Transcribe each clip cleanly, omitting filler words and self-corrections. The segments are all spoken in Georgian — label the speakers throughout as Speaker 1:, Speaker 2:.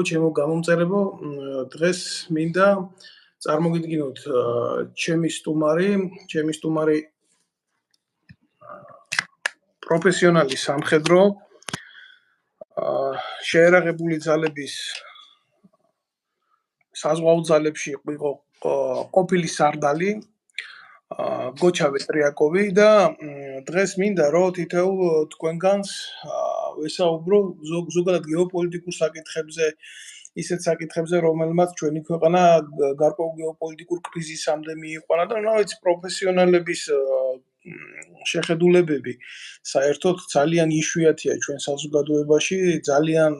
Speaker 1: ჩემო გამომწერებო, დღეს მინდა წარმოგიდგინოთ ჩემი სტუმარი პროფესიონალი სამხედრო შეერაღებული ძალების საზღვაო ძალებში იყო ყოფილი სარდალი გოჩა ვეტრიაკოვი და დღეს მინდა რომ თითოეულ თქვენგანს ვესაუბრო ზოგადად გეოპოლიტიკურ საკითხებზე, ისეთ საკითხებზე, რომელმაც ჩვენი ქვეყანა გარკვეულ გეოპოლიტიკურ კრიზისამდე მიიყვანა და ნაიც პროფესიონალების შეხედულებები საერთოდ ძალიან იშვიათია ჩვენ საზოგადოებაში, ძალიან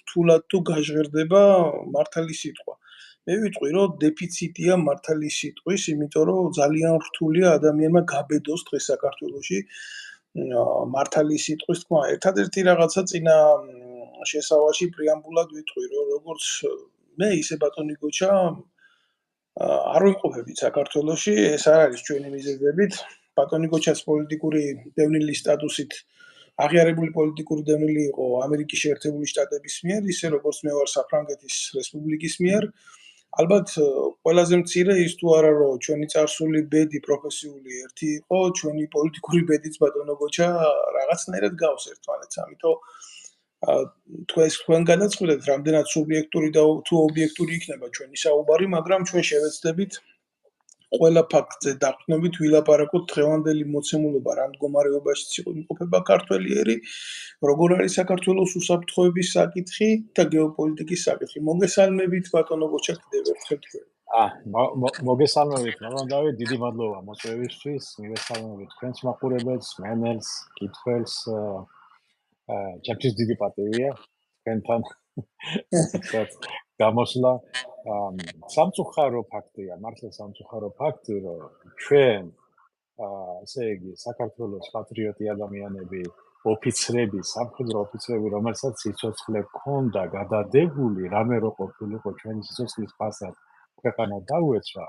Speaker 1: რთულად თუ გაჟღერდება მართალი სიტყვა. მე ვიტყვი რომ დეფიციტია მართალი სიტყვის, იმიტომ რომ ძალიან რთულია ადამიანმა გაბედოს დღეს საქართველოში მართალი სიტყვის თქმა. ერთადერთი რაღაცა წინა შესავალში პრეამბულად ვიტყვი რომ როგორც მე ისე ბატონი გოჩა არ ვიმყოფებით საქართველოში, ეს არ არის ჩვენი მიზეზებით. ბატონი გოჩას პოლიტიკური დევნილი სტატუსით აღიარებული პოლიტიკური დევნილი იყო ამერიკის შეერთებული შტატების მიერ, ისე როგორც მე ვარ საფრანგეთის რესპუბლიკის მიერ. ალბათ ყველაზე მცირე ის თუ არა რომ ჩვენი წარსული ბედი პროფესიული ერთი იყო, ჩვენი პოლიტიკური ბედიც ბატონო გოჩა რაღაცნაირად გავს ერთმანეთს, ამიტომ თქვენ განაცხადეთ, რამდენად სუბიექტური და თუ ობიექტური იქნება ჩვენი საუბარი, მაგრამ ჩვენ შევეცდებით ყველა ფაქტზე დაყრდნობით ვილაპარაკოთ დღევანდელი მოცემულობა რა მდგომარეობაშიც იმყოფება ქართველი ერი, როგორ არის საქართველოს უსაფრთხოების საკითხი და გეოპოლიტიკის საკითხი. მოგესალმებით ბატონო გოჩა კიდევ ერთხელ თქვენ.
Speaker 2: მოგესალმებით, მოგონდავით, დიდი მადლობა მოწვევისთვის, მივესალმებით თქვენს მაყურებელს, მენელს, კითხვებს, ჩემთვის დიდი პატივია თქვენთან გამოსვლა. სამწუხარო ფაქტია, მართლა სამწუხარო ფაქტი, რომ ჩვენ ესე იგი საქართველოს პატრიოტი ადამიანები, ოფიცრები, სამხედრო ოფიცრები, რომელსაც სიცოცხლე ჰქონდა გადადებული, რამე რო ყოფილიყო ჩვენი სიცოცხლის ფასად ქვეყანა დაუეცვა,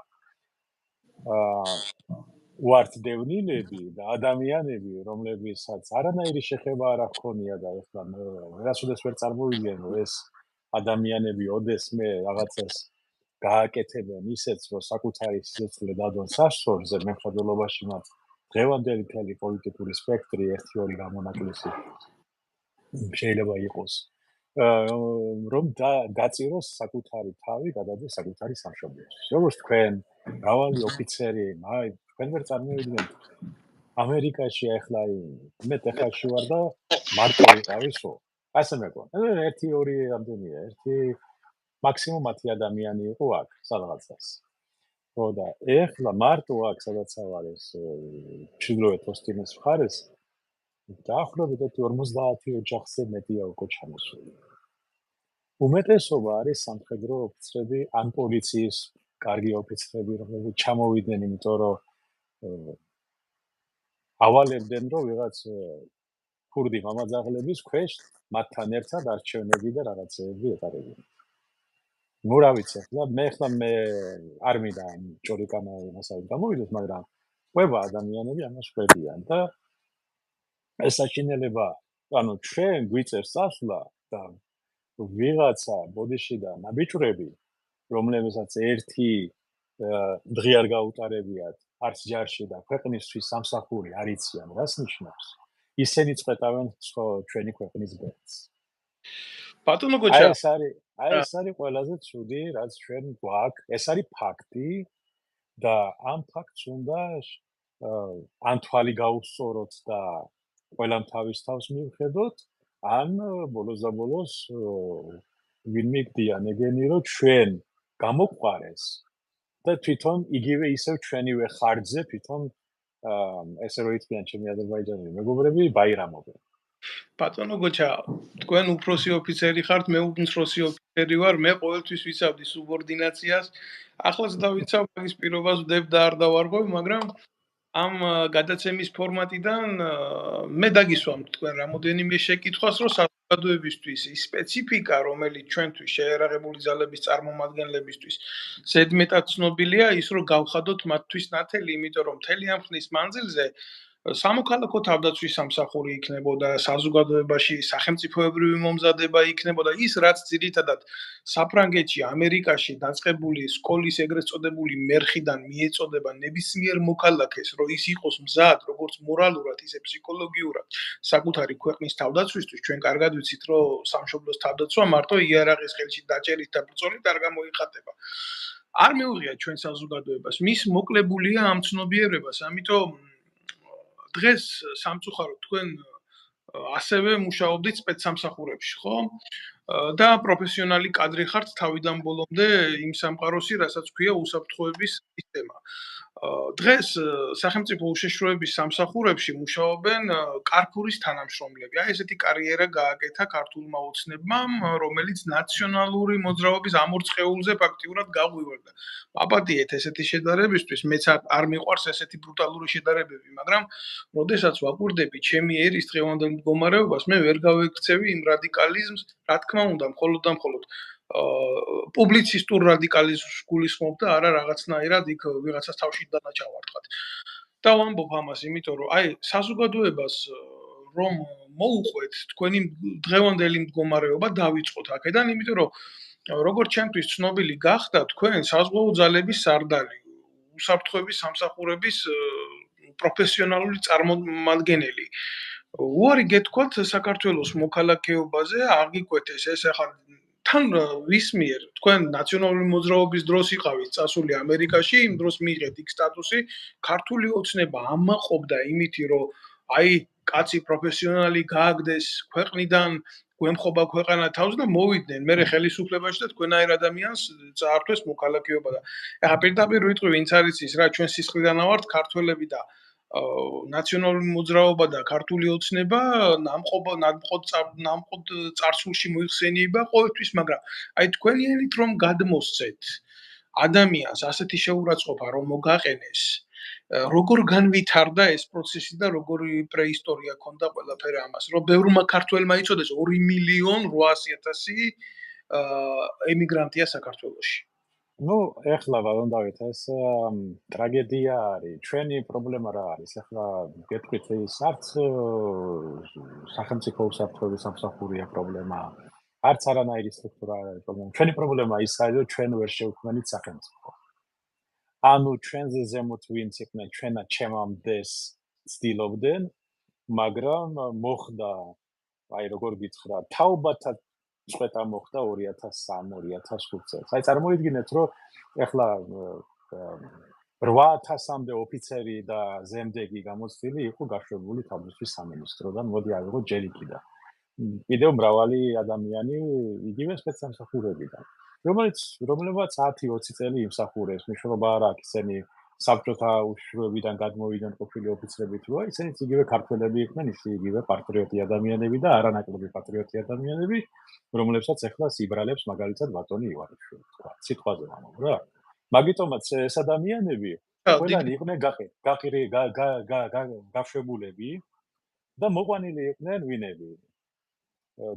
Speaker 2: ვართ დევნილები და ადამიანები, რომლებსაც არანაირი შეხება არ ჰქონია და ეხლა მე ვერასოდეს ვერ წარმოვიდგენ, რომ ეს ადამიანები ოდესმე რაღაცას გააკეთებენ ისეც, რომ საკუთარი სიცოცხლე დადონ საშორზე, მემხედველობაში მათ დღევანდელი მთელი პოლიტიკური სპექტრი 1-2 გამონაკლისი შეიძლება იყოს, რომ გაწიროს საკუთარი თავი, გადადეს საკუთარი სამშობლოში. როგორც თქვენ, მრავალი ოფიცერი, თქვენ ვერ წარმოვიდგენთ, ამერიკაში ახლა მე ტეხასში ვარ და მარტო ვიყავისო. ასე მეგონა. 1-2 რამდენია, მაქსიმუმ 10 ადამიანი იყო აქ სადღაცას. ხო და ეხლა მარტო აქ სადაც ვარ ეს ჩრდილოეთ ოსტინის მხარეს დაახლოებით 50 ოჯახზე მეტია უკვე ჩამოსული. უმეტესობა არის სამხედრო ოფიცრები ან პოლიციის კარგი ოფიცრები, რომლებიც ჩამოვიდნენ, იმიტომ რომ ავალებდნენ, რომ ვიღაც ქურდი მამაძაღლების ქვეშ მათთან ერთად არჩევნები და რაღაცეები ეტარებიან. ნუ რა ვიცი, მე არ მინდა ჭორიკანა მასალით გამოვიდეთ, მაგრამ ყובה ადამიანები ამას ყვებიან და ეს საჩინელება, ანუ ჩვენ გვიწერს ასვლა და ვიღაცა ბოდიში და ნაბიჯვრები, რომლებსაც ერთი დღე არ გაუტარებიათ არც ჯარში და ქვეყნისთვის სამსახური არ იციან, რას ნიშნავს? ისინი წყვეტავენ ჩვენი ქვეყნის ბედს.
Speaker 1: ბატონო გოჩა,
Speaker 2: ეს არის ყველაზე ცუდი, რაც ჩვენ გვაქვს, ეს არის ფაქტი და ამ ფაქტს უნდა ან თვალი გაუსწოროთ და ყველამ თავის თავს მივხედოთ, ან ბოლოს და ბოლოს ვინმე გდიანეგენი, რომ ჩვენ გამოყვარეს და თვითონ იგივე ისევ ჩვენივე ხარჯზე თვითონ ესე რომ ითქვიან ჩემი აზერბაიჯანელი მეგობრები ბაირამობენ.
Speaker 1: ბატონო გოჩა, თქვენ უფროსი ოფიცერი ხართ, მე უმცროსი ოფიცერი ვარ, მე ყოველთვის ვიცავდი სუბორდინაციას. ახლაც დავიცავ, მაგის პირობას ვდებ და არ დავარღვევ, მაგრამ ამ გადაცემის ფორმატიდან მე დაგისვამთ თქვენ რამოდენიმე შეკითხვას, რომ საზოგადოებისთვის ის სპეციფიკა, რომელიც ჩვენთვის შეერაღებული ძალების წარმომადგენლებისთვის ზედმეტად ცნობილია, ის რომ გავხადოთ მათთვის ნათელი, იმიტომ რომ მთელი ამ ხნის მანძილზე სამოქალაქო თავდაცვის სამსახური იქნებოდა, საზოგადოებაში სახელმწიფოებრივი მომზადება იქნებოდა, ის რაც ძირითადად საფრანგეთში, ამერიკაში დაწყებული სკოლის ეგრეთ წოდებული მერხიდან მიეწოდება ნებისმიერ მოქალაქეს, რომ ის იყოს მზად, როგორც მორალურად, ისე ფსიქოლოგიურად საკუთარი ქვეყნის თავდაცვისთვის, ჩვენ კარგად ვიცით, რომ სამშობლოს თავდაცვა მარტო იარაღის ხელში დაჭერით და ბრძოლით არ გამოიხატება. არ მეუღია ჩვენ საზოგადოებას, მის მოკლებულია ამ ცნობიერებას, ამიტომ დღეს სამწუხაროდ თქვენ ასევე მუშაობდით სპეცსამსახურებში, ხო? და პროფესიონალი კადრი ხართ თავიდან ბოლომდე იმ სამყაროსი, რასაც ქვია უსაფრთხოების სისტემა. დღეს სახელმწიფო უშეშროების სამსახურებში მუშაობენ კარფურის თანამშრომლები. აი ესეთი კარიერა გააკეთა ქართულმა ოცნებმა, რომელიც ნაციონალური მოძრაობის ამორწყეულზე ფაქტიურად გაღვივდა. აპატიეთ ესეთი შედარებისთვის, მეც არ მიყვარს ესეთი ბრუტალური შედარებები, მაგრამ როდესაც ვაკვირდები ჩემი ერის დღევანდელ მდგომარეობას, მე ვერ გავექცევი იმ რადიკალიზმს, რა თქმა უნდა, მხოლოდ და მხოლოდ პუბლიცისტურ რადიკალიზმს გულისხმობ და არა რაღაცნაირად იქ ვიღაცას თავში დანაჩავარდყად. და ვამბობ ამას, იმიტომ რომ აი საზოგადოებას რომ მოუყვეთ თქვენი დღევანდელი მდგომარეობა დავიწყოთ აქედან, იმიტომ რომ როგორც ჩემთვის ცნობილი გახდა, თქვენ საზღვაო ძალების სარდალი, უსაფრთხოების სამსახურების პროფესიონალური წარმომადგენელი. უარი გეთქვათ საქართველოს მოქალაქეობაზე, აღიკვეთეს ეს ახლა თან ვის მიერ თქვენ ნაციონალური მოძრაობის დროს იყავით წასული ამერიკაში, იმ დროს მიიღეთ იქ სტატუსი, ქართული ოცნება ამაყობდა იმითი, რომ აი კაცი პროფესიონალი გააგდეს ქვეყნიდან, გვემხობა ქვეყანა თავს და მოვიდნენ მერე ხელისუფლებაში და თქვენაირ ადამიანს წაართვეს მოქალაქეობა და ახლა პირდაპირ ვიტყვი, ვინც არის ის რა ჩვენ სისხლიდან ავართ ქართველები და ნაციონალური მოძრაობა და ქართული ოცნება ნამყოდ წარსულში მოიხსენიება ყოველთვის, მაგრამ აი თქვენიანით რომ გადმოსცეთ ადამიანს ასეთი შეურაცხყოფა რომ მოგაყენეს, როგორ განვითარდა ეს პროცესი და როგორი პრეისტორია ქონდა ყველაფერ ამას, რომ ბევრმა ქართველმა იცოდეს 2.800.000 ემიგრანტია საქართველოში.
Speaker 2: ну, ეხლა ვარონდავით ეს ტრაგედია არის. ჩვენი პრობლემა რა არის? ეხლა გეტყვით ის არც სახელმწიფო უსაფრთხოების სამსახურია პრობლემა, არც არანაირი სტრუქტურა არ არის პრობლემა. ჩვენი პრობლემა ის არის, რომ ჩვენ ვერ შევქმნით სახელმწიფო. ანუ ჩვენზე ზემოთ ვინც იყვნენ, ჩვენად ჩემამდეს ცდილობდნენ, მაგრამ მოხდა, აი როგორ გითხრა, თაობათა წვეტა მოხდა 2003-2005 წელს. აი წარმოიდგინეთ, რომ ეხლა 8000-მდე ოფიცერი და ზემდეგი გამოცდილი იყო გაშვებული თავდაცვის სამინისტროდან, მოდი ავიღოთ ჯერ იქიდან. კიდევ მრავალი ადამიანი იგივე სპეცსამსახურებიდან, რომლებმაც 10-20 წელი იმსახურეს, მნიშვნელობა არ აქვს, ისინი საბჭოთა უშიშროებიდან გადმოვიდნენ ყოფილი ოფიცრები თუ არა, ისინიც იგივე ქართველები იყვნენ, იგივე პატრიოტი ადამიანები და არანაკლები პატრიოტი ადამიანები, რომლებსაც ეხლა სიბრალებს მაგალითად ბატონი ივანიშვილი თქვა, სიტყვაზე ვამბობ რა. მაგიტომაც ეს ადამიანები ყველანი იყვნენ გაშვებულები და მოყვანილი იყვნენ ვინები?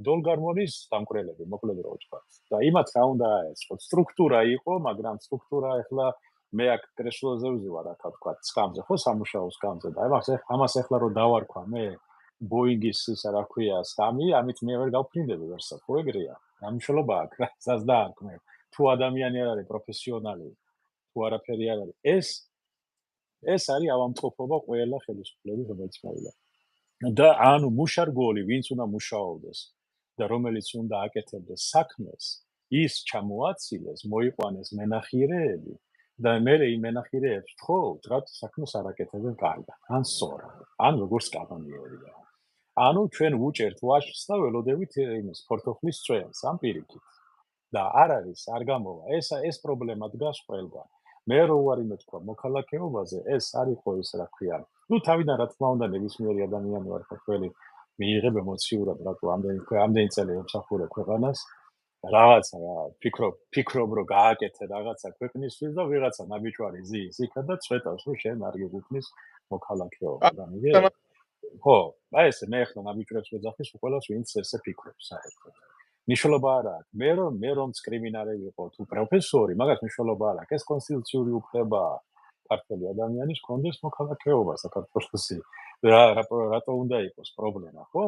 Speaker 2: დოლგარმონის დამკვრელები, მოკლედ რა ვთქვა. და იმათ რა უნდა აეწყოთ? სტრუქტურა იყო, მაგრამ სტრუქტურა ეხლა მე აქ კრეშლოზე ვზივარ, რა თქვა, სკამზე, ხო, სამუშაო სკამზე და ამას ეხლა რომ დავარქვა მე ბოინგის ისა რა ქვია, სკამი, ამით მე ვერ გავფრინდები ვერსად, ხო ეგრეა? რა მნიშვნელობა აქვს, რასაც დაარქმევ. თუ ადამიანი არ არის პროფესიონალი, თუ არაფერი არ არის, ეს არის ავამტყოფობა ყველა ხელისუფლების რომელიც მოვიდა. და ანუ მუშარგოლი, ვინც უნდა მუშაობდეს და რომელიც უნდა აკეთებდეს საქმეს, ის ჩამოაცილეს, მოიყვანეს მენახირეები და მე იმ მენახირეებს ვთხოვთ, რა საქმეს არ აკეთებენ კარგად, ან სწორად, ან როგორც კანონიერია. ანუ ჩვენ ვუჭერთ ვაშს და ველოდებით იმის ფორთოხლის წვენს ამ პირიქით. და არ არის, არ გამოვა. ეს პრობლემა დგას ყველგან. მე რო ვარი მეთქვა მოქალაქეობაზე, ეს არ იყო ის რა ქვია. ну თავიდან რა თქმა უნდა ნებისმიერი ადამიანი ვარ ქართველი მიიღებ ემოციურად რატო ამდენი წელი ემსახურე ქვეყანას რაღაცა რა ფიქრობ რომ გააკეთე რაღაცა ქვეყნისთვის და ვიღაცა ნაბიჯვარი ზის იქა და წვეტავს რომ შენ არ გიგუქნის მოქალაქეობა და მიგე ხო აი ესე მე ახლა ნაბიჯვრებს ვეძახის უყოლას ვინც ესე ფიქრობს საერთოდ მნიშვნელობა არ აქვს მე რომც კრიმინალი ვიყო თუ პროფესორი მაგას მნიშვნელობა არ აქვს ეს კონსტიტუციური უფლებაა ქართველი ადამიანის კონდეს მოქალაქეობა საქართველოსი რატო უნდა იყოს პრობლემა, ხო?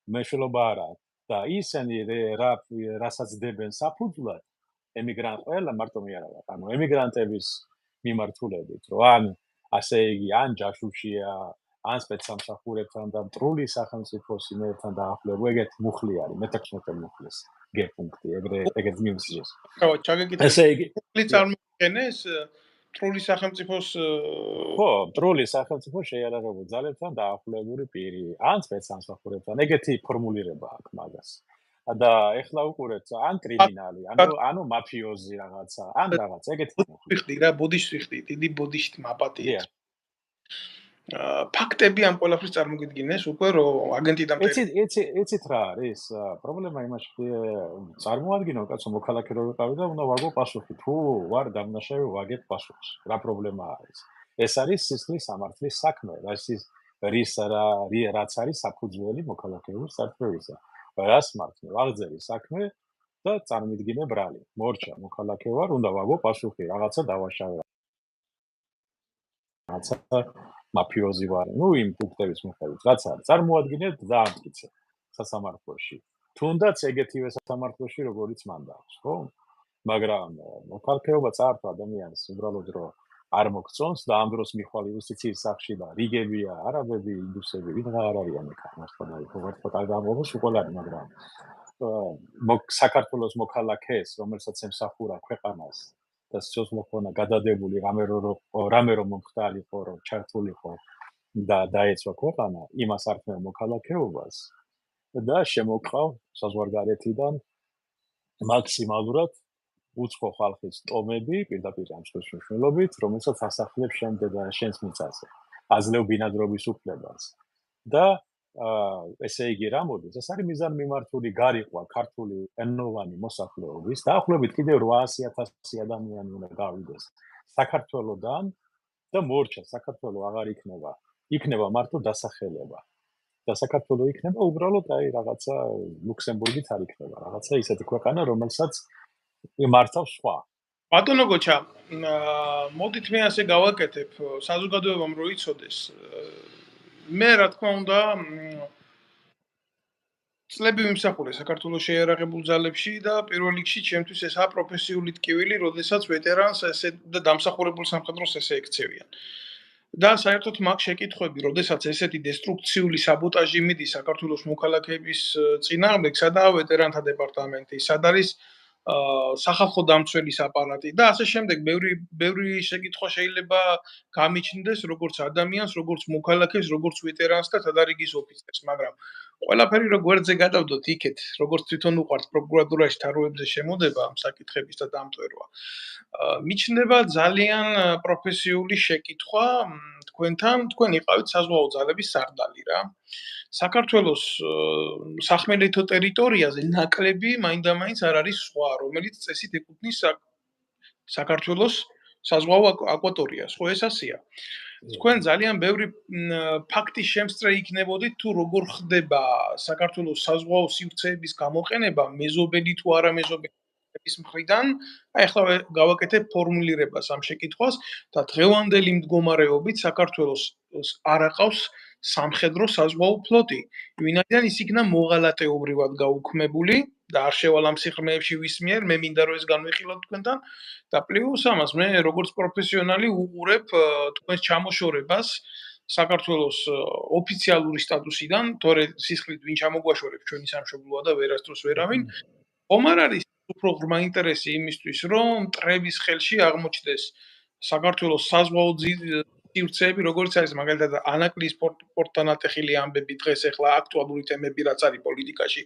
Speaker 2: მეშველობა არა და ისინი რასაც დებენ საფუძვლად ემიგრანტ ყველა მარტო მე არა ვარ, ანუ ემიგრანტების მიმართულებით, რომ ან ასე იგი ან ჯაშუშია, ან სპეცსამსახურებთან და მტრული სახელმწიფოს იმერთან დაახლოება, ეგეთი მუხლი არის, მე-16 მუხლის გეპუნქტი, ეგრეთ მიმსჯეს.
Speaker 1: თავად ჩაგეკითხე.
Speaker 2: ესე იგი,
Speaker 1: მუხლი წარმოიქმნეს მტრული სახელმწიფოს
Speaker 2: ხო, მტრული სახელმწიფოს შეიარაღებულ ძალებთან დაახლოებული პირი, ან სპეცსამსახურებთან, ეგეთი ფორმულირება აქვს მაგას. და ეხლა უყურეთ, ან კრიმინალი, ანუ მაფიოზი რაღაცა, ან რაღაცა, ეგეთი
Speaker 1: ვიხდი რა, ბოდიშს ვიხდი, დიდი ბოდიშით მაპატია. ფაქტები ამ ყველაფრის წარმოგიდგინეს უკვე რომ აგენტი და
Speaker 2: ეცით რა არის პრობლემა იმაში წარმოადგინო კაცო მოქალაქე რო ვიყავი და უნდა ვაგო პასუხი თუ ვარ დამნაშავე ვაგებ პასუხს რა პრობლემა არის ეს არის სისხლის სამართლის საქმე რაც არის საფუძველი მოქალაქეობის საფუძველისა რას მართლ ვაღწევი საქმე და წარმიდგინე ბრალი მორჩა მოქალაქე ვარ უნდა ვაგო პასუხი რაღაცა დავაშავე რაღაცა მაფიოზი ვარ. ნუ იმ პუნქტების მიხედვით, რაც არის. წარმოადგინეთ დაამტკიცე სასამართლოში. თუნდაც ეგეთივე სასამართლოში, როგორიც მანდა აქვს, ხო? მაგრამ მოქალაქეობა წართ ადამიანს უბრალოდ რომ არ მოგწონს და ამ დროს მიხვალ იუსტიციის სახში და რიგებია, არაბები, ინდუსები, ვიღა არ არიან ეგ მასთან აი ყოველთვის არ გამოგოს უყოლარი, მაგრამ საქართველოს მოქალაქეს, რომელსაც ემსახურა ქვეყანას და სიცოცხლე მოხონა გადადებული რამე რომ მომხდარიყო რომ ჩართულიყო და დაეცვა ქვეყანა იმას ართმევ მოქალაქეობას და შემოყავ საზღვარგარეთიდან მაქსიმალურად უცხო ხალხის ტომები პირდაპირ ამ შემთხვევით რომელსაც ასახლებს შენს მიწაზე აძლევ ბინადრობის უფლებას და ესე იგი რა მოდის ეს არის მიზანმიმართული გარიყვა ქართული ენოვანი მოსახლეობის დაახლოებით კიდევ 800,000 ადამიანი უნდა გავიდეს საქართველოდან და მორჩა საქართველო აღარ იქნება მარტო დასახელება და საქართველო იქნება უბრალოდ აი რაღაცა ლუქსემბურგიც არ იქნება რაღაცა ისეთი ქვეყანა რომელსაც მართავს სხვა
Speaker 1: ბატონო გოჩა მოდით მე ასე გავაკეთებ საზოგადოებამ რო იცოდეს მე რა თქმა უნდა წლები ვიმსახურე საქართველოს შეიარაღებულ ძალებში და პირველ რიგში ჩემთვის ესაა პროფესიული ტკივილი, როდესაც ვეტერანს ესე და დამსახურებულ სამხედროს ესე ექცევიან. და საერთოდ მაგ შეკითხვები, როდესაც ესეთი დესტრუქციული საბოტაჟი მიდის საქართველოს მოქალაქეების წინააღმდეგ, სადაა ვეტერანთა დეპარტამენტი, სად არის სახალხო დამცველის აპარატი და ასე შემდეგ, ბევრი შეკითხვა შეიძლება გამიჩნდეს როგორც ადამიანს, როგორც მოქალაქეს, როგორც ვეტერანს და თადარიგის ოფიცერს, მაგრამ ყველაფერი რო გვერდზე გადავდოთ იქეთ, როგორც თვითონ უყართ პროკურატურაში თაროებზე შემოდება ამ საკითხების და დამტვერვა. მიჩნდება ძალიან პროფესიული შეკითხვა თქვენთან, თქვენ იყავით საზღვაო ძალების სარდალი რა. საქართველოს სახმელეთო ტერიტორიაზე ნაკლები მაინდამაინც არ არის სხვა, რომელიც წესით ეკუთვნის საქართველოს საზღვაო აკვატორიას, ხო ეს ასეა. თქვენ ძალიან ბევრი ფაქტის შემსწრე იქნებოდით თუ როგორ ხდება საქართველოს საზღვაო სივრცეების გამოყენება მეზობელი თუ არა მეზობელის მხრიდან. აი ახლა გავაკეთებ ფორმულირებას ამ შეკითხვას და დღევანდელი მდგომარეობით საქართველოს არ აყავს სამხედრო საზღვაო ფლოტი. ვინაიდან ის იქნა მოღალატეობრივად გაუქმებული და არ შევალ ამ სიღრმეებში ვის მიერ, მე მინდა რომ ეს განვიხილოთ თქვენთან და პლუს ამას მე როგორც პროფესიონალი უყურებ თქვენს ჩამოშორებას საქართველოს ოფიციალური სტატუსიდან, თორე სისხლით ვინ ჩამოგვაშორებს ჩვენი სამშობლოა და ვერასდროს ვერავინ, ხომ არ არის უფრო ღრმა ინტერესი იმისთვის, რომ მტრების ხელში აღმოჩნდეს საქართველოს საზღვაო სივრცეები, როგორც არის მაგალითად ანაკლის პორტთან ატეხილი ამბები დღეს ახლა აქტუალური თემები რაც არის პოლიტიკაში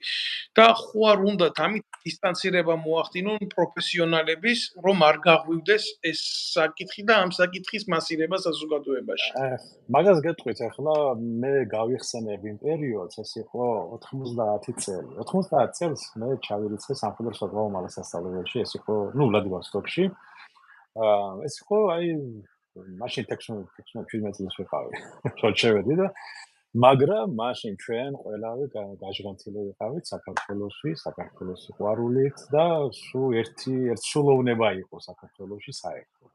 Speaker 1: და ხო არ უნდათ ამით დისტანცირება მოახდინონ პროფესიონალების, რომ არ გაღვივდეს ეს საკითხი და ამ საკითხის მასირება საზოგადოებაში.
Speaker 2: მაგას გეტყვით ახლა მე გავიხსენებ იმ პერიოდს, ეს იყო 90 წელი. 90 წელს მე ჩავირიცხე სამხედრო საზღვაო მაღალსასწავლებელში, ეს იყო ნუ ვლადივოსტოკში. ეს იყო აი მაშინ 16-17 წელს ვიყავი. რომ შევედი და მაგრამ მაშინ ჩვენ ყველავე გაჟღანთილი ვიყავით საქართველოსში, საქართველოს სიყვარულით და სულ ერთი სულოვნება იყო საქართველოსში საერთოდ.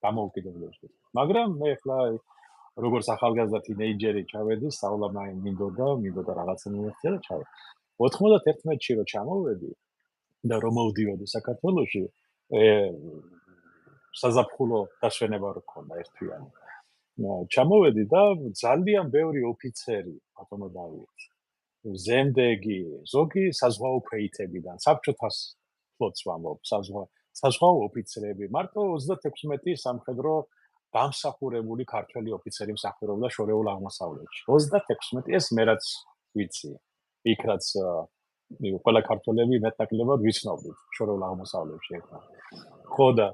Speaker 2: დამოუკიდებლობის. მაგრამ მე ახლა როგორც ახალგაზრდა თინეიჯერი ჩავედი, სწავლა მინდოდა რაღაცა მიიღწია და ჩავედი. 91-ში რო ჩამოვედი და რომ მოვდიოდი საქართველოში, საზაფხულო დასვენება რო ქონდა ერთვიანი. ჩამოვედი და ძალიან ბევრი ოფიცერი, ბატონო დავით, ზემდეგი, ზოგი საზღვაო ქვეითებიდან, საბჭოთა ფლოტს ვამბობ, საზღვაო ოფიცრები, მარტო 36 სამხედრო დამსახურებული ქართველი ოფიცერი მსახურობდა შორეულ აღმოსავლეთში. 36 ეს მე რაც ვიცი. იქ რაც ყველა ქართველები მეტნაკლებად ვიცნობდით შორეულ აღმოსავლეთში ერთად. ხო და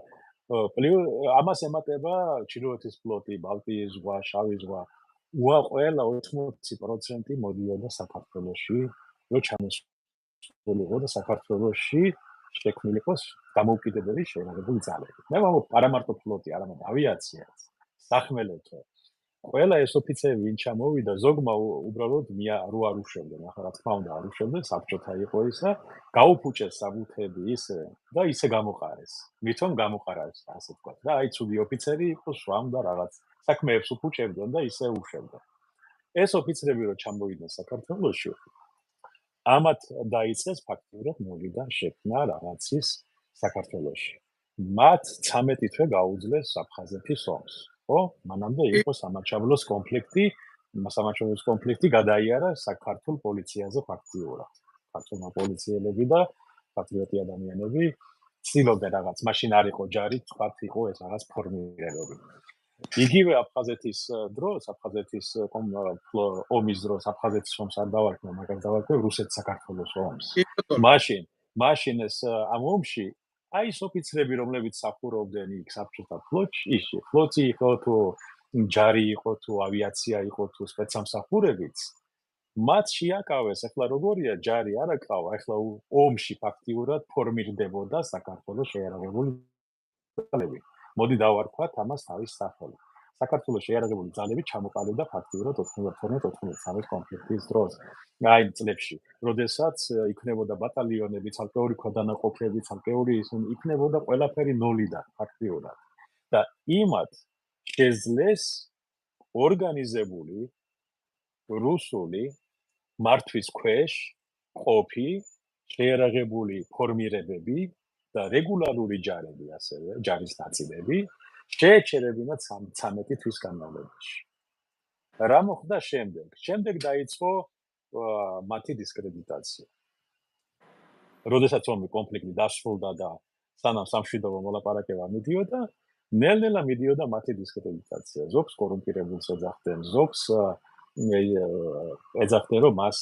Speaker 2: ამას ემატება ჩრდილოეთის ფლოტი, ბალტიის ზღვა, შავი ზღვა. ყველა 80% მოდიოდა საქართველოში, რომ ჩამოსულიყო და საქართველოში შექმნილი იყოს დამოუკიდებელი შეიარაღებული ძალები. მე ვამბობ, არა მარტო ფლოტი, არამედ ავიაციაც, სახმელეთო. ყველა ეს ოფიცერი ვინ ჩამოვიდა, ზოგმა უბრალოდ რო არ უშევდნენ, ახლა რა თქმა უნდა არ უშევდნენ, საბჭოთა იყო ისა, გაუფუჭეს საბუთები ისე და ისე გამოყარეს. მithom გამოყარეს, ასე ვთქვათ. და აი ცუდი ოფიცერი იყო, შვამდა რაღაც საქმეებს უფუჭებდნენ და ისე უშევდნენ. ეს ოფიცრები რო ჩამოვიდნენ საქართველოში, ამათ დაიწყეს ფაქტიურად ნულიდან შექმნა რაღაცის საქართველოში. მათ 13 თვე გაუძლეს აფხაზეთის ომს. ხო? მანამდე იყო სამაჩაბლოს კონფლიქტი გადაიარა საქართველოს პოლიციაზე ფაქტიურად. ქართულმა პოლიციელები და პატრიოტი ადამიანები ცდილობდნენ რაღაც, მაშინ არ იყო ჯარი, თქვათ იყო ეს რაღაც ფორმირებები. იგივე აფხაზეთის დროს, აფხაზეთის ომის დროს, აფხაზეთის ომს არ დავარქმევ, მაგას დავარქმევ რუსეთ-საქართველოს ომს. მაშინ ეს ამ ომში აი ეს ოფიცრები, რომლებიც მსახურობდნენ იქ საბჭოთა ფლოტში, ფლოტი იყო თუ ჯარი იყო თუ ავიაცია იყო თუ სპეცსამსახურებიც, მათ შეაკავეს, ახლა როგორია ჯარი არ აკავა, ახლა ომში ფაქტიურად ფორმირდებოდა საქართველოს შეიარაღებული ძალები. მოდი დავარქვათ ამას თავის სახელი. საქართველოს შეიარაღებული ძალები ჩამოყალიბდა ფაქტიურად 91-93 კონფლიქტის დროს. აი წლებში, როდესაც იქნებოდა ბატალიონები, ცალკეული ქვედანაყოფები, ცალკეული იქნებოდა ყველაფერი ნოლიდან ფაქტიურად. და იმათ შეძლეს ორგანიზებული რუსული მართვის ქვეშ ყოფი შეიარაღებული ფორმირებები და რეგულარული ჯარები, ასევე ჯარის ნაწილები შეეჩერებინათ 13 თვის განმავლობაში. რა მოხდა შემდეგ? შემდეგ დაიწყო მათი დისკრედიტაცია. როდესაც ომი კონფლიქტი დასრულდა და სანამ სამშვიდობო მოლაპარაკება მიდიოდა, ნელ-ნელა მიდიოდა მათი დისკრედიტაცია. ზოგს კორუმპირებულს ეძახდნენ, ზოგს ეძახდნენ, რომ მას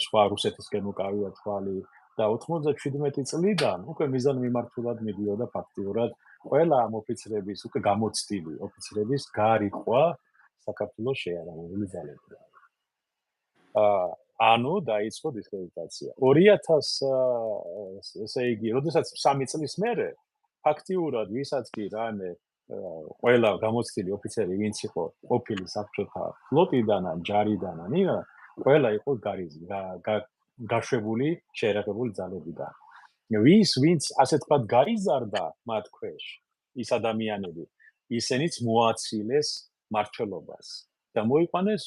Speaker 2: სხვა რუსეთისკენ უკავია თვალი და 97 წლიდან უკვე მიზანმიმართულად მიდიოდა ფაქტიურად ყველა ამ ოფიცრების, უკვე გამოცდილი ოფიცრების გარიყვა საქართველოს შეიარაღებული ძალებიდან. ანუ დაიწყო დისკრედიტაცია. 2000 ესე იგი, როდესაც 3 წლის მერე ფაქტიურად ვისაც კი რამე ყველა გამოცდილი ოფიცერი ვინც იყო ყოფილი საბჭოთა ფლოტიდან ან ჯარიდან ან ირა, ყველა იყო გაშვებული შეიარაღებული ძალებიდან. ვინც ასე თქვა გაიზარდა მათ ქვეშ ის ადამიანები, ისინიც მოაცილეს მმართველობას და მოიყვანეს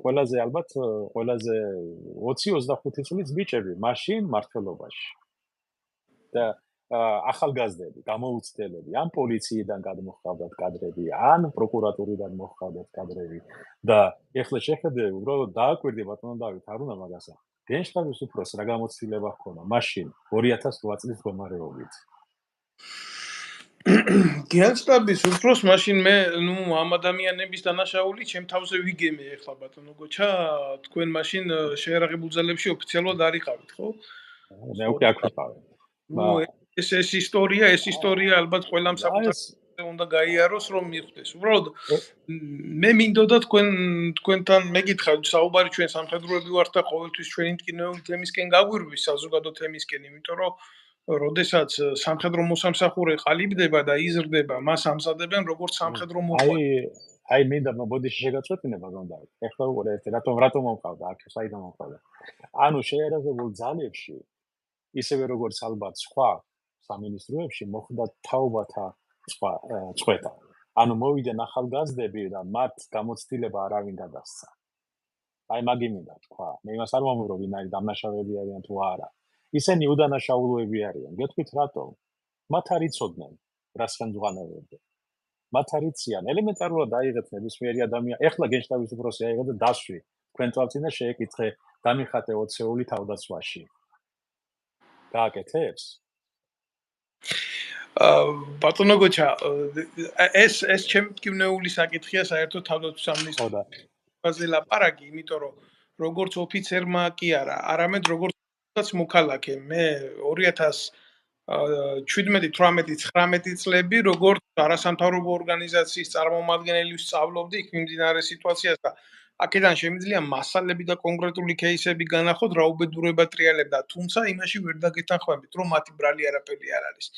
Speaker 2: ყველაზე ალბათ ყველაზე 20-25 წლის ბიჭები მაშინ მმართველობაში. და ახალგაზრდები, გამოუცდელები, ან პოლიციიდან გადმოხდათ კადრები, ან პროკურატურიდან მოხდათ კადრები და ეხლა შეხედე უბრალოდ დააკვირდი ბატონო დავით, არ უნდა მაგას. გენშტაბის უფროს რა გამოცდილება ჰქონდა მაშინ 2008 წლის მდგომარეობით.
Speaker 1: გენშტაბის უფროს მაშინ მე, ამ ადამიანების დანაშაული ჩემ თავზე ვიგემე ეხლა ბატონო გოჩა, თქვენ მაშინ შეიარაღებულ ძალებში ოფიციალურად არ იყავით, ხო?
Speaker 2: მე უკვე აქ ვიყავი.
Speaker 1: ეს ისტორია ალბათ ყველამ საკუთარ უნდა გაიაროს რომ მიხვდეს. უბრალოდ მე მინდოდა თქვენთან მეკითხა, საუბარი ჩვენ სამხედროები ვართ და ყოველთვის ჩვენი მტკივნეული თემისკენ გაგვირვის, საზოგადო თემისკენ, იმიტომ რომ როდესაც სამხედრო მოსამსახურე ყალიბდება და იზრდება, მას ამზადებენ როგორც სამხედრო მოყვანილ.
Speaker 2: აი მინდა ბოდიში შეგაწყვეტინე ბატონო დავით. ეხლა უყურე რატომ მომყავდა აქ საიდან მომყავდა. ანუ შეიარაღებულ ძალებში ისევე როგორც ალბათ სხვა სამინისტროებში მოხდა თაობათა წვეტა. ანუ მოვიდნენ ახალგაზრდები და მათ გამოცდილება არავინ გადასცა. აი მაგი მინდა თქვა, მე იმას არ ვამბობ, რომ ვინაი დამნაშავეები არიან თუ არა. ისინი უდანაშაულოები არიან. გეტყვით რატომ? მათ არ იცოდნენ, რას ხელმძღვანელობდნენ. მათ არ იციან, ელემენტარულად აიღეთ ნებისმიერი ადამიანი. ეხლა გენშტაბის უფროსი აიღეთ და დასვი. თქვენ წავწინა შეეკითხე, დამიხატე 20-ეული თავდაცვაში. გააკეთებს?
Speaker 1: ბატონო გოჩა, ეს ჩემი მტკივნეული საკითხია საერთოდ თავდაცვის სამინისტროზე ლაპარაკი, იმიტომ რომ როგორც ოფიცერმა კი არა, არამედ როგორც მოქალაქე, მე 2017-18-19 წლები როგორც არასამთავრობო ორგანიზაციის წარმომადგენელი ვსწავლობდი იქ მიმდინარე სიტუაციას და აქედან შემიძლია მასალები და კონკრეტული кейსები განახოთ, რა უბედურება ტრიალებდა, თუმცა იმაში ვერ დაგეთანხმებით, რომ მათი ბრალი არაფერი არ არის.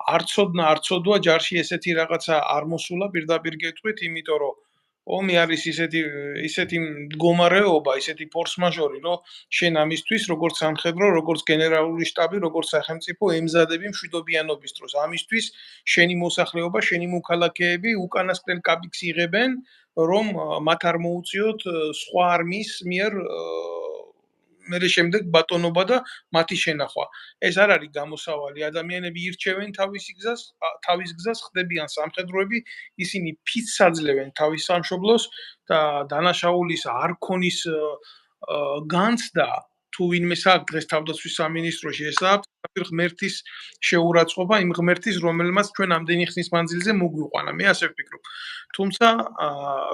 Speaker 1: არცოდვა ჯარში ესეთი რაღაცა არ მოსულა პირდაპირ გეტყვით, იმიტომ რომ ომი არის ისეთი მდგომარეობა, ისეთი ფორს-მაჟორი, რომ შენ ამისთვის როგორც სამხედრო, როგორც გენერალური შტაბი, როგორც სახელმწიფო ემზადები მშვიდობიანობის დროს. ამისთვის შენი მოსახლეობა, შენი მოქალაქეები უკანასკნელ კაბიკს იღებენ, რომ მათ არ მოუწიოთ სხვა არმიის მიერ მერე შემდეგ ბატონობა და მათი შენახვა. ეს არ არის გამოსავალი. ადამიანები ირჩევენ თავის გზას, ხდებიან სამხედროები, ისინი ფიცს აძლევენ თავის სამშობლოს და დანაშაულის არ ქონის განცდა თუ ვინმე საქმე დღეს თავდაცვის სამინისტროში ესაა ღმერთის შეურაცხყოფა იმ ღმერთის, რომელმაც ჩვენ ამდენი ხნის მანძილზე მოგვიყვანა. მე ასე ვფიქრობ. თუმცა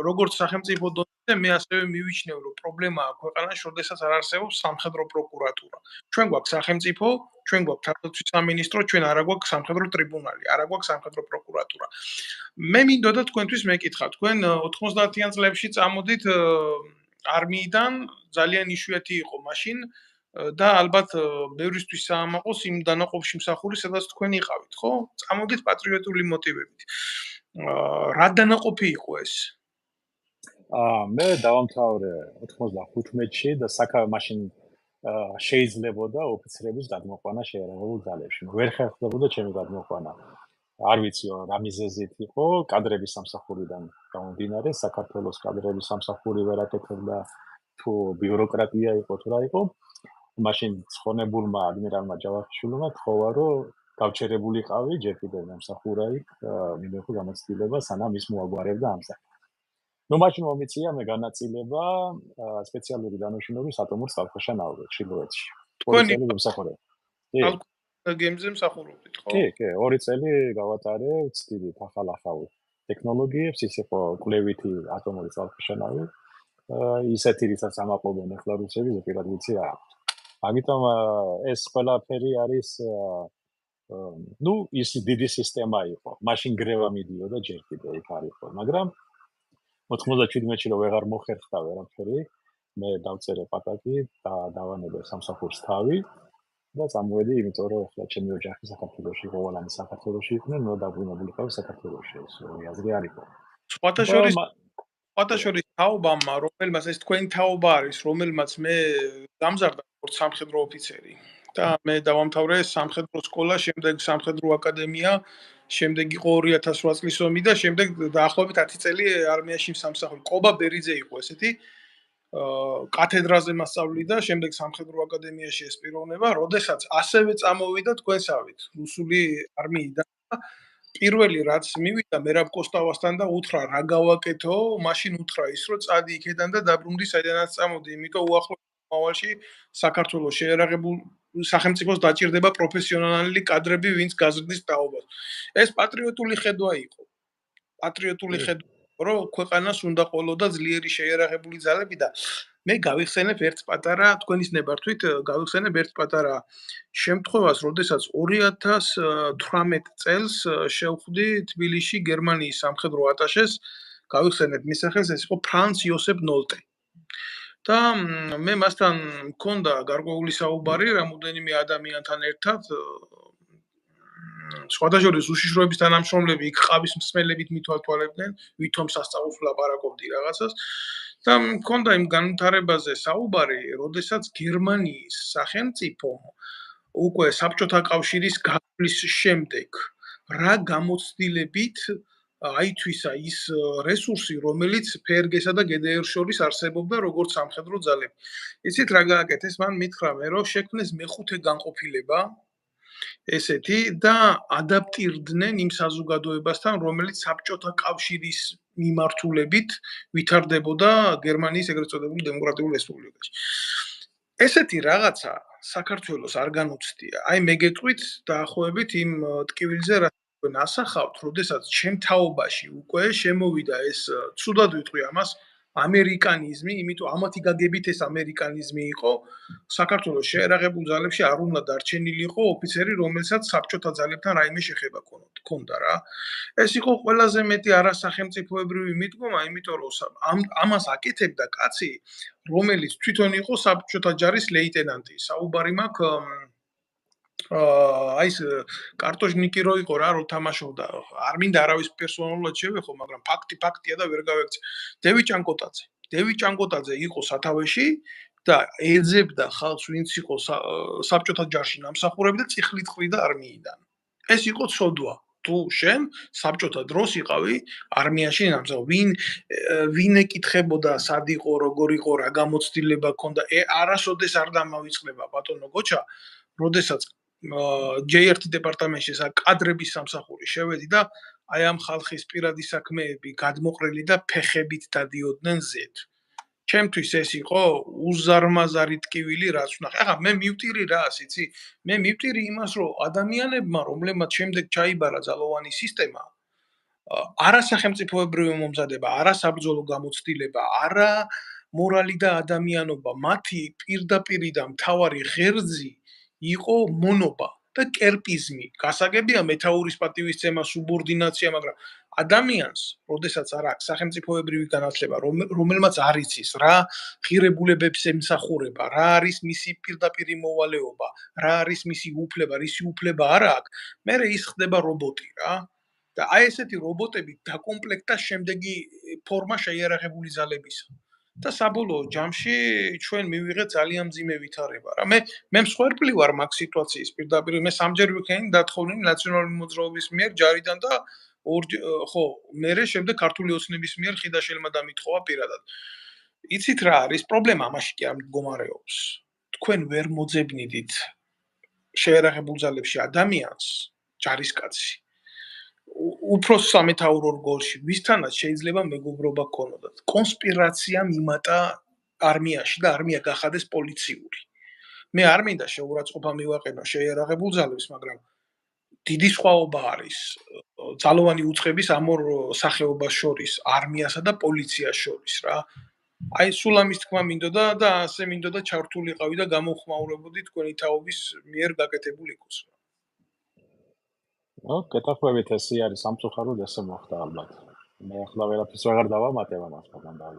Speaker 1: როგორც სახელმწიფო დონეზე მე ასევე მივიჩნევ, რომ პრობლემაა ქვეყანაში, როდესაც არ არსებობს სამხედრო პროკურატურა. ჩვენ გვაქვს სახელმწიფო, ჩვენ გვაქვს თავდაცვის სამინისტრო, ჩვენ არა გვაქვს სამხედრო ტრიბუნალი, არა გვაქვს სამხედრო პროკურატურა. მე მინდოდა თქვენთვის მეკითხა, თქვენ 90-იან წლებში წამოდით არმიიდან, ძალიან იშვიათი იყო მაშინ და ალბათ ბევრისთვის საამაყოს იმ დანაყოფში მსახური, სადაც თქვენ იყავით, ხო? წამოდით პატრიოტული მოტივებით. რა დანაყოფი იყო ეს?
Speaker 2: მე დავამთავრე 95-ში და მაშინ შეიძლებოდა ოფიცრების გადმოყვანა შეიარაღებულ ძალებში. ვერ ხერხდებოდა ჩემი გადმოყვანა. არ ვიცი რა მიზეზით იყო, კადრების სამსახურიდან გამომდინარე, საქართველოს კადრების სამსახური ვერ აკეთებდა თუ ბიუროკრატია იყო თუ რა იყო. მაშინ ცხონებულმა ადმირალმა ჯავახიშვილმა თხოვა, რომ გავჩერებულიყავი, ჯერ კიდევ მომსახურა იქ, მინდოდა გამოცდილება, სანამ ის მოაგვარებდა ამ საკითხს. მაშინ მომიწია მე განაწილება სპეციალური დანაშაულების ატომურ წყალქვეშა ჩილოეთში.
Speaker 1: თქვენი
Speaker 2: მომსახურება.
Speaker 1: გემზე მსახურობდით, ხო?
Speaker 2: კი, 2 წელი გავატარე, ვწდიდით ახალ ტექნოლოგიებს, ის იყო კვლევითი ატომური წყალქვეშა. ისეთი რიცაც ამაყობენ ახლა რუსები, ზოგადად ვიცი რა. ამიტომ ეს ყველაფერი არის ის დიდი სისტემა იყო. მაშინ გრევა მიდიოდა ჯერ კიდევ იქ არ იყო, მაგრამ 97-ში რომ ვეღარ მოხერხდა ვერაფერი, მე დავწერე პატაკი და დავანებე სამსახურს თავი და წამოვედი, იმიტომ რომ ახლა ჩემი ოჯახი საქართველოში, ყოველანი საქართველოში იყვნენ, ნუ დაბრუნებულიყავი საქართველოში, ეს აზრი არ იყო.
Speaker 1: სხვათა შორის თაობამ, რომელმაც ეს თქვენი თაობა არის, რომელმაც მე გამზარდა როგორც სამხედრო ოფიცერი და მე დავამთავრე სამხედრო სკოლა, შემდეგ სამხედრო აკადემია, შემდეგ იყო 2008 წლის ომი და შემდეგ დაახლოებით 10 წელი არმიაში სამსახური. ყობა ბერიძე იყო ესეთი კათედრაზე მასწავლიდა, შემდეგ სამხედრო აკადემიაში ეს პიროვნება, როდესაც ასევე წამოვიდა თქვენსავით, რუსული არმიიდან. პირველი რაც მივიდა მერაბ კოსტავასთან და უთხრა რა გავაკეთო, მაშინ უთხრა ის რომ წადი იქიდან და დაბრუნდი საიდანაც წამოდი, იმიტომ უახლოეს მომავალში საქართველოს შეიარაღებულ სახელმწიფოს დაჭირდება პროფესიონალი კადრები, ვინც გაზრდის თაობას. ეს პატრიოტული ხედვა იყო. პატრიოტული ხედვა, რომ ქვეყანას უნდა ყოლოდა ძლიერი შეიარაღებული ძალები და მე გავიხსენებ ერთ პატარა, თქვენის ნებართვით გავიხსენებ ერთ პატარა შემთხვევას, როდესაც 2018 წელს შევხვდი თბილისში გერმანიის სამხედრო ატაშეს, გავიხსენებ მის სახელს, ეს იყო ფრანც იოსებ ნოლტე. და მე მასთან მქონდა გარკვეული საუბარი რამოდენიმე ადამიანთან ერთად, სხვათა შორის უშიშროების თანამშრომლები იქ ყავის მსმელებით მithვალთვალებდნენ, ვითომ სასწაულს ვლაპარაკობდი რაღაცას და მქონდა იმ განვითარებაზე საუბარი, როდესაც გერმანიის სახელმწიფო უკვე საბჭოთა კავშირის გასვლის შემდეგ რა გამოცდილებით აითვისა ის რესურსი, რომელიც ფერგესა და GDR შორის არსებობდა როგორც სამხედრო ძალები. იცით რა გააკეთეს? მან მითხრა მე რომ შექმნეს მეხუთე განყოფილება ესეთი და ადაპტირდნენ იმ საზოგადოებასთან, რომელიც საბჭოთა კავშირის მიმართულებით ვითარდებოდა გერმანიის ეგრეთ წოდებული დემოკრატიულ რესპუბლიკაში. ესეთი რაღაცა საქართველოს არ განუცდია. აი მე გეტყვით დაახლოებით იმ ტკივილზე რა ნასახავთ, როდესაც ჩემ თაობაში უკვე შემოვიდა ეს ცუდად ვიტყვი ამას ამერიკანიზმი, იმიტომ ამათი გაგებით ეს ამერიკანიზმი იყო. საქართველოს შეერაღებულ ძალებში არ უნდა დარჩენილიყო ოფიცერი, რომელსაც საბჭოთა ძალებთან რაიმე შეხება ჰქონდა რა. ეს იყო ყველაზე მეტი არასახელმწიფოებრივი მიდგომა, იმიტომ რომ ამას აკეთებდა კაცი, რომელიც თვითონ იყო საბჭოთა ჯარის ლეიტენანტი. საუბარი მაქვს აი ეს კარტოჟნიკი რო იყო რა, რო თამაშობდა. არ მინდა არავის პერსონალურად შევეხო, მაგრამ ფაქტია და ვერ გავექცე. დევი ჭანკოტაძე იყო სათავეში და ეძებდა ხალხს, ვინც იყო საბჭოთა ჯარში ნამსახურები და წიხლით ყრიდა არმიიდან. ეს იყო ცოდვა. თუ შენ საბჭოთა დროს იყავი არმიაში ნამსახური, ვინ ეკითხებოდა სად იყო, როგორ იყო, რა გამოცდილება ჰქონდა, არასოდეს არ დამავიწყდება ბატონო გოჩა, როდესაც J1 დეპარტამენტში ეს კადრების სამსახური შევედი და აი ამ ხალხის პირადი საქმეები გადმოყრილი და ფეხებით დადიოდნენ ზედ. ჩემთვის ეს იყო უზარმაზარი ტკივილი, რაც ვნახე. ახლა მე მივტირი რას, იცი? მე მივტირი იმას, რომ ადამიანებმა, რომლებმაც შემდეგ ჩაიბარა ძალოვანი სისტემა, არასახელმწიფოებრივი მომზადება, არასაბრძოლო გამოცდილება, არა მორალი და ადამიანობა, მათი პირდაპირი და მთავარი ღერძი იყო მონობა და კერპიზმი. გასაგებია მეთაურის პატივისცემა, სუბორდინაცია, მაგრამ ადამიანს, როდესაც არ აქვს სახელმწიფოებრივი განათლება, რომელმაც არ იცის რა ღირებულებებს ემსახურება, რა არის მისი პირდაპირი მოვალეობა, რა არის მისი უფლება, რისი უფლება არ აქვს, მერე ის ხდება რობოტი რა. და აი ესეთი რობოტები დაკომპლექტდა შემდეგი ფორმა შეიარაღებული ძალებისა. და საბოლოო ჯამში ჩვენ მივიღეთ ძალიან მძიმე ვითარება რა. მე მსხვერპლი ვარ მაგ სიტუაციის პირდაპირ, მე სამჯერ ვიქენი დათხოვნილი ნაციონალური მოძრაობის მიერ ჯარიდან და ხო, მერე შემდეგ ქართული ოცნების მიერ ხიდაშელმა დამითხოვა პირადად. იცით რა არის პრობლემა ამაში კი არ მდგომარეობს. თქვენ ვერ მოძებნიდით შეერაღებულ ძალებში ადამიანს, ჯარისკაცი. უფრო სამეთაურო რგოლში, ვისთანაც შეიძლება მეგობრობა გქონოდათ. კონსპირაცია მიმატა არმიაში და არმია გახადეს პოლიციური. მე არ მინდა შეურაცხყოფა მივაყენო შეერაღებულ ძალებს, მაგრამ დიდი სხვაობა არის ძალოვანი უწყების ამ ორ სახეობას შორის, არმიასა და პოლიციას შორის რა. აი სულ ამის თქმა მინდოდა და ასე მინდოდა ჩართულიყავი და გამოხმაურებოდი თქვენი თაობის მიერ გაკეთებულ იყოს.
Speaker 2: კეთახმებით ესე არის სამწუხაროდ ესე მოხდა ალბათ. მე ახლა ვერაფერს ვეღარ დავამატებ ამას, მაგრამ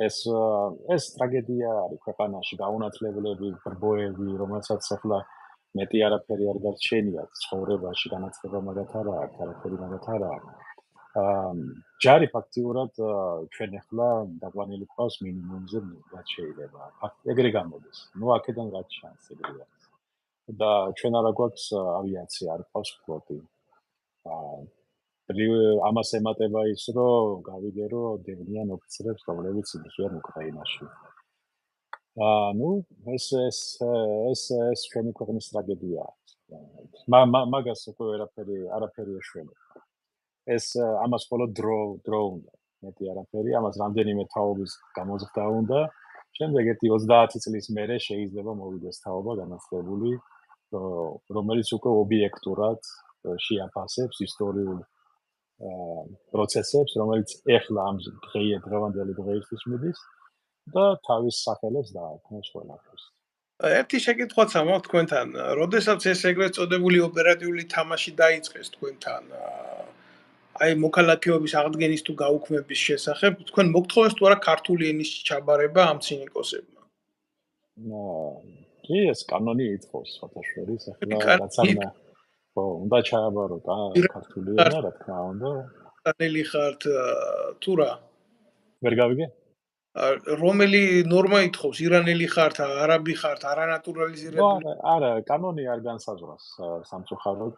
Speaker 2: ეს ტრაგედია არის ქვეყანაში, გაუნათლებლები, ბრბოები, რომელსაც ახლა მეტი არაფერი არ დარჩენია ცხოვრებაში, განათლება მაგათ არ აქვს, არაფერი მაგათ არ აქვს. ჯარი ფაქტიურად ჩვენ ახლა დაგვანილი ყავს მინიმუმზე, რაც შეიძლება. ეგრე გამოდის. ნუ აქედან რაც ჩანს ეგრე არის. და ჩვენ არა გვაქვს ავიაცია, არ ყავს ფლოტი. ამას ემატება ის, რომ გავიგე, რომ დევნიან ოფიცრებს, რომლებიც იბრძვიან უკრაინაში. ნუ ეს ჩვენი ქვეყნის ტრაგედიაა. მაგას უკვე არაფერი ეშველება. ეს ამას მხოლოდ დრო უნდა. მეტი არაფერი, ამას რამდენიმე თაობის გამოზრდა უნდა. შემდეგ ერთი 30 წლის მერე შეიძლება მოვიდეს თაობა განათლებული, რომელიც უკვე ობიექტურად შეაფასებს ისტორიულ პროცესებს, რომელიც ეხლა ამ დღევანდელი დღეისთვის მიდის და თავის სახელებს დააქმნას ყველაფერს.
Speaker 1: ერთი შეკითხვაცა მაქვს თქვენთან, როდესაც ეს ეგრეთ წოდებული ოპერატიული თამაში დაიწყეს თქვენთან, აი მოქალაქეობის აღდგენის თუ გაუქმების შესახებ, თქვენ მოგთხოვეს თუ არა ქართული ენის ჩაბარება ამ ცინიკოსებმა?
Speaker 2: კი, ეს კანონი ითხოვს ფოთაშორის, ახლა რაც არ უნდა ჩააბაროთ ქართული ენა, რა თქმა უნდა.
Speaker 1: ირანელი ხართ თუ რა?
Speaker 2: ვერ გავიგე?
Speaker 1: რომელი ნორმა ითხოვს? ირანელი ხართ, არაბი ხართ, არანატურალიზირებული?
Speaker 2: არა, კანონი არ განსაზღვრავს სამწუხაროდ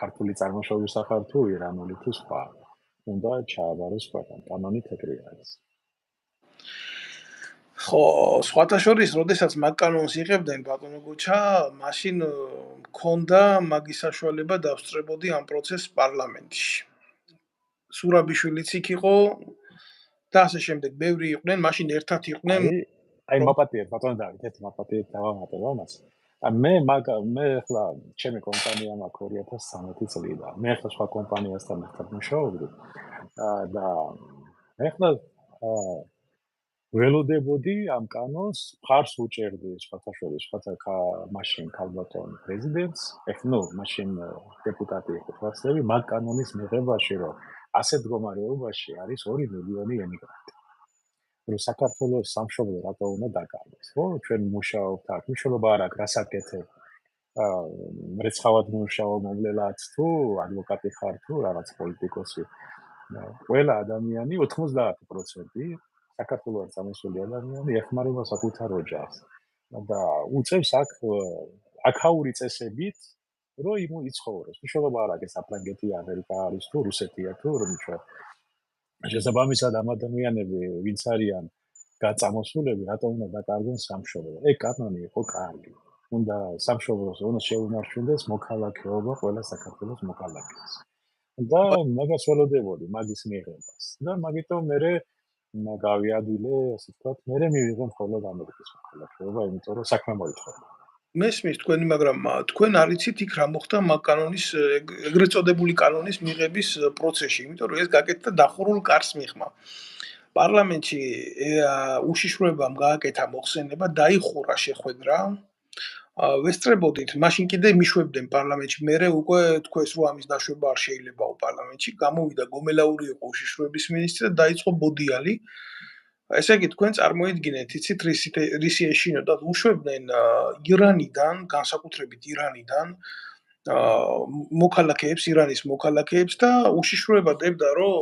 Speaker 2: ქართული წარმოშობის სახარ თუ ირანული თუ სხვა უნდა ჩააბაროს ქვეყანა კანონით ეგრე არის.
Speaker 1: ხო, სხვათა შორის, როდესაც მაგ კანონს იღებდნენ ბატონო გოჩა, მაშინ მქონდა მაგის საშუალება დავსწრებოდი ამ პროცესს პარლამენტში. სურაბიშვილიც იქ იყო და ასე შემდეგ, ბევრი იყვნენ, მაშინ ერთად იყვნენ.
Speaker 2: აი მაპატიეთ ბატონო დავით, ერთ მაპატიეთ დავამატებ ამას. მე ახლა ჩემი კომპანია მაქვს 2013 წლიდან. მე ახლა სხვა კომპანიასთან ერთად მუშაობდი და მე ახლა ველოდებოდი ამ კანონს მხარს უჭერდი სხვათა შორის, მაშინ ქალბატონ პრეზიდენტს, ეხლა მაშინ დეპუტატი იყო ხარსები, მაგ კანონის მიღებაში, რომ ასეთ მდგომარეობაში არის 2 მილიონი ემიგრანტი. რომ საქართველოს სამშობლო რატო უნდა დაკარგოს, ხო? ჩვენ მუშაობთ აქ, მნიშვნელობა არ აქვს, რასაკეთებ. მრეცხავად მუშაობ მომლელად თუ ადვოკატი ხარ თუ რაღაც პოლიტიკოსი. ყველა ადამიანი 90% საქართველოს წამოსული ადამიანი ეხმარება საკუთარ ოჯახს და უწევს აქაური წესებით რომ იცხოვროს. მნიშვნელობა არ აქვს საფრანგეთი, ამერიკა არის თუ რუსეთია თუ რომ ჩვენ შესაბამისად ამ ადამიანები ვინც არიან გაწამოსულები რატომ უნდა დაკარგონ სამშობლო? ეგ კანონი იყო კარგი. უნდა სამშობლოს უნდა შეუნარჩუნდეს მოქალაქეობა ყველა საქართველოს მოქალაქეს. და მაგას ველოდებოდი მაგის მიღებას. და მაგიტომ მე გავიადილე, ასე ვთქვათ, მე მივიღე მხოლოდ ამერიკის მოქალაქეობა, იმიტომ რომ საქმე მოითხოვდა.
Speaker 1: მესმის თქვენი, მაგრამ თქვენ არიცით იქ რა მოხდა მაგ კანონის ეგრეთ წოდებული კანონის მიღების პროცესში, იმიტომ რომ ეს გაკეთდა დახურულ კარს მიღმა. პარლამენტში უშიშროებამ გააკეთა მოხსენება, დაიხურა შეხვედრა. ვესწრებოდით, მაშინ კიდე მიშვებდნენ პარლამენტში, მერე უკვე თქვეს რომ ამის დაშვება არ შეიძლებაო პარლამენტში, გამოვიდა გომელაური იყო უშიშროების მინისტრი და დაიწყო ბოდიალი. ესე იგი თქვენ წარმოიდგინეთ, იცით რისი ეშინოდა, უშვებდნენ ირანიდან, განსაკუთრებით ირანიდან მოქალაქეებს, ირანის მოქალაქეებს და უშიშროება დებდა, რომ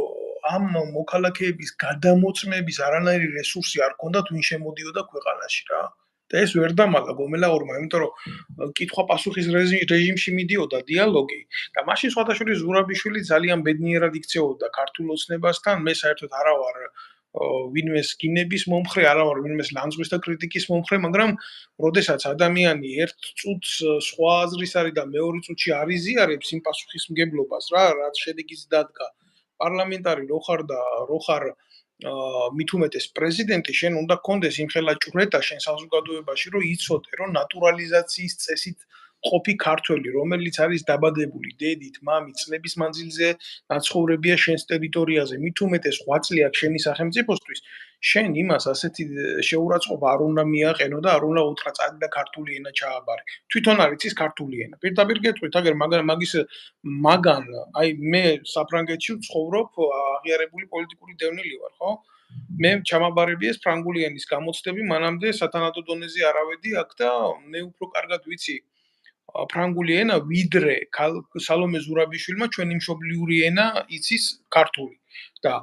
Speaker 1: ამ მოქალაქეების გადამოწმების არანაირი რესურსი არ ქონდათ, ვინ შემოდიოდა ქვეყანაში რა. და ეს ვერ დამალდა გომელაურმა, იმიტომ რომ კითხვა-პასუხის რეჟიმში მიდიოდა დიალოგი და მაშინ სხვათა შორის ზურაბიშვილი ძალიან ბედნიერად იქცეოდა ქართულ ოცნებასთან, მე საერთოდ არა ვარ ვინმეს გინების მომხრე, არა ვარ ვინმეს ლანძღვის და კრიტიკის მომხრე, მაგრამ როდესაც ადამიანი ერთ წუთს სხვა აზრის არის და მეორე წუთში არ იზიარებს იმ პასუხისმგებლობას რა, რაც შედეგიც დადგა პარლამენტარი რო ხარ და რო ხარ მით უმეტეს პრეზიდენტი, შენ უნდა გქონდეს იმხელა ჭვრეტა შენ საზოგადოებაში, რომ იცოდე, რომ ნატურალიზაციის წესით ყოფი ქართველი, რომელიც არის დაბადებული დედით, მამით, წლების მანძილზე ნაცხოვრებია შენს ტერიტორიაზე, მით უმეტეს 8 წელი აქვს შენი სახელმწიფოსთვის, შენ იმას ასეთი შეურაცხყოფა არ უნდა მიაყენო და არ უნდა უთხრა წადი და ქართული ენა ჩააბარე. თვითონ არ იცის ქართული ენა. პირდაპირ გეტყვით, აგერ მაგის მაგან, აი მე საფრანგეთში ვცხოვრობ, აღიარებული პოლიტიკური დევნილი ვარ, ხო? მე ჩამაბარები ეს ფრანგული ენის გამოცდები, მანამდე სათანადო დონეზე არავედი აქ და მე უფრო კარგად ვიცი ფრანგული ენა, ვიდრე სალომე ზურაბიშვილმა ჩვენი მშობლიური ენა იცის ქართული. და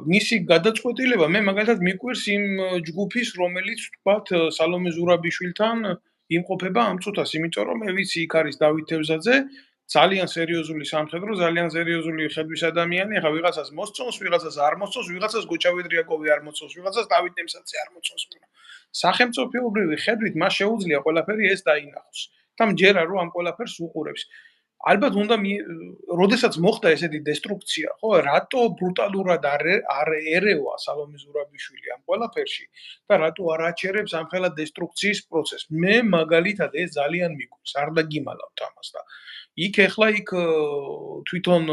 Speaker 1: მისი გადაწყვეტილება მე მაგალითად მიკვირს იმ ჯგუფის, რომელიც თქვათ სალომე ზურაბიშვილთან იმყოფება ამ წუთას, იმიტომ რომ მე ვიცი იქ არის დავით თევზაძე, ძალიან სერიოზული სამხედრო, ძალიან სერიოზული ხედვის ადამიანი, ახლა ვიღაცას მოსწონს, ვიღაცას არ მოსწონს, ვიღაცას გოჩავედრიაკოვი არ მოსწონს, ვიღაცას დავით ნემსაცი არ მოსწონს. სახელმწიფოებრივი ხედვით მას შეუძლია ყველაფერი ეს დაინახოს. და მჯერა რომ ამ ყველაფერს უყურებს. ალბათ უნდა როდესაც მოხდა ესეთი დესტრუქცია, ხო, რატო ბრუტალურად არ ერევა სალომე ზურაბიშვილი ამ ყველაფერში და რატო არ აჩერებს ამხელა დესტრუქციის პროცესს. მე მაგალითად ეს ძალიან მიგვს, არ დაგიმალავთ ამას და იქ თვითონ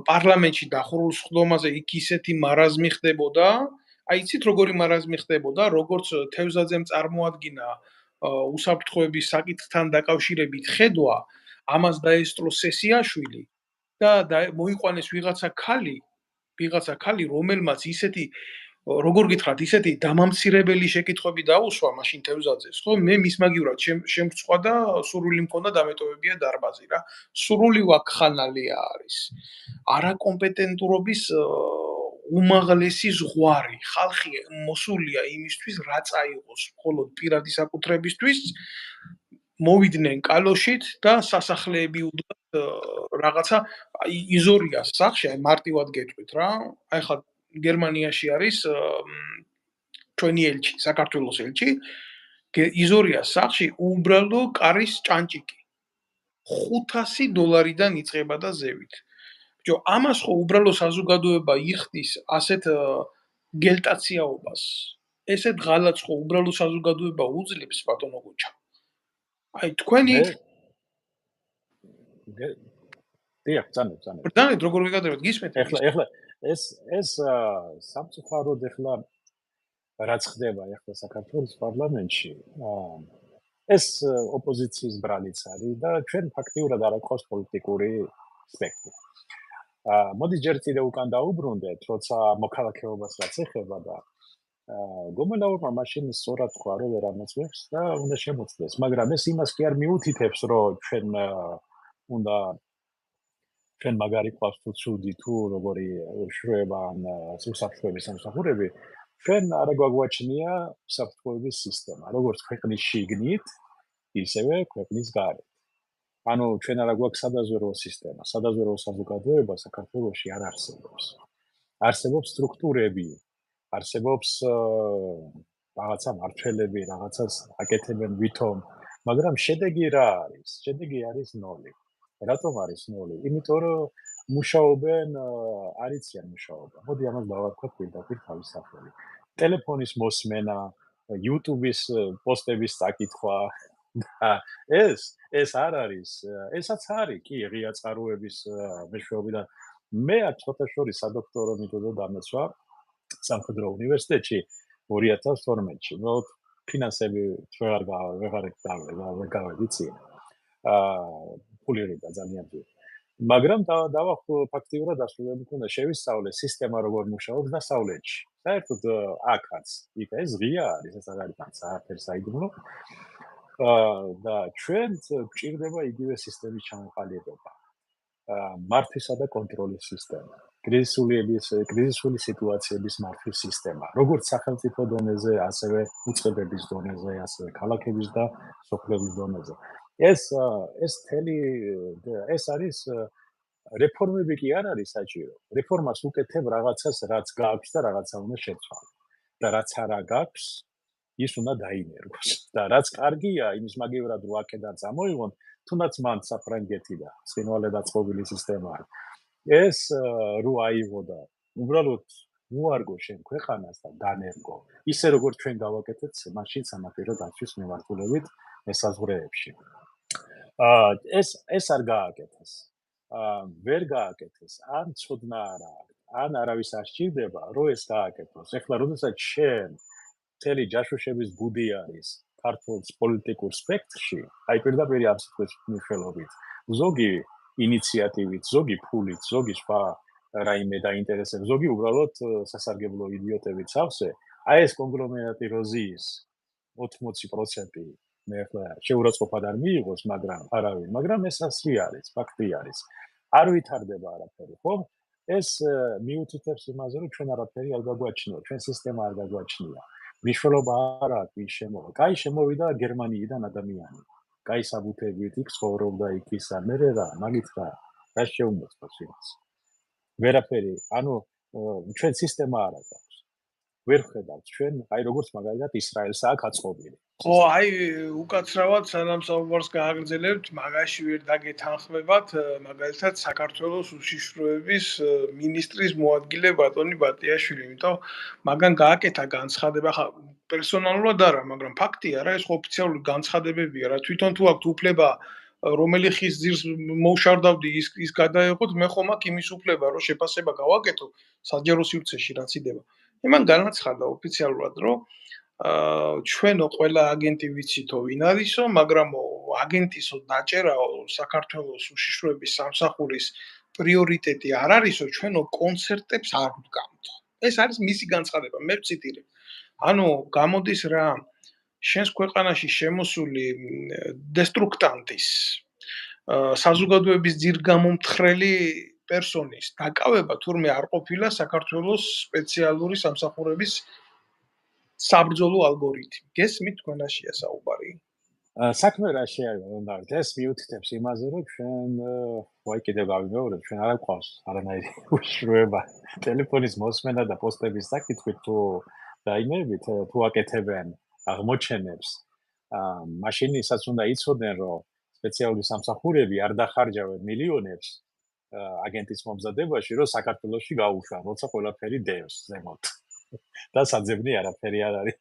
Speaker 1: პარლამენტში დახურულ სხდომაზე იქ ისეთი მარაზმი ხდებოდა, აი იცით როგორი მარაზმი ხდებოდა, როგორც თევზაძემ წარმოადგინა უსაფრთხოების საკითხთან დაკავშირებით ხედვა, ამას დაესწრო სესიაშვილი და მოიყვანეს ვიღაცა ქალი, რომელმაც ისეთი როგორ გითხრათ, ისეთი დამამცირებელი შეკითხვები დაუსვა მაშინ თევზაძეს, ხო? მე მის მაგივრად შემწვა და სურვილი მქონდა დამეტოვებია დარბაზი რა. სრული ვაკხანალია არის. არაკომპეტენტურობის უმაღლესი ზღვარი. ხალხი მოსულია იმისთვის, რა წაიღოს მხოლოდ პირადი საკუთრებისთვის. მოვიდნენ კალოშით და სასახლეები უდრათ რაღაცა იზორიას სახში, აი მარტივად გეტყვით რა. აი ხა გერმანიაში არის ჩვენი ელჩი, საქართველოს ელჩი, იზორიას სახში უბრალო კარის ჭანჭიკი $500-დან იწყება და ზევით. ბიჭო, ამას ხო უბრალო საზოგადოება იხდის ასეთ გელტაციაობას. ესეთ ღალატს ხო უბრალო საზოგადოება უძლებს ბატონო გუჩა. აი თქვენი
Speaker 2: დიახ, წანებ.
Speaker 1: ბრძანეთ როგორ ვიკადრებთ გისმენთ?
Speaker 2: ეხლა ეს სამწუხაროდ ეხლა რაც ხდება ეხლა საქართველოს პარლამენტში, ეს ოპოზიციის ბრალიც არის და ჩვენ ფაქტიურად არ აქვს პოლიტიკური სპექტრი. მოდი ჯერ კიდევ უკან დაუბრუნდეთ, როცა მოქალაქეობას რაც ეხება და გომელაურმა მაშინ სწორად თქვა, რომ ვერამაც ვერს და უნდა შემოწდეს, მაგრამ ეს იმას კი არ მიუთითებს, რომ ჩვენ უნდა ჩვენ მაგარი ყავს თუ ცუდი თუ როგორი შროება ან უსაფრთხოების სამსახურები, ჩვენ არ გვაგვაჩნია უსაფრთხოების სისტემა, როგორც ქვეყნის შიგნით, ისევე ქვეყნის გარეთ. ანუ ჩვენ არ გვაქვს სადაზვერვო სისტემა, სადაზვერვო საზოგადოება საქართველოში არ არსებობს. არსებობს სტრუქტურები, არსებობს რაღაცა მართველები, რაღაცას აკეთებენ ვითომ, მაგრამ შედეგი რა არის? შედეგი არის ნოლი. რატომ არის ნოლი? იმიტომ რომ მუშაობენ, არიციან მუშაობა. მოდი ამას დავარქვათ პირდაპირ თავის სახელი. ტელეფონის მოსმენა, YouTube-ის პოსტების წაკითხვა და ეს არ არის, ესაც არის კი ღია წყაროების მეშვეობიდან. მე ცოტა შორის სადოქტორო მეთოდო დამეცვა სამხედრო უნივერსიტეტში 2012-ში. ნუ ფინანსები ვეღარ გავედიცი. ფულირება ძალიან ძვირი. მაგრამ ფაქტიურად ასრულებით უნდა შევისწავლე სისტემა როგორ მუშაობს დასავლეთში. საერთოდ აქაც, იქ ეს ღია არის, ეს არ არის საერთოდ საიდუმლო. და ჩვენ გვჭირდება იგივე სისტემის ჩამოყალიბება. მართვისა და კონტროლის სისტემა. კრიზისული სიტუაციების მართვის სისტემა, როგორც სახელმწიფო დონეზე, ასევე უწყებების დონეზე, ასევე ქალაქების და სოფლების დონეზე. ეს არის რეფორმები კი არ არის საჭირო. რეფორმას უკეთებ რაღაცას, რაც გააქვს და რაღაცა უნდა შეცვალო. და რაც არა გაქვს, ის უნდა დაინერგოს. და რაც კარგია, იმის მაგევრად რო აქედან წამოიღონ, თუნდაც მან საფრანგეთი და სინვალე დაწყობილი სისტემა არის. ეს რო აიღო და უბრალოდ უარგო შენ ქვეყანას და დანერგო. ისე როგორც ჩვენ გავაკეთეთ მაშინ სანაპირო დაცვის მიმართულებით მესაზღვრეებში. ეს არ გააკეთეს. ვერ გააკეთეს. ან ცოდნა არ აქვს. ან არავის არ სჭირდება, რომ ეს გააკეთოს. ეხლა როდესაც შენ მთელი ჯაშუშების ბუდი არის ქართულ პოლიტიკურ სპექტრში, აი პირდაპირ ამ სიტყვის მნიშვნელობით, ზოგი ინიციატივით, ზოგი ფულით, ზოგი სხვა რაიმე დაინტერესებს, ზოგი უბრალოდ სასარგებლო იდიოტებით სავსე, აი ეს კონგლომერატი როზიის 80% მე ახლა შეურაცხყოფად არ მიიღოს, მაგრამ ეს ასე არის, ფაქტი არის. არ ვითარდება არაფერი, ხო? ეს მიუთითებს იმაზე, რომ ჩვენ არაფერი არ გაგვაჩნია, ჩვენ სისტემა არ გაგვაჩნია. მნიშვნელობა არ აქვს ის შემოვიდა. კაი შემოვიდა გერმანიიდან ადამიანი. კაი საბუთებით იქ ცხოვრობდა იქ ისა, მე რა, მაგით რა შეუმოწმოს იმას. ვერაფერი, ანუ ჩვენ სისტემა არ აქვს. ვერ ხედავთ ჩვენ, აი როგორც მაგალითად ისრაელს აქვს აწყობილი.
Speaker 1: ხო, აი უკაცრავად სანამ საუბარს გააგრძელებთ, მაგაში ვერ დაგეთანხმებათ, მაგალითად საქართველოს უშიშროების მინისტრის მოადგილე ბატონი ბატიაშვილი, იმიტომ მაგან გააკეთა განცხადება, ხა პერსონალურად არა, მაგრამ ფაქტია რა, ეს ოფიციალური განცხადებებია რა, თვითონ თუ აქვთ უფლება რომელი ხის ძირს მოვშარდავდი ის გადაეღოთ, მე ხომ აქ იმის უფლება რომ შეფასება გავაკეთო საჯარო სივრცეში რაც იდება. იმან განაცხადა ოფიციალურად რომ ჩვენო ყველა აგენტი ვიცითო ვინ არისო, მაგრამ აგენტისო დაჭერაო საქართველოს უშიშროების სამსახურის პრიორიტეტი არ არისო, ჩვენო კონცერტებს არ ვდგამთ. ეს არის მისი განცხადება, მე ვციტირებ. ანუ გამოდის რა შენს ქვეყანაში შემოსული დესტრუქტანტის საზოგადოების ძირგამომთხრელი პერსონის დაკავება თურმე არ ყოფილა საქართველოს სპეციალური სამსახურების საბრძოლო ალგორითმი. გესმით თქვენაშია საუბარი?
Speaker 2: საქმე რა შეაქვს? ეს მიუთითებს იმაზე, რომ ჩვენ ვაი კიდევ გავიმეორებ, ჩვენ არ გვყავს არანაირი უშუალება ტელეფონის მოსმენა და პოსტების საკითხით თუ დაიმებით, თუ აკეთებენ აღმოჩენებს. მაშინ ისაც უნდა იცოდნენ, რომ სპეციალური სამსახურები არ დახარჯავენ მილიონებს აგენტის მომზადებაში, რომ საქართველოში გაუშვან, როცა ყველაფერი დევს ზემოთ. და საძებნი არაფერი არ არის.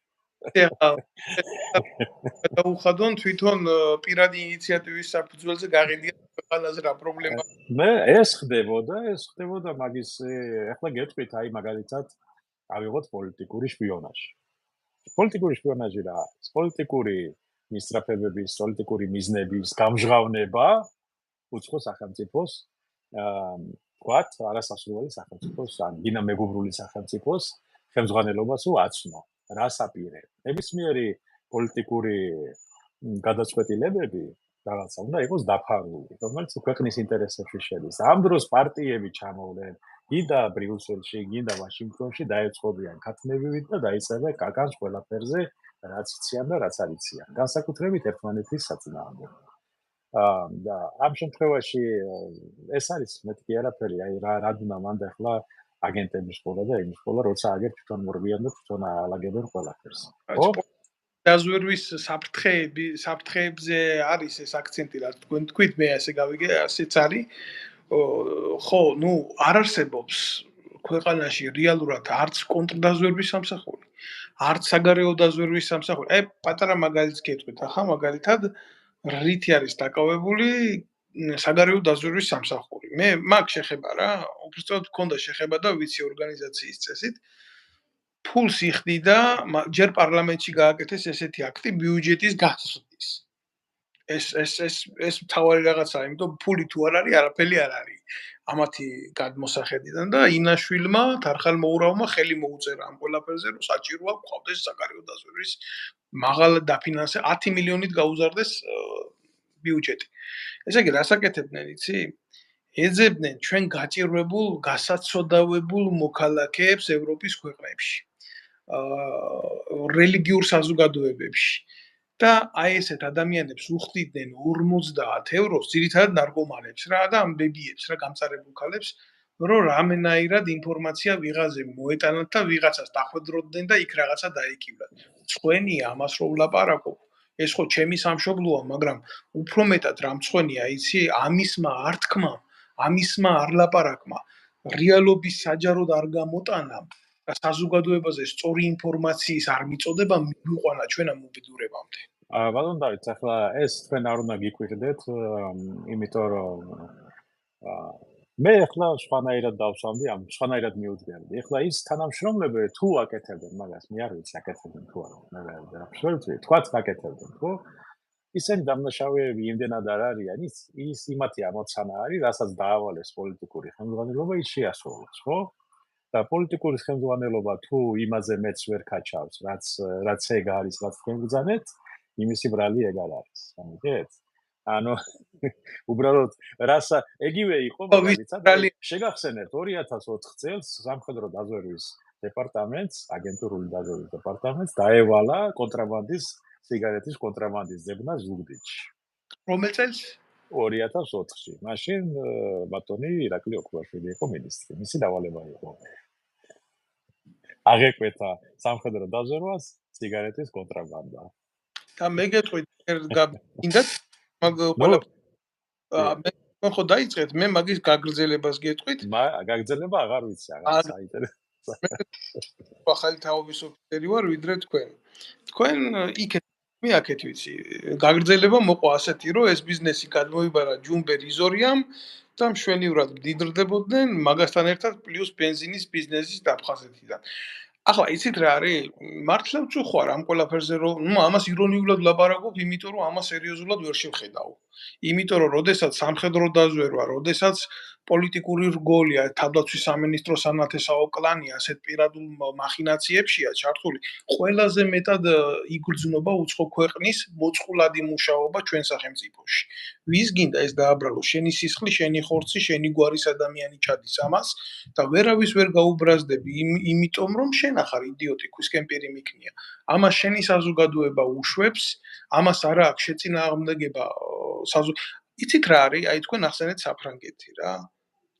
Speaker 1: უხადონ თვითონ პირადი ინიციატივის საფუძველზე გაყიდიან ქვეყანაზე რა პრობლემა.
Speaker 2: მე ეს ხდებოდა მაგის ახლა გეტყვით აი მაგალითად ავიღოთ პოლიტიკური შპიონაჟი. პოლიტიკური შპიონაჟი რა არის? პოლიტიკური მისწრაფებების, პოლიტიკური მიზნების გამჟღავნება უცხო სახელმწიფოს ვთქვათ, არასასურველი სახელმწიფოს ან გინა მეგობრული სახელმწიფოს ხელმძღვანელობას უაცნო. რას აპირებ? ნებისმიერი პოლიტიკური გადაწყვეტილებები რაღაცა უნდა იყოს დაფარული, რომელიც ქვეყნის ინტერესებში შედის. ამ დროს პარტიები ჩამოვლენ, გინდა ბრიუსელში, გინდა ვაშინგტონში დაეწყობიან ქათმებივით და დაიწერენ კაკანს ყველაფერზე, რაც იციან და რაც არ იციან. განსაკუთრებით ერთმანეთის საწინააღმდეგო. და ამ შემთხვევაში ეს არის მეთქი კი არაფერი, აი რა უნდა მანდ ახლა აგენტების სკოლა და იმის სკოლა, როცა აგერ თვითონ მორბიან და თვითონ ალაგებენ ყველაფერს. ხო?
Speaker 1: დაზვერვის საფრთხეებზე არის ეს აქცენტი, რაც თქვენ თქვით, მე ასე გავიგე, ასეც არის. ხო, ნუ არ არსებობს ქვეყანაში რეალურად არც კონტრდაზვერვის სამსახური, არც საგარეო დაზვერვის სამსახური. აი, პატარა მაგალითს გეტყვით, ახლა მაგალითად რითი არის დაკავებული საგარეო დაზვერვის სამსახური. მე მაგ შეხება რა, უბრალოდ მქონდა შეხება და ვიცი ორგანიზაციის წესით. ფულს იხდიდა, ჯერ პარლამენტში გააკეთეს ესეთი აქტი ბიუჯეტის გაზრდის. ეს მთავარი რაღაცაა, იმიტომ ფული თუ არ არის, არაფერი არ არის. ამათი გადმოსახედიდან და ინაშვილმა თარხალმოურავმა ხელი მოუწერა ამ ყველაფერზე, რომ საჭიროა გვყავდეს საგარეო დაზვერვის მაღალ დაფინანსე 10 მილიონით გაუზარდეს ბიუჯეტი. ესე იგი, რას აკეთებდნენ, იცი? ეძებდნენ ჩვენ გაჭირვებულ, გასაცოდავებულ მოქალაქეებს ევროპის ქვეყნებში. რელიგიურ საზოგადოებებში. და აი ესეთ ადამიანებს უხდიდნენ 50 ევროს, ძირითადად ნარკომანებს რა და ამ ბებიებს რა გამწარებულ ქალებს, რომ რამენაირად ინფორმაცია ვიღაზე მოეტანათ და ვიღაცას დახვედროდნენ და იქ რაღაცა დაეკივლათ. მწვენია ამას რო ვლაპარაკობ. ეს ხო ჩემი სამშობლოა, მაგრამ უფრო მეტად რა მწვენია, იცი, ამისმა არ თქმამ, ამისმა არ ლაპარაკმა, რეალობის საჯაროდ არ გამოტანამ. და საზოგადოებაზე სწორი ინფორმაციის არ მიწოდება მიყვანა ჩვენ ამ უბედურებამდე.
Speaker 2: ბატონ დავით, ახლა ეს თქვენ არ უნდა გიკვირდეთ, იმიტომ რომ მე ახლა სხვანაირად დავსვამდი, სხვანაირად მიუძღვნდი. ახლა ის თანამშრომლები თუ აკეთებდნენ მაგას, მე არ ვიცი აკეთებდნენ თუ არა. მე რა ვთქვი, თქვაც აკეთებდნენ, ხო? ისინი დამნაშავეები იმდენად არ არიან, ის იმათი ამოცანა არის, რასაც დაავალეს პოლიტიკური ხელმძღვანელობა, ის შეასრულოს, ხო? და პოლიტიკური ხელმძღვანელობა თუ იმაზე მეც ვერ ქაჩავს, რაც ეგ არის, რაც თქვენ გძანეთ, იმისი ბრალი ეგ არ არის. ამიტომ ანუ უბრალოდ რაცა ეგივე იყო მაგალითად შეგახსენებთ 2004 წელს სამხედრო დაზვერვის დეპარტამენტს, აგენტურული დაზვერვის დეპარტამენტს დაევალა კონტრაბანდის სიგარეტის კონტრაბანდის ძებნა ზუგდიდში.
Speaker 1: რომელ წელს?
Speaker 2: 2004-ში. მაშინ ბატონი ირაკლი ოქროაშვილი იყო მინისტრი. მისი დავალება იყო. აღეკვეთა სამხედრო დაზვერვას სიგარეტის კონტრაბანდა.
Speaker 1: და მე გეტყვით, გინდათ მაგ ყველა მე ხო დაიწყეთ, მე მაგის გაგრძელებას გეტყვით?
Speaker 2: გაგრძელება აღარ ვიცი, აღარ საინტერესო.
Speaker 1: ახალი თაობის ოფიცერი ვარ, ვიდრე თქვენ. თქვენ იქეთ მე აქეთ ვიცი. გაგრძელება მოყვა ასეთი, რომ ეს ბიზნესი გადმოიბარა ჯუმბერ იზორიამ და მშვენივრად მდიდრდებოდნენ მაგასთან ერთად პლუს ბენზინის ბიზნესის დაფხაზეთიდან. ახლა იცით რა არის? მართლა ვწუხარ ამ ყველაფერზე, რომ ამას ირონიულად ლაპარაკობ, იმიტომ რომ ამას სერიოზულად ვერ შევხედავ. იმიტომ რომ როდესაც სამხედრო დაზვერვა, როდესაც პოლიტიკური რგოლია, თავდაცვის სამინისტროს ანათესაო კლანი ასეთ პირადულ მახინაციებშია ჩართული, ყველაზე მეტად იგრძნობა უცხო ქვეყნის მოწყვლადი მუშაობა ჩვენ სახელმწიფოში. ვის გინდა ეს დააბრალოს, შენი სისხლი, შენი ხორცი, შენი გვარის ადამიანი ჩადის ამას და ვერავის ვერ გაუბრაზდები, იმიტომ რომ შენ ახარ იდიოტი, ქვისკენ პირი მიქნია. ამას შენი საზოგადოება უშვებს, ამას არა აქვს შეწინააღმდეგება იცით რა არის? აი თქვენ ახსენეთ საფრანგეთი რა.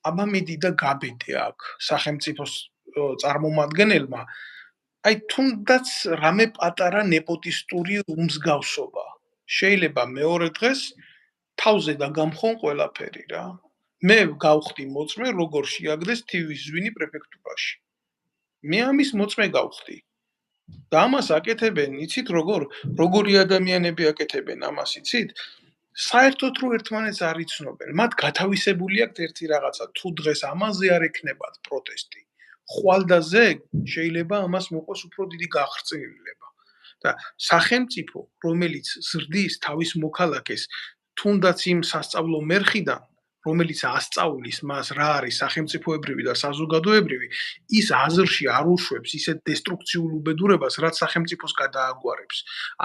Speaker 1: აბა მიდი და გაბედე აქ სახელმწიფოს წარმომადგენელმა. აი თუნდაც რამე პატარა ნეპოტისტური უმსგავსობა. შეიძლება მეორე დღეს თავზე დაგამხონ ყველაფერი რა. მე გავხდი მოწმე, როგორ შეაგდეს TV ზვინი პრეფექტურაში. მე ამის მოწმე გავხდი. და ამას აკეთებენ, იცით როგორი ადამიანები აკეთებენ ამას, იცით? საერთოდ რო ერთმანეთს არ იცნობენ, მათ გათავისებული აქვთ ერთი რაღაცა, თუ დღეს ამაზე არ ექნებათ პროტესტი, ხვალდაზე შეიძლება ამას მოყოს უფრო დიდი გახრწნილება. და სახელმწიფო, რომელიც ზრდის თავის მოქალაქეს, თუნდაც იმ სასწავლო მერხიდან, რომელიც ასწავლის მას რა არის სახელმწიფოებრივი და საზოგადოებრივი, ის აზრში არ უშვებს ისეთ დესტრუქციულ უბედურებას, რაც სახელმწიფოს გადააგვარებს.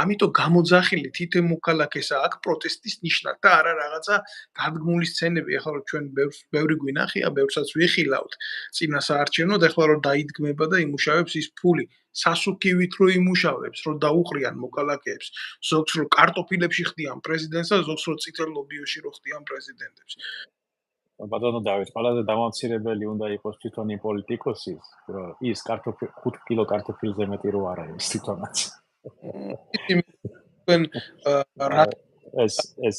Speaker 1: ამიტომ გამოძახილი თითე მოქალაქესა აქ პროტესტის ნიშნად და არა რაღაცა დადგმული სცენები. ახლა რომ ჩვენ ბევრი გვინახია, ბევრსაც ვიხილავთ წინა საარჩევნოდ, ახლა რომ დაიდგმება და იმუშავებს ის ფული, სასუქივით რო იმუშავებს, რომ დაუყრიან მოქალაქეებს, ზოგს რო კარტოფილებში ხდიან პრეზიდენტს და ზოგს რო წითელ ლობიოში რო ხდიან პრეზიდენტებს.
Speaker 2: ბატონო დავით, ყველაზე დამამცირებელი უნდა იყოს თვითონ იმ პოლიტიკოსის, რომ ის 5 კილო კარტოფილზე მეტი რო არა ის თვითონაც. ეს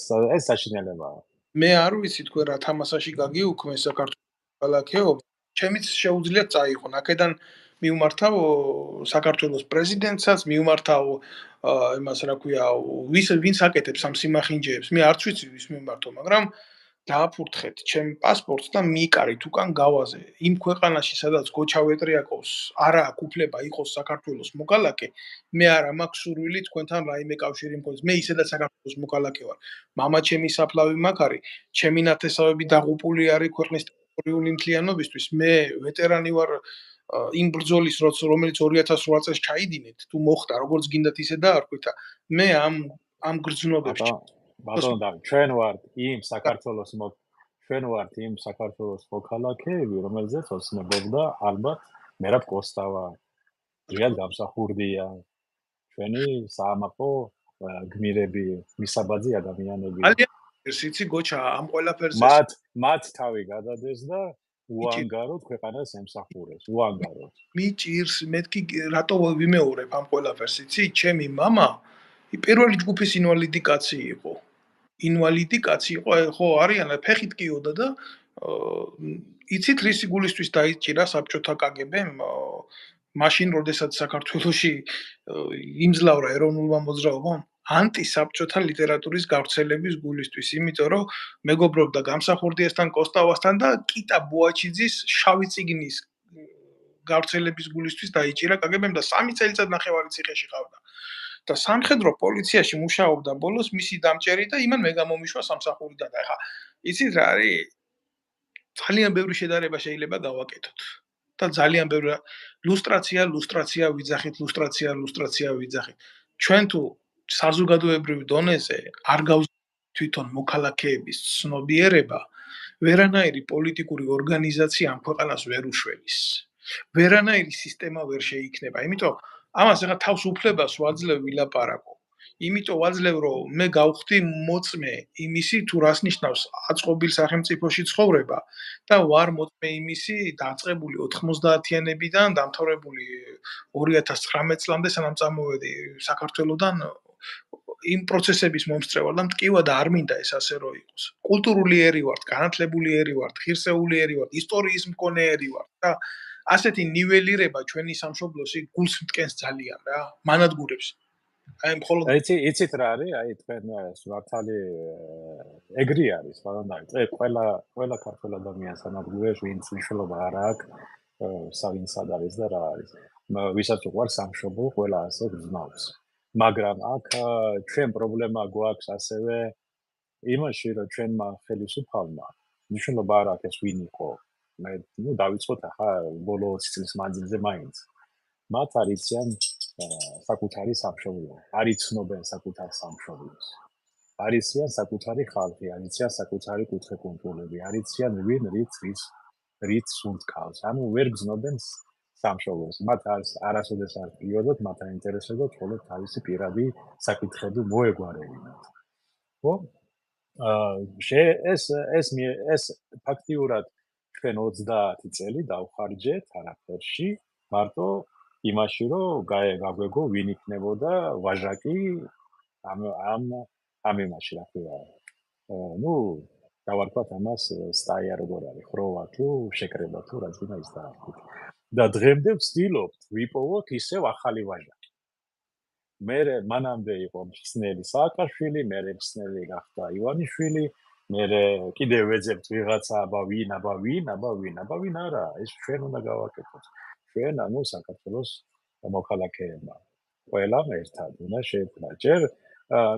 Speaker 2: საშინელებაა.
Speaker 1: მე არ ვიცი თქვენ რა თამასაში გაგიუქმე საქართველოს ქალაქეობა. ჩემიც შეუძლიათ წაიყონ. აქედან მივმართავ საქართველოს პრეზიდენტსაც, მივმართავ იმას რა ქვია, ვინც აკეთებს ამ სიმახინჯეებს. მე არც ვიცი ვის მიმართო, მაგრამ დააფურთხეთ ჩემ პასპორტს და მიიკარით უკან გავაზე. იმ ქვეყანაში, სადაც გოჩავეტრიაკოვს არა აქვს უფლება იყოს საქართველოს მოქალაქე, მე არა მაქვს სურვილი თქვენთან რაიმე კავშირი მქონდეს. მე ისედაც საქართველოს მოქალაქე ვარ. მამა ჩემი საფლავი მაქვს არის, ჩემი ნათესავები დაღუპული არის ქვეყნის ტერიტორიული მთლიანობისთვის. მე ვეტერანი ვარ იმ ბრძოლის, რომელიც 2008 წელს ჩაიდინეთ, თუ მოხდა, როგორც გინდათ ისე დაარქვით. მე ამ გრძნობებში
Speaker 2: ბატონო დავით, ჩვენ ვართ იმ საქართველოს მოქალაქეები, რომელზეც ოცნებობდა ალბათ მერაბ კოსტავა, ძლიერ გამსახურდია, ჩვენი საამაყო გმირები, მისაბაძი ადამიანები.
Speaker 1: იცი გოჩა, ამ ყველაფერზე
Speaker 2: მათ თავი გადადეს და უანგაროდ ქვეყანას ემსახურეს, უანგაროდ.
Speaker 1: მიჭირს, მეთქი რატო ვიმეორებ ამ ყველაფერს, იცი? ჩემი მამა პირველი ჯგუფის ინვალიდი კაცი იყო. ინვალიდი კაცი იყო, ხო, არიან ფეხით კიოდა და იცით რისი გულისთვის დაიჭირა საბჭოთა კგბ-მ მაშინ, როდესაც საქართველოში იმძლავრა ეროვნულმა მოძრაობამ ანტისაბჭოთა ლიტერატურის გავრცელების გულისთვის, იმიტომ რომ მეგობრობდა გამსახურდიასთან, კოსტავასთან და კიტა ბუაჩიძის შავი წიგნის გავრცელების გულისთვის დაიჭირა კგბ-მ და 3 წელიწად ნახევარი ციხეში ყავდა. და სამხედრო პოლიციაში მუშაობდა ბოლოს მისი დამჭერი და იმან მე გამომიშვა სამსახურიდან. და ეხა იცით რა არის? ძალიან ბევრი შედარება შეიძლება გავაკეთოთ. და ძალიან ბევრი ლუსტრაცია ვიძახით. ჩვენ თუ საზოგადოებრივ დონეზე არ გავზრდით თვითონ მოქალაქეების ცნობიერება, ვერანაირი პოლიტიკური ორგანიზაცია ამ ქვეყანას ვერ უშველის. ვერანაირი სისტემა ვერ შეიქმნება. იმიტომ ამას ახლა თავს უფლებას ვაძლევ ვილაპარაკო. იმიტომ ვაძლევ რომ მე გავხდი მოწმე იმისი თუ რას ნიშნავს აწყობილ სახელმწიფოში ცხოვრება და ვარ მოწმე იმისი დაწყებული 90-იანებიდან დამთავრებული 2019 წლამდე სანამ წამოვედი საქართველოსდან იმ პროცესების მომსწრევად და მტკივად არ მინდა ეს ასე რო იყოს. კულტურული ერი ვარ, განათლებული ერი ვარ, ღირსეული ერი ვარ, ისტორიის მქონე ერი ვარ და ასეთი ნიველირება ჩვენი სამშობლოს გულს მტკენს ძალიან რა, მანადგურებს. აი მხოლოდ
Speaker 2: იცით რა არის? აი თქვენ მართალი ეგრი არის, მაგრამ დაიწყე ყველა ქართველ ადამიანს ანადგურებს, ვინც მნიშვნელობა არ აქვს, ვინც სად არის და რა არის. ვისაც უყვარს სამშობლო, ყველა ასე გრძნობს. მაგრამ აქ ჩვენ პრობლემა გვაქვს ასევე იმაში, რომ ჩვენმა ხელისუფალმა მნიშვნელობა არ აქვს ეს ვინ იყო. მე დავიწყოთ ახლა ბოლო 20 წლის მანძილზე მაინც. მათ არიციან საკუთარი სამშობლო, არიცნობენ საკუთარ სამშობლოს. არიციან საკუთარი ხალხი, არიციან საკუთარი კუთხე-კუნძულები, არიციან ვინ რით სუნთქავს. ანუ ვერ გრძნობენ სამშობლოს. მათ არასოდეს არ პიოდოთ, მათ აინტერესებდათ მხოლოდ თავისი პირადი საკითხები მოეგვარებინათ. ხო? ეს ფაქტიურად ჩვენ 30 წელი დავხარჯეთ არაფერში, მარტო იმაში, რომ გაგვეგო ვინ იქნებოდა ვაჟაკი ამ იმაში, რა ქვია. დავარქვათ ამას სტაია როგორ არის, ხროვა თუ შეკრება თუ რაც გინდა ის დაარქვით. და დღემდე ვცდილობთ ვიპოვოთ ისევ ახალი ვაჟაკი. მერე მანამდე იყო მხსნელი სააკაშვილი, მერე მხსნელი გახდა ივანიშვილი, მერე კიდევ ვეძებთ ვიღაცა აბა ვინ არა, ეს ჩვენ უნდა გავაკეთოთ. ჩვენ ანუ საქართველოს მოქალაქეებმა. ყველამ ერთად უნდა შეექმნა. ჯერ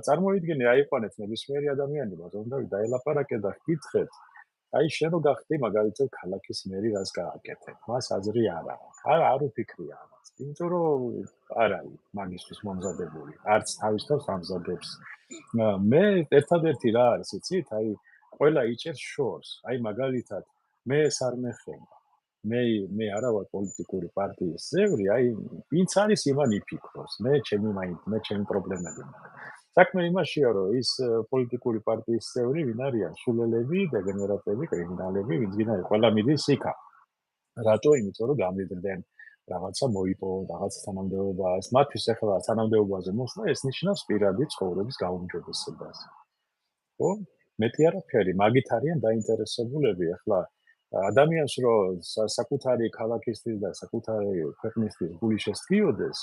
Speaker 2: წარმოიდგინე აიყვანეთ ნებისმიერი ადამიანი, ბატონო, დაელაპარაკეთ და გკითხეთ. აი შენ რო გახდი მაგალითად ქალაქის მერი რას გააკეთებ? მას აზრი არ აქვს. არ უფიქრია ამას. იმიტომ რომ არ არის მაგისტრის მომზადებული. არც თავის თავს ამზადებს. მე ერთადერთი რა არის, იცით? აი ყველა იჭერს შორს. აი მაგალითად მე ეს არ მეხება. მე არა ვარ პოლიტიკური პარტიის წევრი, აი ვინც არის იმან იფიქროს. მე ჩემი პრობლემები მაქვს. საქმე იმაშია, რომ ის პოლიტიკური პარტიის წევრი ვინ არიან? სულელები, დეგენერატები, კრიმინალები, ვინც გინდა ყველა მიდის იქა. რატო? იმიტომ რომ გამიდრდნენ რაღაცა მოიპოვონ, რაღაც თანამდებობა. ეს მათთვის ახლა თანამდებობაზე მოსვლა ეს ნიშნავს პირადი ცხოვრების გაუმჯობესებას. ხო? მეტი არაფერი, მაგით არიან დაინტერესებულები. ახლა ადამიანს რომ საკუთარი ქალაქისთვის და საკუთარი ქვეყნისთვის გული შესთქიოდეს,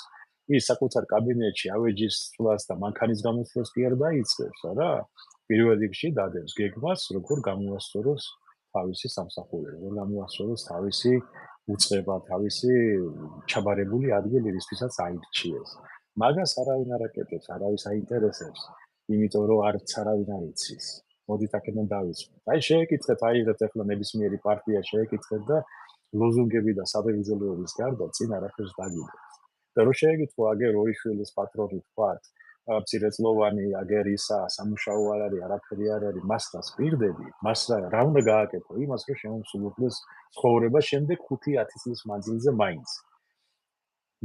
Speaker 2: ის საკუთარ კაბინეტში ავეჯის წვლას და მანქანის გამოსვლას კი არ დაიწყებს, არა? პირველ რიგში დადებს გეგმას, როგორ გამოასწოროს თავისი სამსახური, როგორ გამოასწოროს თავისი უწყება, თავისი ჩაბარებული ადგილი, რისთვისაც აირჩიეს. მაგას არავინ არ აკეთებს, არავის აინტერესებს, იმიტომ რომ არც არავინ არ იცის. მოდით აქედან დავიწყოთ. აი შეეკითხეთ, აიღეთ ახლა ნებისმიერი პარტია შეეკითხეთ და ლოზუნგები და საბერძნეობის გარდა წინ არაფერს დაგიდგეთ. და რო შეეკითხო აგერ ორი შვილის პატრონი თქვათ, მცირეწლოვანი აგერ ისა სამუშაო არ არის, არაფერი არ არის, მას რას პირდები, მას რა უნდა გააკეთო? იმას რომ შემოსულოს ცხოვრება შემდეგ 5-10 წლის მანძილზე მაინც.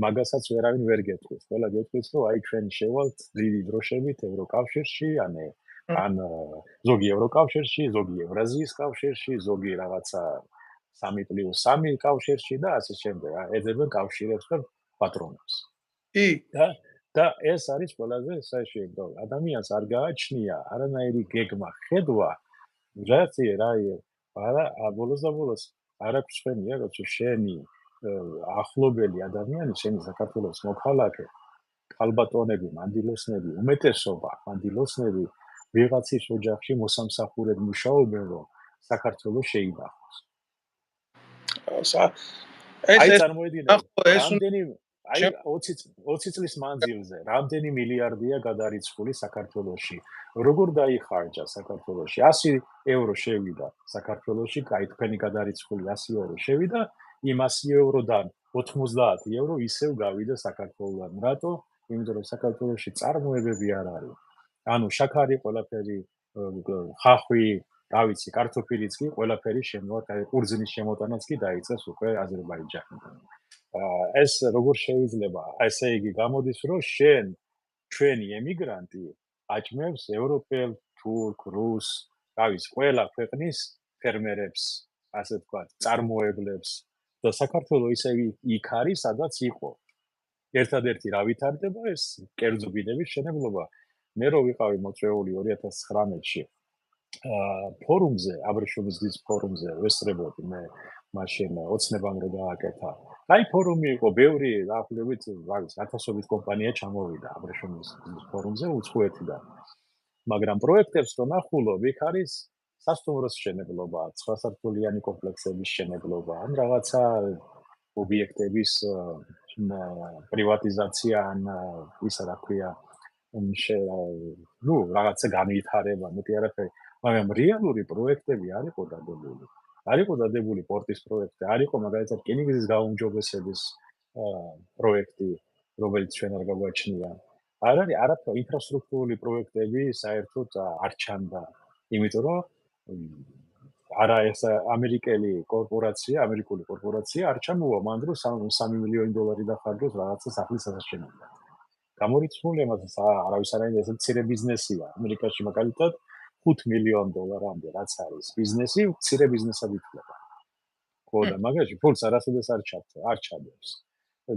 Speaker 2: მაგასაც ვერავინ ვერ გეტყვის. ყველა გეტყვის, რომ აი ჩვენ შევალთ დიდი დროშებით ევროკავშირში, ან ზოგი ევროკავშირში, ზოგი ევრაზიის კავშირში, ზოგი რაღაცა 3+3 კავშირში და ასე შემდეგ. ეძებენ კავშირებს და პატრონებს. და ეს არის ყველაზე საშიებო. ადამიანს არ გააჩნია არანაირი გეგმა, ხედვა, არა, ბოლოს არ აქვს შენია, როცა შენი ახლობელი ადამიანი, შენი საქართველოს მოქალაქე, ქალბატონები, მანდილოსნები, უმეტესობა მანდილოსნები ვიღაცის ოჯახში მოსამსახურედ მუშაობენ, რომ საქართველოს შეინახოს. აი წარმოიდგინე, აი 20 წლის მანძილზე რამდენი მილიარდია გადარიცხული საქართველოში. როგორ დაიხარჯა საქართველოში? 100 ევრო შევიდა საქართველოში, კაი თქვენი გადარიცხული 100 ევრო შევიდა, იმ 100 ევროდან 90 ევრო ისევ გავიდა საქართველოსთან. რატო? იმიტომ რომ საქართველოში წარმოებები არ არის. ანუ შაქარი ყველაფერი, ხახვი, რა ვიცი, კარტოფილიც კი ყველაფერი ყურძნის შემოტანაც კი დაიწყეს უკვე აზერბაიჯანიდან. ეს როგორ შეიძლება? ესე იგი გამოდის, რომ ჩვენი ემიგრანტი აჭმევს ევროპელ, თურქ, რუს, რა ვიცი, ყველა ქვეყნის ფერმერებს, ასე ვთქვათ, წარმოებლებს და საქართველოს ისე იქ არის, სადაც იყო. ერთადერთი რა ვითარდება ეს კერძო ბინების შენებლობა. მე რო ვიყავი მოწვეული 2019-ში ფორუმზე, აბრეშუმის დის ფორუმზე ვესწრებოდი მე მაშინ ოცნებამ რო გააკეთა. აი ფორუმი იყო, ბევრი დაახლოებით 1000-ობით კომპანია ჩამოვიდა აბრეშუმის ფორუმზე უცხოეთიდან. მაგრამ პროექტებს რო ნახულობ, იქ არის სასტუმროს შენებლობა, 9 სართულიანი კომპლექსების შენებლობა, ან რაღაცა ობიექტების პრივატიზაცია, ან ისა რა ქვია, რაღაცა განვითარება, მეტი არაფერი. მაგრამ რეალური პროექტები არ იყო დადებული. არ იყო დადებული პორტის პროექტი, არ იყო მაგალითად რკინიგზის გაუმჯობესების პროექტი, რომელიც ჩვენ არ გაგვაჩნია. არ არის არაფერი ინფრასტრუქტურული პროექტები საერთოდ არ ჩანდა, იმიტომ რომ არა ეს ამერიკელი კორპორაცია არ ჩამოვა მან დრო 3 მილიონი დოლარი დახარჯოს რაღაცა სახლის ასაშენებლად. გამორიცხული ამას არავის არ აინტერესებს, მცირე ბიზნესია. ამერიკაში მაგალითად 5 მილიონ დოლარამდე რაც არის ბიზნესი, მცირე ბიზნესად ითვლება. ხო და მაგაში ფულს არასოდეს არ ჩადებს.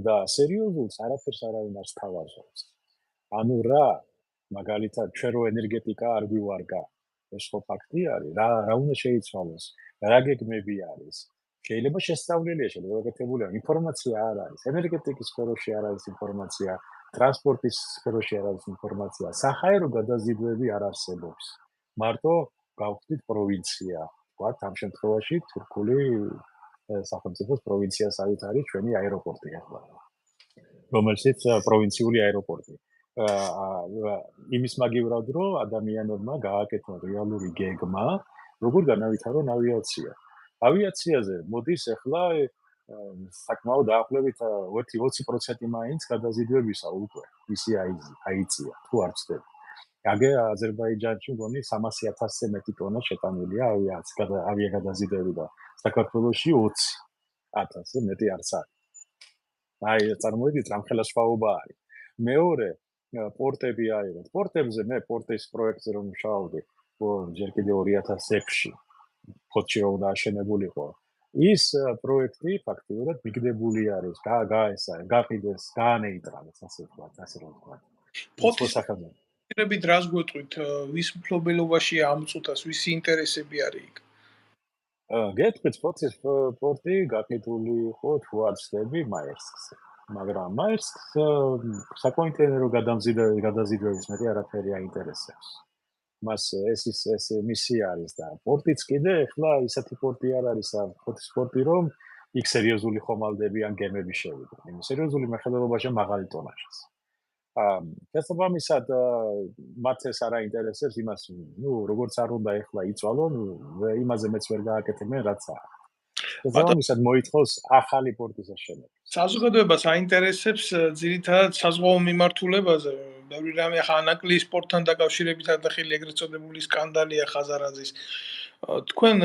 Speaker 2: და სერიოზულს არაფერს არ არის თავაზობს. ანუ რა, მაგალითად ჩვენ რო ენერგეტიკა არ გვივარგა, ეს ხო ფაქტი არის, რა უნდა შეიცვალოს, რა გეგმები არის. შეიძლება შესწავლილია, შეიძლება გაკეთებულია, ინფორმაცია არ არის, ენერგეტიკის სფეროში არ არის ინფორმაცია, ტრანსპორტის სფეროში არ არის ინფორმაცია, საჰაერო გადაზიდვები არ არსებობს. მარტო გავხდით პროვინცია, ვთქვათ, ამ შემთხვევაში თურქული სახელმწიფოს პროვინციასავით არის ჩვენი აეროპორტი ახლა, რომელშიც პროვინციული აეროპორტი. იმის მაგივრად რომ ადამიანებმა გააკეთონ რეალური გეგმა, როგორ განავითარონ ავიაცია. ავიაციაზე მოდის ახლა საკმაოდ დაახლოებით 20% მაინც გადაზიდვებისა უკვე ისი აიწია, თუ არ ვცდები. აგე აზერბაიჯანში მგონი 300,000-ზე მეტი ტონა შეტანილია ავიაგადაზიდვები და საქართველოში 20,000-ზე მეტი არც არის. აი, წარმოიდგინეთ, რამხელა სხვაობა არის. მეორე პორტები აიღეთ. პორტებზე მე პორტის პროექტზე რომ ვშავდი, ჯერ კიდევ 2006-ში ფოთში რომ დააშენებულიყო. ის პროექტი ფაქტიურად მიგდებული არის, გაყიდეს, გაანეიტრალეს, ასე რომ ვთქვათ.
Speaker 1: ფოთის პირები დრას გვეტყვით, ვის მფლობელობაში ამწუთას, ვისი ინტერესები არის იქ?
Speaker 2: გეტყვით, ფოთის პორტი გაყიდული იყო, თუ არ ვცდები, მაერსკზე. მაგრამ მაერსკს საკონტეინერო გადაზიდვების მეტი არაფერი აინტერესებს. მას ეს მისი არის და პორტიც კიდე ახლა ისეთი პორტი არ არის, ფოთის პორტი, რომ იქ სერიოზული ხომალდები ან გემები შევიდნენ. სერიოზული მეხილველობაში მაღალი ტონაჟის. შესაბამისად, მათ ეს არ აინტერესებს იმას, როგორც არ უნდა ახლა იწვალონ, იმაზე მეც ვერ გააკეთებენ, რაც არის. შესაბამისად, მოითხოვს ახალი პორტის აშენება.
Speaker 1: საზოგადოებას აინტერესებს ძირითადად საზღვაო მიმართულებაზე, ბევრი რამე ახლა ანაკლის სპორტთან დაკავშირებით ადახილი ეგრეთ წოდებული სკანდალია ხაზარაძის. თქვენ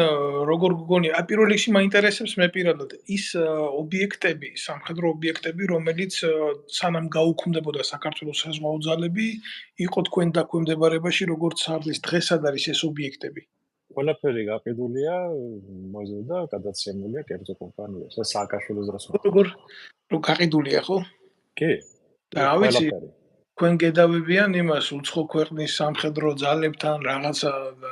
Speaker 1: როგორ გგონი, პირველ რიგში მაინტერესებს მე პირადად ის ობიექტები, სამხედრო ობიექტები, რომელიც სანამ გაუქმდებოდა საქართველოს საზღვაო ძალები, იყო თქვენ დაქვემდებარებაში, როგორც არის დღესაც არის ეს ობიექტები.
Speaker 2: ყველაფერი გაყიდულია, მოზიდა, გადაცემულია კერძო კომპანიებს. ეს სააკაშვილის დროს.
Speaker 1: როგორ გაყიდულია, ხო?
Speaker 2: კი.
Speaker 1: და რა ვიცი, თქვენ გედავებიან იმას უცხო ქვეყნის სამხედრო ძალებთან რაღაცა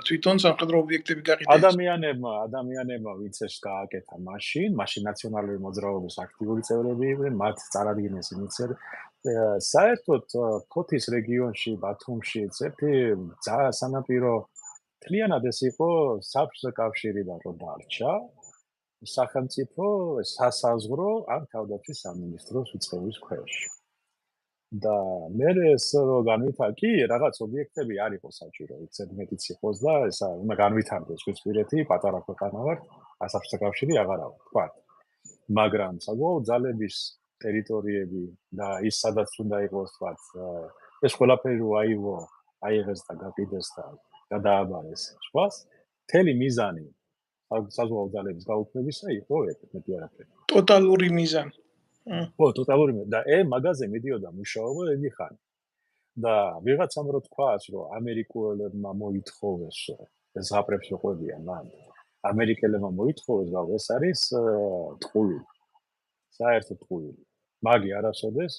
Speaker 1: თვითონ სამხედრო ობიექტები გაყიდეს.
Speaker 2: ადამიანებმა ვინც ეს გააკეთა მაშინ ნაციონალური მოძრაობის აქტიური წევრები იყვნენ, მათ წარადგინეს ინიციატივა. საერთოდ ფოთის რეგიონში, ბათუმში, ერთი სანაპირო თლიანად ეს იყო საბჭოთა კავშირიდან რომ დარჩა, სახელმწიფო სასაზღვრო ან თავდაცვის სამინისტროს უწყების ქვეშ. და მე ეს რომ განვითარდა, კი, რაღაც ობიექტები არ იყო საჭირო, ზედმეტიც იყოს და ეს უნდა განვითარდეს ზღვისპირეთი, პატარა ქვეყანა ვართ, საბჭოთა კავშირი აღარა ვართ, თქვა. მაგრამ საზღვაო ძალების ტერიტორიები და ის სადაც უნდა იყოს, თქვა, ეს ყველაფერი რო აიღეს და გაყიდეს და გადააბარეს სხვას, მთელი მიზანი საზღვაო ძალების გაუქმებისა იყო მეტი არაფერი.
Speaker 1: ტოტალური მიზანი.
Speaker 2: ხო, ტოტალური და მაგაზე მიდიოდა მუშაობა დიდი ხანი. და ვიღაცამ რო თქვას, რომ ამერიკელებმა მოითხოვეს, ეს ზღაპრებს შეყვებიან მან. ამერიკელებმა მოითხოვეს, რომ ეს არის ტყუილი. საერთოდ ტყუილი. მაგი არასოდეს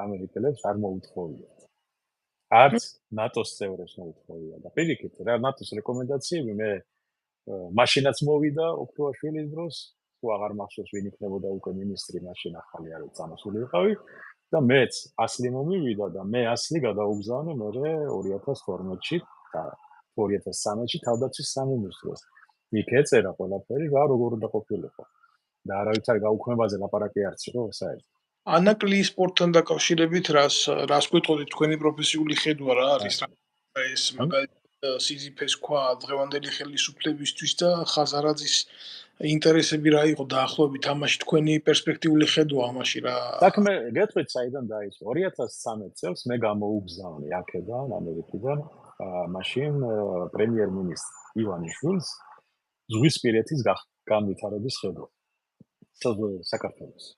Speaker 2: ამერიკელებს არ მოუთხოვიათ. არც ნატოს წევრებს მოუთხოვია და პირიქით, რა ნატოს რეკომენდაციები მე მაშინაც მოვიდა ოქროაშვილის დროს, თუ აღარ მახსოვს ვინ იქნებოდა უკვე მინისტრი, მაშინ ახალი არის წამოსული ვიყავი და მეც ასლი მომივიდა და მე ასლი გადაუგზავნე მე 2012-ში და 2013-ში თავდაცვის სამინისტროს. იქ ეწერა ყველაფერი რა როგორ უნდა ყოფილიყო. და არავითარ გაუქმებაზე ლაპარაკი არც იყო საერთოდ.
Speaker 1: ანაკლის სპორტთან დაკავშირებით რას გვეტყოდით თქვენი პროფესიული ხედვა რა არის ეს მაგალითად სიზიფეს ქვა დღევანდელი ხელისუფლებისთვის და ხაზარაძის ინტერესები რა იყო დაახლოებით ამაში თქვენი პერსპექტიული ხედვა ამაში რა
Speaker 2: საქმე გეტყვით საიდან დაიწყო 2013 წელს მე გამოუგზავნე აქედან ამერიკიდან მაშინ პრემიერ-მინისტრ ივანიშვილს ზღვისპირეთის განვითარების ხედვა საქართველოს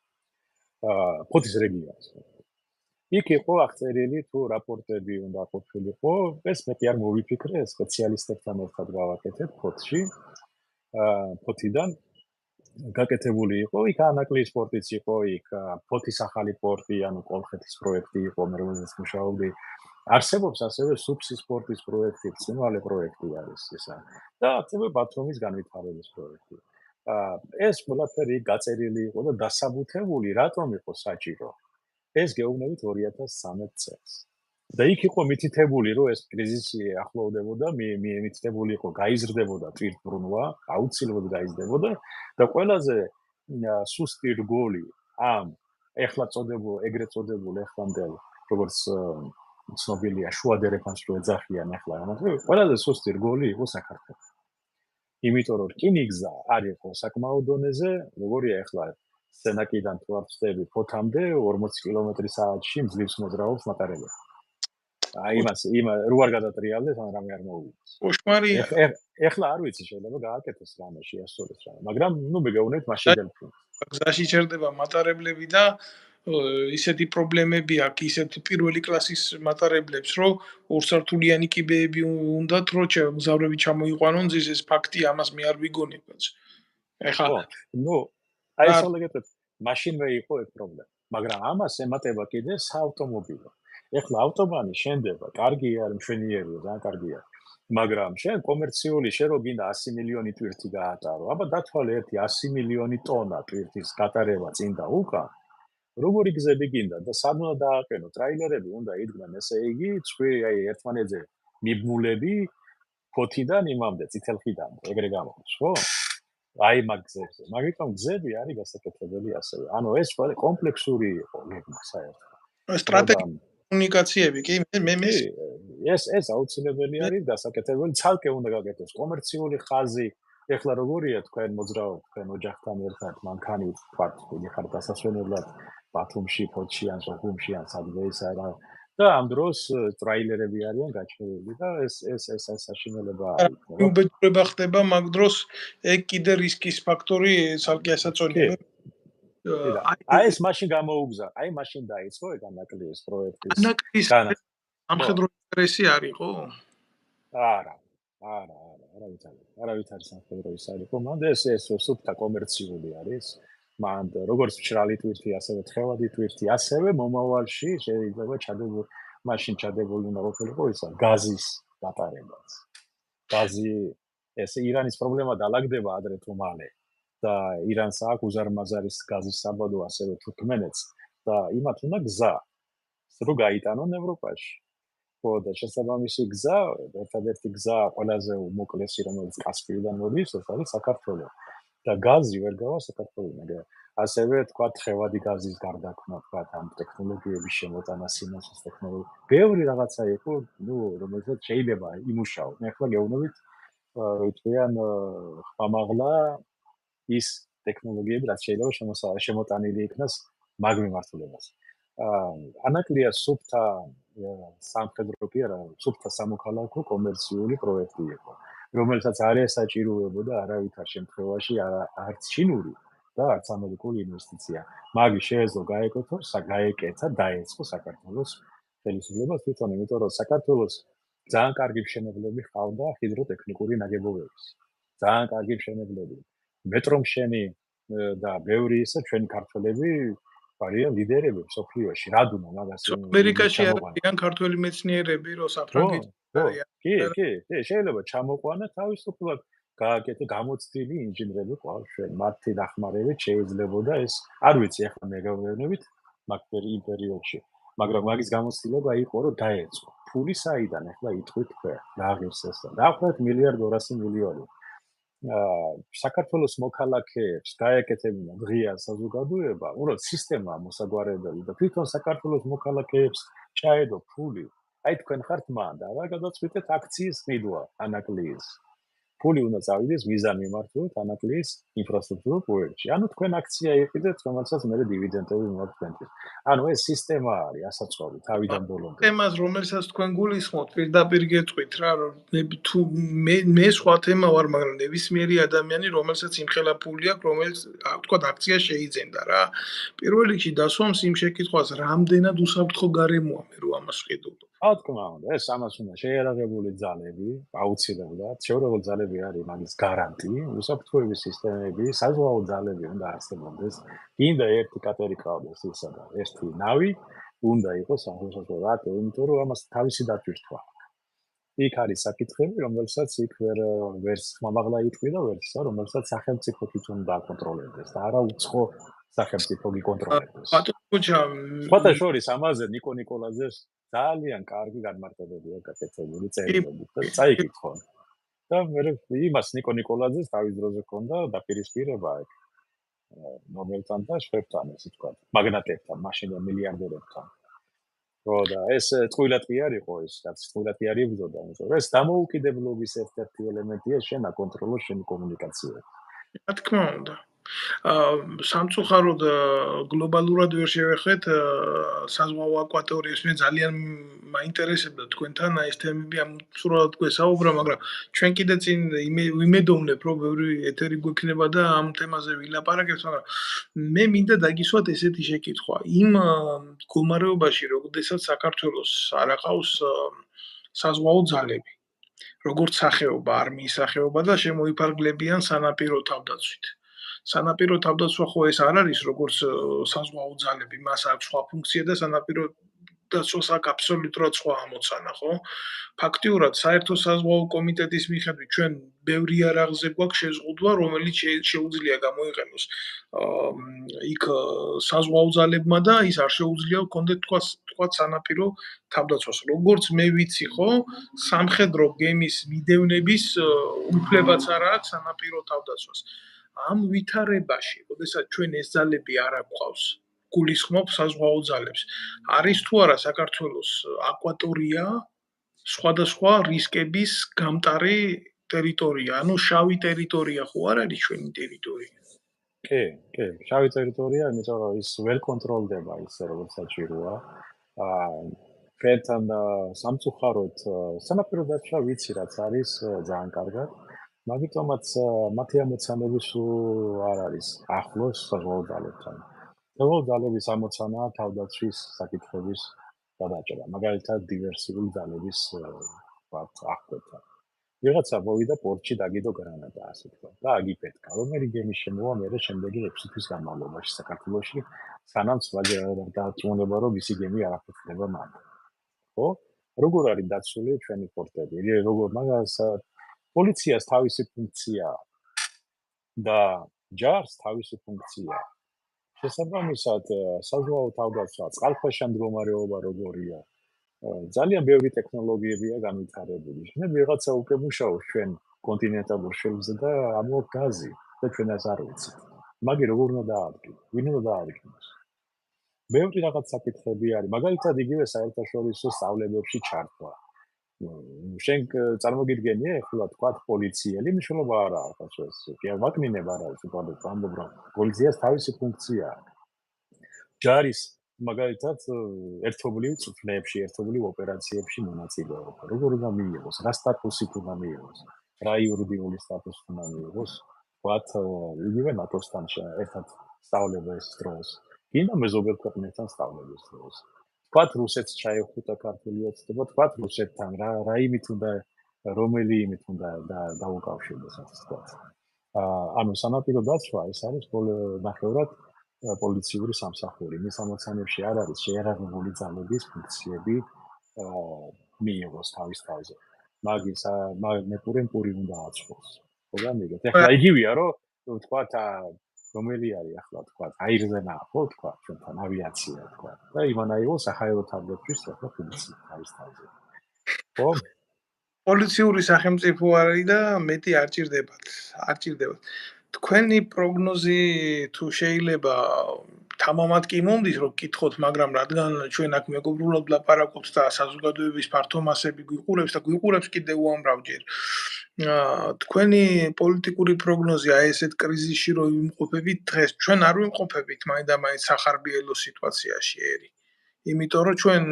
Speaker 2: ფოთის რეგიონს იქ იყო აღწერილი თუ რაპორტები უნდა ყოფილიყო ეს მე არ მოვიფიქრე სპეციალისტებთან ერთად გავაკეთეთ ფოთში ფოთიდან გაკეთებული იყო იქ ანაკლიის პორტიც იყო იქ ფოთის ახალი პორტი ანუ კოლხეთის პროექტი იყო მე რომელზეც მუშაობდი არსებობს ასევე სუფსის პორტის პროექტი წინვალე პროექტი არის ესა და ასევე ბათუმის განვითარების პროექტი ეს ყველაფერი გაწერილი იყო და დასაბუთებული რატომ იყო საჭირო ეს გეუბნებით 2013 წელს და იქ იყო მითითებული რომ ეს კრიზისი ახლოვდებოდა მითითებული იყო გაიზრდებოდა ტვირთბრუნვა აუცილებლად გაიზრდებოდა და ყველაზე სუსტი რგოლი ამ ეხლა ეგრეთ წოდებულ ეხლამდელ როგორც ცნობილია შუადერეფანს რო ეძახიან ეხლა ამაზე ყველაზე სუსტი რგოლი იყო საქართველოს იმიტომ რომ რკინიგზა არ იყო საკმაო დონეზე როგორია ეხლა სენაკიდან თუ არ ვწდები ფოთამდე 40 კმ/სთ-ში მძლივს მოძრაობს მატარებელი აი იმ რო არ გადატრიალდეს ან რამე არ მოვიდეს
Speaker 1: კოშმარია
Speaker 2: ეხლა არ ვიცი შეიძლება გააკეთოს რამე შეასწოროს რამე მაგრამ ნუ მეგეუბნებით მაშინ დელფინ
Speaker 1: გზაში ჩერდება მატარებლები და ისეთი პრობლემები აქვს ისეთ პირველი კლასის მატარებლებს რომ ორსართულიანი კიბეები უნდათ რომ გზავრები ჩამოიყვანონ ძის ეს ფაქტი ამას მე არ ვიგონებაც ეხლა
Speaker 2: ნუ აი სწორედ მაშინვე იყო ეს პრობლემა მაგრამ ამას ემატება კიდე საავტომობილო ეხლა ავტობანი შენდება კარგია არ მშვენიერია ძალიან კარგია მაგრამ შენ კომერციული შენ რო გინდა 100 მილიონი ტვირთი გაატარო აბა დათვალე ერთი 100 მილიონი ტონა ტვირთის გატარება წინ და უკან როგორი გზები გინდა და სად უნდა დააყენო ტრაილერები უნდა იდგნენ ესე იგი აი ერთმანეთზე მიბმულები ფოთიდან იმამდე წითელხიდამდე ეგრე გამოდის ხო აი მაგ გზებზე მაგიტომ გზები არის გასაკეთებელი ასევე ანუ ეს კომპლექსური იყო გეგმა საერთოდ
Speaker 1: სტრატეგიული კომუნიკაციები კი მე
Speaker 2: ეს აუცილებელი არის გასაკეთებელი ცალკე უნდა გაკეთოს კომერციული ხაზი ეხლა როგორია თქვენ მოძრაობ თქვენ ოჯახთან ერთად მანქანი თქვათ ხარ დასასვენებლად ბათუმში ფოთში ან სოხუმში ან სადღე ის არა და ამ დროს ტრაილერები არიან გაჩერებული და ეს საშინელება არის
Speaker 1: უბედურება ხდება მაგ დროს ეგ კიდე რისკის ფაქტორი ცალკე ასაწონია
Speaker 2: აი ეს მაშინ გამოუგზა აი მაშინ დაიწყო ეგ ანაკლიის პროექტის
Speaker 1: სამხედრო ინტერესი არისო
Speaker 2: არა არავითარი სამხედრო ის არისო მანდ ეს სუფთა კომერციული არის მანდ როგორც მშრალი ტვირთი ასევე თხევადი ტვირთი ასევე მომავალში შეიძლება ჩადებული უნდა ყოფილიყო ისა გაზის გატარებაც გაზი ეს ირანის პრობლემა დალაგდება ადრე თუ მალე და ირანს აქვს უზარმაზარის გაზის საბადო ასევე თურქმენეთს და იმათ უნდა გზა რო გაიტანონ ევროპაში ხო და შესაბამისი გზა ერთადერთი გზა ყველაზე უმოკლესი რომელიც კასპიიდან მოდის ეს არის საქართველო და გაზი ვერ გავა საქართველოს ასევე თქვა თხევადი გაზის გარდაქმნა თქვა ამ ტექნოლოგიების შემოტანა სიმონსის ტექნოლოგია ბევრი რაღაცა იყო ნუ რომელსაც შეიძლება იმუშაოს მე ახლა გეუბნებით თქვენ ხმამაღლა ის ტექნოლოგიები რაც შეიძლება შემოტანილი იქნას მაგ მიმართულებას ანაკლია სუფთა სამხედრო კი არა სუფთა სამოქალაქო კომერციული პროექტი იყო რომელსაც არ ესაჭიროებოდა არავითარ შემთხვევაში არც ჩინური და არც ამერიკული ინვესტიცია მაგის შეეძლო გაეკეთა დაეწყო საქართველოს ხელისუფლებას თვითონ იმიტომ რომ საქართველოს ძალიან კარგი მშენებლები ჰყავდა ჰიდროტექნიკური ნაგებობების ძალიან კარგი მშენებლები მეტრომშენი და ბევრი ისე ჩვენი ქართველები არიან ლიდერები მსოფლიოში რადუნა მაგას
Speaker 1: ამერიკაში არიან ქართველი მეცნიერები რო საფრანგეთში
Speaker 2: კი შეიძლება ჩამოყვანა თავისუფლად გააკეთე გამოცდილი ინჟინრები ყავს ჩვენ მათი დახმარებით შეიძლებოდა ეს არ ვიცი ახლა მეგობრებებით მაგ პერიოდში მაგრამ მაგის გამოცდილება იყო რომ დაეწყო ფული საიდან ახლა იტყვით თქვენ რა ღირს ეს დაახლოებით 1.2 მილიარდი საქართველოს მოქალაქეებს გაეკეთებინა ღია საზოგადოება, უბრალოდ სისტემა მოსაგვარებელი და თვითონ საქართველოს მოქალაქეებს ჩაედო ფული აი თქვენ ხართ მანდა რა გადაწყვიტეთ აქციის ყიდვა ანაკლიის ფული უნდა წავიდეს ვიზა მიმართულებით ანაკლიის ინფრასტრუქტურულ პროექტში. ანუ თქვენ აქცია იყიდეთ, რომელსაც მერე დივიდენდები მოაქვთ თქვენთვის. ანუ ეს სისტემა არის ასაწყობი თავიდან ბოლომდე.
Speaker 1: თემას, რომელსაც თქვენ გულისხმობთ, პირდაპირ გეტყვით რა, რომ თუ მე სხვა თემა ვარ, მაგრამ ნებისმიერი ადამიანი, რომელსაც იმხელა ფული აქვს, რომელიც თქვა აქცია შეიძენდა რა. პირველ რიგში დასვამს იმ შეკითხვას, რამდენად უსაფრთხო გარემოა მე რო ამას ვყიდულობ.
Speaker 2: რა თქმა უნდა, ეს ამას უნდა შეიარაღებული ძალები, აუცილებლად, შეიარაღებული ძალები არის მაგის გარანტი, უსაფრთხოების სისტემები, საზღვაო ძალები უნდა არსებობდეს. კიდე ერთი კატერი ყავდეს ისა და ერთი ნავი უნდა იყოს სახელმწიფო რატო? იმიტომ რომ ამას თავისი დათვირთვა აქვს. იქ არის საკითხები, რომელსაც იქ ვერც ხმამაღლა იტყვი და ვერც ისა, რომელსაც სახელმწიფო თვითონ დააკონტროლებს და არა უცხო სახელმწიფო გიკონტროლებს. სხვათა შორის ამაზე ნიკო ნიკოლაძეს ძალიან კარგი განმარტებები აქვს გაკეთებული წერილები და წაიკითხონ. და მე იმას ნიკო ნიკოლაძეს თავის დროზე ჰქონდა დაპირისპირება აქ ნობელთან და შვებთან, ესე ვთქვათ, მაგნატებთან, მაშინ მილიარდერებთან. რო და ეს ტყუილად კი არ იყო ეს, რაც ტყუილად კი არ იბრძოდა, იმიტომ რომ ეს დამოუკიდებლობის ერთ-ერთი ელემენტია შენ აკონტროლო შენი კომუნიკაციები.
Speaker 1: რა თქმა უნდა. სამწუხაროდ გლობალურად ვერ შევეხეთ საზღვაო აკვატორიებს მე ძალიან მაინტერესებდა თქვენთან აი ეს თემები ამ სრულად გვესაუბრა, მაგრამ ჩვენ კიდე წინ ვიმედოვნებ, რომ ბევრი ეთერი გვექნება და ამ თემაზე ვილაპარაკებთ, მაგრამ მე მინდა დაგისვათ ესეთი შეკითხვა. იმ მდგომარეობაში, როდესაც საქართველოს არ აყავს საზღვაო ძალები, როგორც სახეობა, არმიის სახეობა და შემოიფარგლებიან სანაპირო თავდაცვით. სანაპირო თავდაცვა ხო ეს არ არის როგორც საზღვაო ძალები, მას აქვს სხვა ფუნქცია და სანაპირო დაცვას აქვს აბსოლუტურად სხვა ამოცანა, ხო? ფაქტიურად საერთო საზღვაო კომიტეტის მიხედვით ჩვენ ბევრი იარაღზე გვაქვს შეზღუდვა, რომელიც შეუძლია გამოიყენოს იქ საზღვაო ძალებმა და ის არ შეუძლია გქონდეთ თქვა სანაპირო თავდაცვას. როგორც მე ვიცი, ხო, სამხედრო გემის მიდევნების უფლებაც არ აქვს სანაპირო თავდაცვას. ამ ვითარებაში, როდესაც ჩვენ ეს ძალები არ აგვყავს, გულისხმობ საზღვაო ძალებს. არის თუ არა საქართველოს აკვატორია სხვადასხვა რისკების გამტარი ტერიტორია, ანუ შავი ტერიტორია ხო არ არის ჩვენი ტერიტორია?
Speaker 2: კი, შავი ტერიტორია, იმიტომ რომ ის ვერ კონტროლდება ისე როგორც საჭიროა. ჩვენთან სამწუხაროდ სანაპირო დაცვა ვიცი რაც არის ძალიან კარგად. მაგიტომაც მათი ამოცანები სულ არ არის ახლოს საზღვაო ძალებთან. საზღვაო ძალების ამოცანაა თავდაცვის საკითხების გადაჭრა, მაგალითად დივერსიული ძალების აღკვეთა. ვიღაცა მოვიდა პორტში დაგიდო გრანატა, ასე ვთქვათ, და აგიფეთქა. რომელი გემი შემოვა მერე შემდეგი 6 თვის განმავლობაში საქართველოში, სანამ სხვა დააწმუნება, რომ მისი გემი არ აფეთქდება მან. ხო? როგორ არის დაცული ჩვენი პორტები? როგორ მაგას პოლიციას თავისი ფუნქცია და ჯარს თავისი ფუნქცია. შესაბამისად, საზღვაო თავდაცვა, წყალქვეშა მდგომარეობა როგორია? ძალიან ბევრი ტექნოლოგიებია განვითარებული. მე ვიღაცა უკვე მუშაობს ჩვენ კონტინენტალურ შელფზე და ამოაქვს გაზი და ჩვენ ეს არ ვიცით. მაგი როგორ უნდა დაადგინოს? ვინ უნდა დაადგინოს? ბევრი რაღაც საკითხები არის. მაგალითად, იგივე საერთაშორისო სწავლებებში ჩართვა. შენ წარმოგიდგენია ახლა თქვა პოლიციელი მნიშვნელობა არ აქვს ეს. კი მაგნინება არ არის უბრალოდ ამბობ რომ პოლიციას თავისი ფუნქცია აქვს. ჯარის მაგალითად ერთობლივ წვრთნებში, ერთობლივ ოპერაციებში მონაწილეობა. როგორ უნდა მიიღოს? რა სტატუსით უნდა მიიღოს? რა იურიდიული სტატუსი უნდა მიიღოს? ვთქვათ, იგივე ნატოსთან ერთად სწავლებების დროს. კიდე მეზობელ ქვეყნებთან სწავლების დროს. ვთქვათ, რუსეთს ჩაეხუტა ქართული ოცნება, ვთქვათ, რუსეთთან რა იმით უნდა რომელი იმით უნდა დაუკავშირდეს, ასე ვთქვათ. ანუ სანაპირო დაცვა ეს არის ნახევრად პოლიციური სამსახური. მის ამოცანებში არ არის შეიარაღებული ძალების ფუნქციები მიიღოს თავის თავზე. მაგის მეპური უნდა აწყოს. ხო და მიგეთ. ახლა იგივეა, რომ ვთქვათ, რომელი არის ახლა ვთქვათ, აირზე ნახო, ვთქვათ, ჩვენთან ავიაცია, ვთქვათ. და იმანაიროს ახაერო თავდაცვის ახლა ფუნქცია თავის თავზე. ხო?
Speaker 1: პოლიციური სახელმწიფო არის და მეტი არ ჭირდებათ. თქვენი პროგნოზი თუ შეიძლება თამამად კი მომდის რომ გკითხოთ, მაგრამ რადგან ჩვენ აქ მეგობრულად ვლაპარაკობთ და საზოგადოების ფართო მასები გვიყურებს და გვიყურებს კიდევ უამრავჯერ. თქვენი პოლიტიკური პროგნოზი აი ესეთ კრიზისში რომ ვიმყოფებით დღეს, ჩვენ არ ვიმყოფებით მაინდამაინც სახარბიელო სიტუაციაში ერი. იმიტომ რომ ჩვენ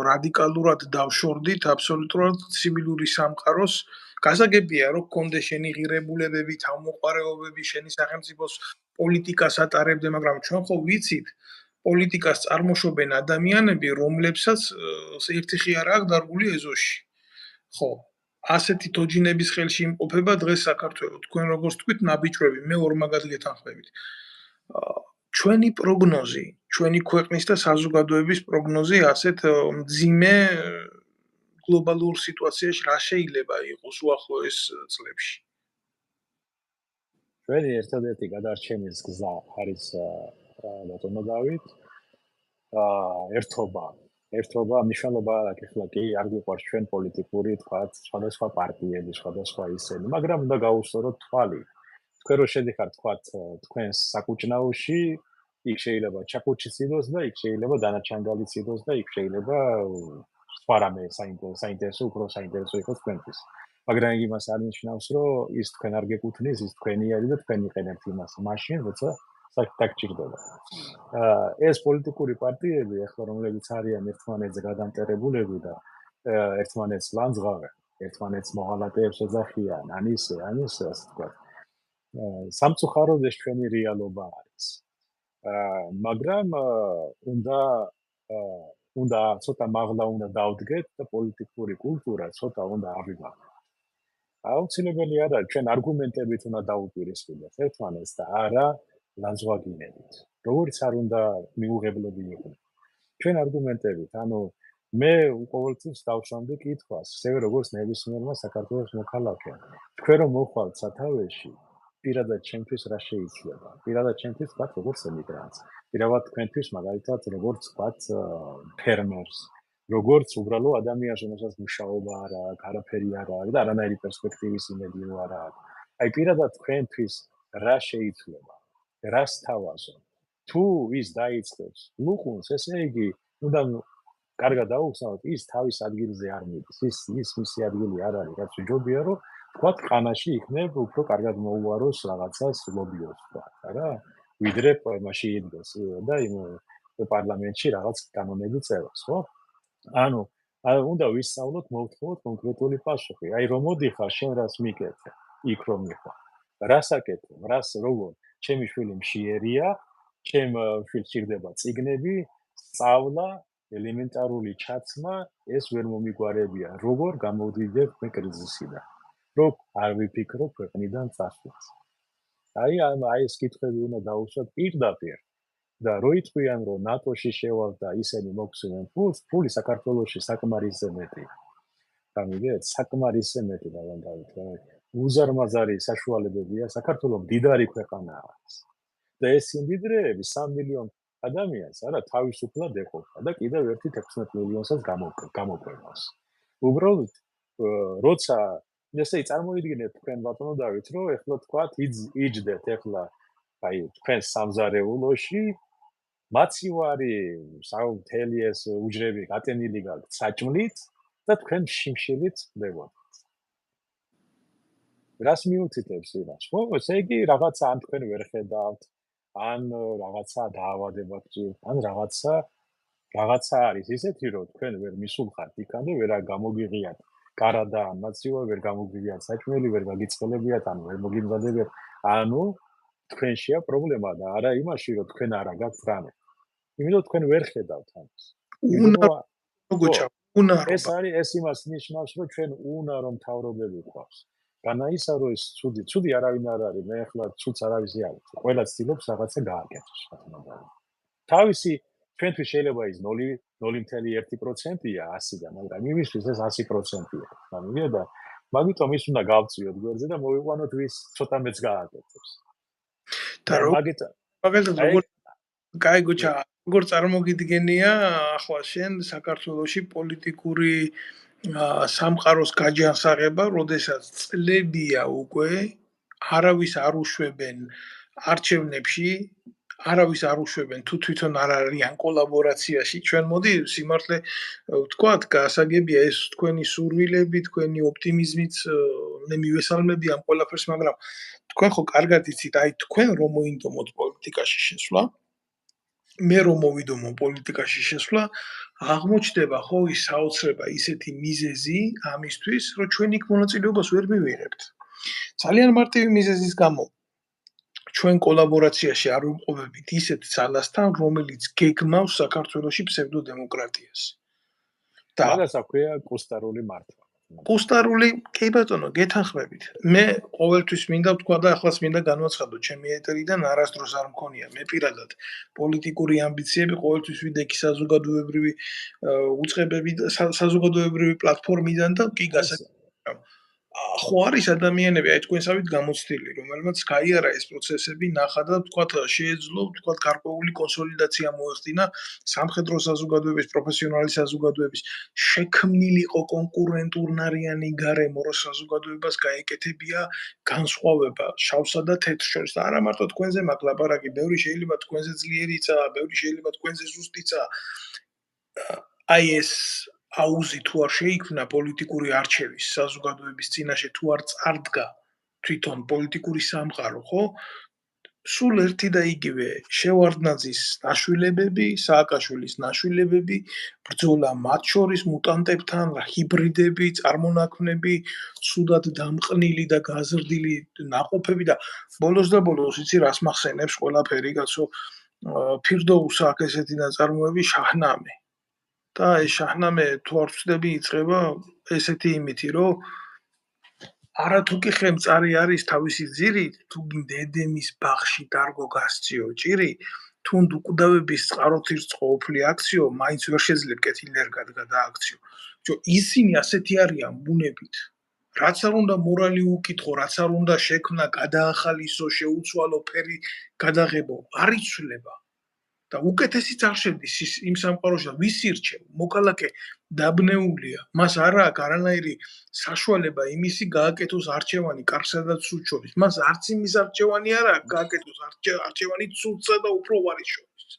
Speaker 1: რადიკალურად დავშორდით აბსოლუტურად ცივილური სამყაროს. გასაგებია რომ გქონდეს შენი ღირებულებები, თავმოყარეობები, შენი სახელმწიფოს პოლიტიკას ატარებდე, მაგრამ ჩვენ ხო ვიცით, პოლიტიკას წარმოშობენ ადამიანები, რომლებსაც ერთი ხი არ აქვს დარგული ეზოში. ხო, ასეთი თოჯინების ხელში იმყოფება დღეს საქართველო. თქვენ როგორც თქვით, ნაბიჯვრები, მე ორმაგად გეთანხმებით. ჩვენი პროგნოზი, ჩვენი ქვეყნის და საზოგადოების პროგნოზი ასეთ მძიმე გლობალურ სიტუაციაში რა შეიძლება იყოს უახლოეს წლებში?
Speaker 2: ჩვენი ერთადერთი გადარჩენის გზა არის ბატონო დავით, ერთობა მნიშვნელობა არ აქვს, ახლა კი არ გვიყვარს ჩვენ პოლიტიკური თქვათ სხვადასხვა პარტიები, სხვადასხვა ისენი, მაგრამ უნდა გაუსწოროთ თვალი. თქვენ რო შედიხართ თქვათ თქვენს საკუჭნაოში, იქ შეიძლება ჩაკუჩიც იდოს და იქ შეიძლება დანარჩანგალიც იდოს და იქ შეიძლება სხვა რამე საინტერესო უფრო საინტერესო იყოს თქვენთვის. მაგრამ იგი მას არ ნიშნავს, რომ ის თქვენ არ გეკუთვნის, ის თქვენი არის და თქვენ იყენებთ იმას მაშინ, როცა დაგჭირდება. ეს პოლიტიკური პარტიები, ახლა რომლებიც არიან ერთმანეთზე გადამტერებულები და ერთმანეთს ლანძღავენ, ერთმანეთს მოღალატეებს ეძახიან, ან ისე, ასე ვთქვათ. სამწუხაროდ ეს ჩვენი რეალობა არის. მაგრამ უნდა ცოტა მაღლა უნდა დავდგეთ და პოლიტიკური კულტურა ცოტა უნდა ავიღოთ. აუცილებელი არ არის, ჩვენ არგუმენტებით უნდა დაუპირისპირდეთ ერთმანეთს და არა ლანძღვაგინებით. როგორც არ უნდა მიუღებლები იყვნენ. ჩვენ არგუმენტებით, ანუ მე ყოველთვის დავსვამდი კითხვას, ისევე როგორც ნებისმიერმა საქართველოს მოქალაქემ. თქვენ რომ მოხვალთ სათავეში, პირადად ჩემთვის რა შეიძლება? პირადად ჩემთვის ვთქვათ, როგორც ემიგრანტს. პირადად თქვენთვის მაგალითად როგორც ვთქვათ, ფერმერს. როგორც უბრალო ადამიანს, რომელსაც მუშაობა არ აქვს, არაფერი არ აქვს და არანაირი პერსპექტივის იმედი არ აქვს. აი პირადად თქვენთვის რა შეიძლება? რას თავაზო? თუ ის დაიწყებს ლუყუნს, ესე იგი, უნდა კარგად დაუხსნათ, ის თავის ადგილზე არ მიდის. ის მისი ადგილი არ არის, რაც უჯობია, რომ თქვათ, ყანაში იქნებ უფრო კარგად მოუაროს რაღაცას ლობიოს, რა? ვიდრე მაში იდგეს და იმ პარლამენტში რაღაც კანონები წეროს, ხო? ანუ უნდა ვისწავლოთ, მოვთხოვოთ კონკრეტული პასუხი. აი რომ მოდიხარ, შენ რას მიკეთე? იქ რომ მიხარ. რას აკეთებ? როგორ? ჩემი შვილი მშიერია, ჩემ შვილს სჭირდება წიგნები, სწავლა, ელემენტარული ჩაცმა, ეს ვერ მომიგვარებია. როგორ გამოვიდეთ მე კრიზისიდან? რომ არ ვიფიქრო ქვეყნიდან წასვლას. აი ეს კითხვები უნდა დაუსვათ პირდაპირ. და რო იტყვიან, რომ ნატოში შევალ და ისინი მოგცემენ ფულს, ფული საქართველოში საკმარისზე მეტია. გამიგეთ, საკმარისზე მეტი დავანდავით. უზარმაზარი საშუალებებია, საქართველოს მდიდარი ქვეყანაა. და ეს სიმდიდრეები 3 მილიონ ადამიანს არა თავისუფლად ეყოფა და კიდევ ერთი 16 მილიონსაც გამოყვებას. უბრალოდ როცა ესე წარმოიდგინეთ თქვენ ბატონო დავით, რომ ეხლა თქვათ იჯდეთ ეხლა აი თქვენ სამზარეულოში მაცივარი საუთელი ეს უჯრები გატენილი გაქვთ საჭმლით და თქვენ შიმშილით ხდებოდეთ. რას მიუთითებს იმას? ხო, ესე იგი რაღაცა ან თქვენ ვერ ხედავთ, ან რაღაცა დაავადება გჭირთ, ან რაღაცა არის ისეთი, რომ თქვენ ვერ მისულხართ იქამდე, ვერ გამოგიღიათ კარადა ან მაცივარი, ვერ გამოგიღიათ საჭმელი, ვერ გაგიწყელებიათ, ან ვერ მოგიმზადებიათ. ანუ თქვენშია პრობლემა და არა იმაში, რომ თქვენ არა გაქვთ რამე. იმიტომ თქვენ ვერ ხედავთ ამას. ეს იმას ნიშნავს, რომ ჩვენ უნარო მთავრობები გვყავს. განაისა რომ ეს ცუდი არავინ არ არის, მე ახლა ცუდს არავისი არ არის. ყველა ცდილობს რაღაცა გააკეთოს. თავისი ჩვენთვის შეიძლება ის 0.1%-ია 100-დან, მაგრამ იმისთვის ეს 100%-ია. გამიგედა? მაგიტომ ის უნდა გავწიოთ გვერდზე და მოვიყვანოთ ვის ცოტა მეც გააკეთებს.
Speaker 1: და როგორ კაი გუჩა, როგორ წარმოგიდგენია ახლა შენ საქართველოში პოლიტიკური სამყაროს გაჯანსაღება, როდესაც წლებია უკვე არავის არ უშვებენ არჩევნებში, არავის არ უშვებენ თუ თვითონ არ არიან კოლაბორაციაში. ჩვენ მოდი სიმართლე ვთქვათ, გასაგებია ეს თქვენი სურვილები, თქვენი ოპტიმიზმიც მე მივესალმები ამ ყველაფერს, მაგრამ თქვენ ხო კარგად იცით, აი თქვენ რომ მოინდომოთ პოლიტიკაში შესვლა, მე რომ მოვიდომო პოლიტიკაში შესვლა, აღმოჩნდება ხო ის საოცრება, ისეთი მიზეზი ამისთვის, რომ ჩვენ იქ მონაწილეობას ვერ მივიღებთ. ძალიან მარტივი მიზეზის გამო ჩვენ კოლაბორაციაში არ ვიმყოფებით ისეთ ძალასთან, რომელიც გეგმავს საქართველოში ფსევდოდემოკრატიას. და
Speaker 2: მაგას აქვია კუსტარული მართვა.
Speaker 1: კუსტარული, კი ბატონო, გეთანხმებით. მე ყოველთვის მინდა ვთქვა და ახლაც მინდა განვაცხადო, ჩემი ეტერიდან არასდროს არ მქონია მე პირადად პოლიტიკური ამბიციები, ყოველთვის ვიდექი საზოგადოებრივი უწყებები და საზოგადოებრივი პლატფორმიდან და კი გასაგებია. ხო არის ადამიანები, აი თქვენსავით გამოცდილი, რომელმაც გაიარა ეს პროცესები, ნახა და ვთქვათ, შეეძლო, ვთქვათ, გარკვეული კონსოლიდაცია მოეხდინა სამხედრო საზოგადოების, პროფესიონალი საზოგადოების, შექმნილი იყო კონკურენტურნარიანი გარემო, რომ საზოგადოებას გაეკეთებია განსხვავება შავსა და თეთრ შორის. და არა მარტო თქვენზე მაქვს ლაპარაკი, ბევრი შეიძლება თქვენზე ძლიერიცაა, ბევრი შეიძლება თქვენზე ზუსტიცაა. აი ეს აუზი თუ არ შეიქმნა პოლიტიკური არჩევის საზოგადოების წინაშე თუ არ წარდგა თვითონ პოლიტიკური სამყარო, ხო? სულ ერთი და იგივე შევარდნაძის ნაშვილებები, სააკაშვილის ნაშვილებები, ბრძოლა მათ შორის მუტანტებთან, ჰიბრიდები, წარმონაქმნები, სუდად დამყნილი და გაზრდილი ნაყოფები და ბოლოს და ბოლოს იცი რას მახსენებს ყველაფერი, კაცო, ფირდოუს აქვს ესეთი ნაწარმოები შაჰნამე. და ეს შაჰნამე თუ არ ვცდები იწყება ესეთი იმითი, რომ არათუ კი ხემწარი არის თავისი ძირით, თუ გინდა ედემის ბაღში დარგო გასციო ჭირი, თუნდ უკვდავების წყაროთ ირწყო ოფლი აქციო, მაინც ვერ შეძლებ კეთილერგად გადააქციო. ისინი ასეთი არიან ბუნებით. რაც არ უნდა მორალი უკითხო, რაც არ უნდა შექმნა, გადაახალისო, შეუცვალო ფერი გადაღებო, არ იცვლება. და უკეთესიც არ შედის იმ სამყაროში, ვის ირჩევ? მოქალაქე დაბნეულია, მას არ აქვს არანაირი საშუალება იმისი გააკეთოს არჩევანი კარგსა და ცუდს შორის. მას არც იმის არჩევანი არ აქვს გააკეთოს არჩევანი ცუდსა და უფრო ვარის შორის.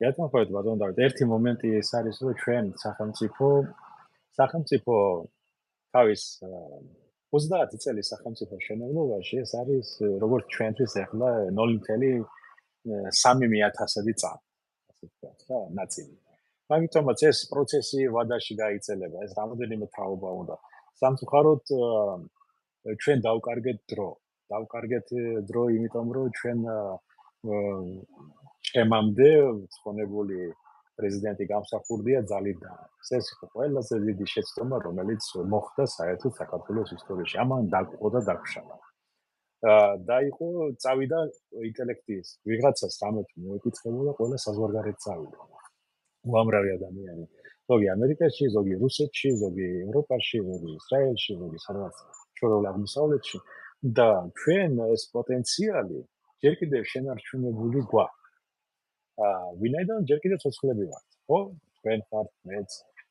Speaker 2: გეთანხმებით ბატონო დავით, ერთი მომენტი ეს არის, რომ ჩვენ სახელმწიფო თავის 30 წელი სახელმწიფო შენებლობაში ეს არის როგორც ჩვენთვის ახლა 0.3 წამი, ასე ვთქვათ, რა, ნაწილი. მაგიტომაც ეს პროცესი ვადაში გაიწელება, ეს რამოდენიმე თაობა უნდა. სამწუხაროდ ჩვენ დავკარგეთ დრო, იმიტომ რომ ჩვენ ჩემამდე ცხონებული პრეზიდენტი გამსახურდია ძალიდან. ეს იყო ყველაზე დიდი შეცდომა, რომელიც მოხდა საერთოდ საქართველოს ისტორიაში. ამან დაგყო და დაგშალა. და იყო წავიდა ინტელექტის ვიღაცას რამე თუ მოეკითხებოდა, ყველა საზღვარგარეთ წავიდა. უამრავი ადამიანი. ზოგი ამერიკაში, ზოგი რუსეთში, ზოგი ევროპაში, ზოგი ისრაელში, ზოგი სადღაც შორეულ აღმოსავლეთში და ჩვენ ეს პოტენციალი ჯერ კიდევ შენარჩუნებული გვაქვს. ვინაიდან ჯერ კიდევ ცოცხლები ვართ, ხო? თქვენ ხართ, მეც,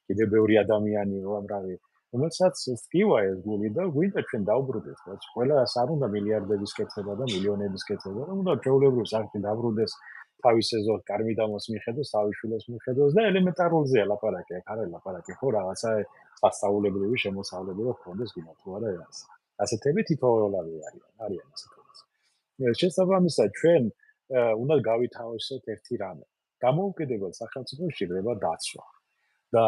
Speaker 2: კიდევ ბევრი ადამიანი უამრავი, რომელსაც სკივა ეს გული და გვინდა ჩვენ დავბრუნდეთ, რაც ყველას არ უნდა მილიარდების კეთება და მილიონების კეთება, რომ უნდა ჩვეულებრივ სახში დაბრუნდეს თავის ეზოს კარმიდამოს მიხედოს, თავის შვილებს მიხედოს და ელემენტარულზეა ლაპარაკი, აქ არა ლაპარაკი, ხო, რაღაცა სასწაულებრივი შემოსავლები რო ქონდეს გინდა თუ არა ეს. ასეთები თითოეულები არიან ასეთები. შესაბამისად ჩვენ უნდა გავითავოსოთ ერთი რამე. დამოუკიდებელ სახელმწიფოს შეიძლება დაცვა. და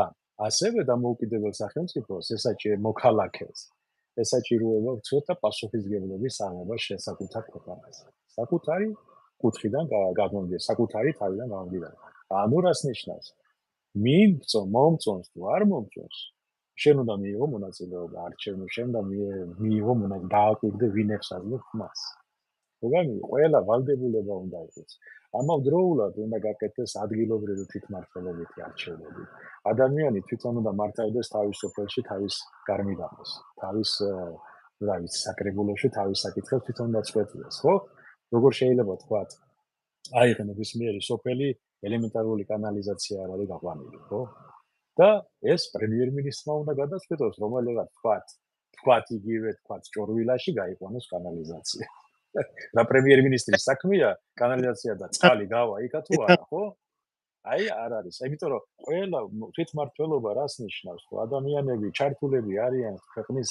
Speaker 2: ასევე დამოუკიდებელ სახელმწიფოს მოქალაქეს ესაჭიროება ვცოთ და პასუხისმგებლობის აღება შესაკუთარ ქვეყანაზე. საკუთარი კუთხიდან გამომდინარე, საკუთარი თავიდან გამომდინარე. ანუ რას ნიშნავს? მომწონს თუ არ მომწონს, შენ უნდა მიიღო მონაწილეობა არჩევნებში, შენ უნდა მიიღო დააკვირდე ვინ ეხსაზღვრებს მას. მოგამი, ყველა ვალდებულება უნდა იყოს. ამავდროულად უნდა გაკეთდეს ადგილობრივი თვითმმართველობითი არჩევნები. ადამიანი თვითონ უნდა მართავდეს თავის სოფელში, თავის გარმიდამოს, თავის საკრებულოში, თავის საკითხებს თვითონ უნდა წყვეტიდეს, ხო? როგორ შეიძლება თქვა, აიღო ნებისმიერი სოფელი ელემენტარული კანალიზაცია არ არის გაყვანილი, ხო? და ეს პრემიერ-მინისტრმა უნდა გადაწყვეტოს, რომელიღაც თქვა იგივე ჭორვილაში გაიყვანოს კანალიზაცია. რა პრემიერ-მინისტრის საქმეა კანალიზაცია და წყალი გავა იქა თუ არა, ხო? აი არ არის. იმიტომ რომ ყველა თვითმმართველობა რას ნიშნავს? რომ ადამიანები ჩართულები არიან ქვეყნის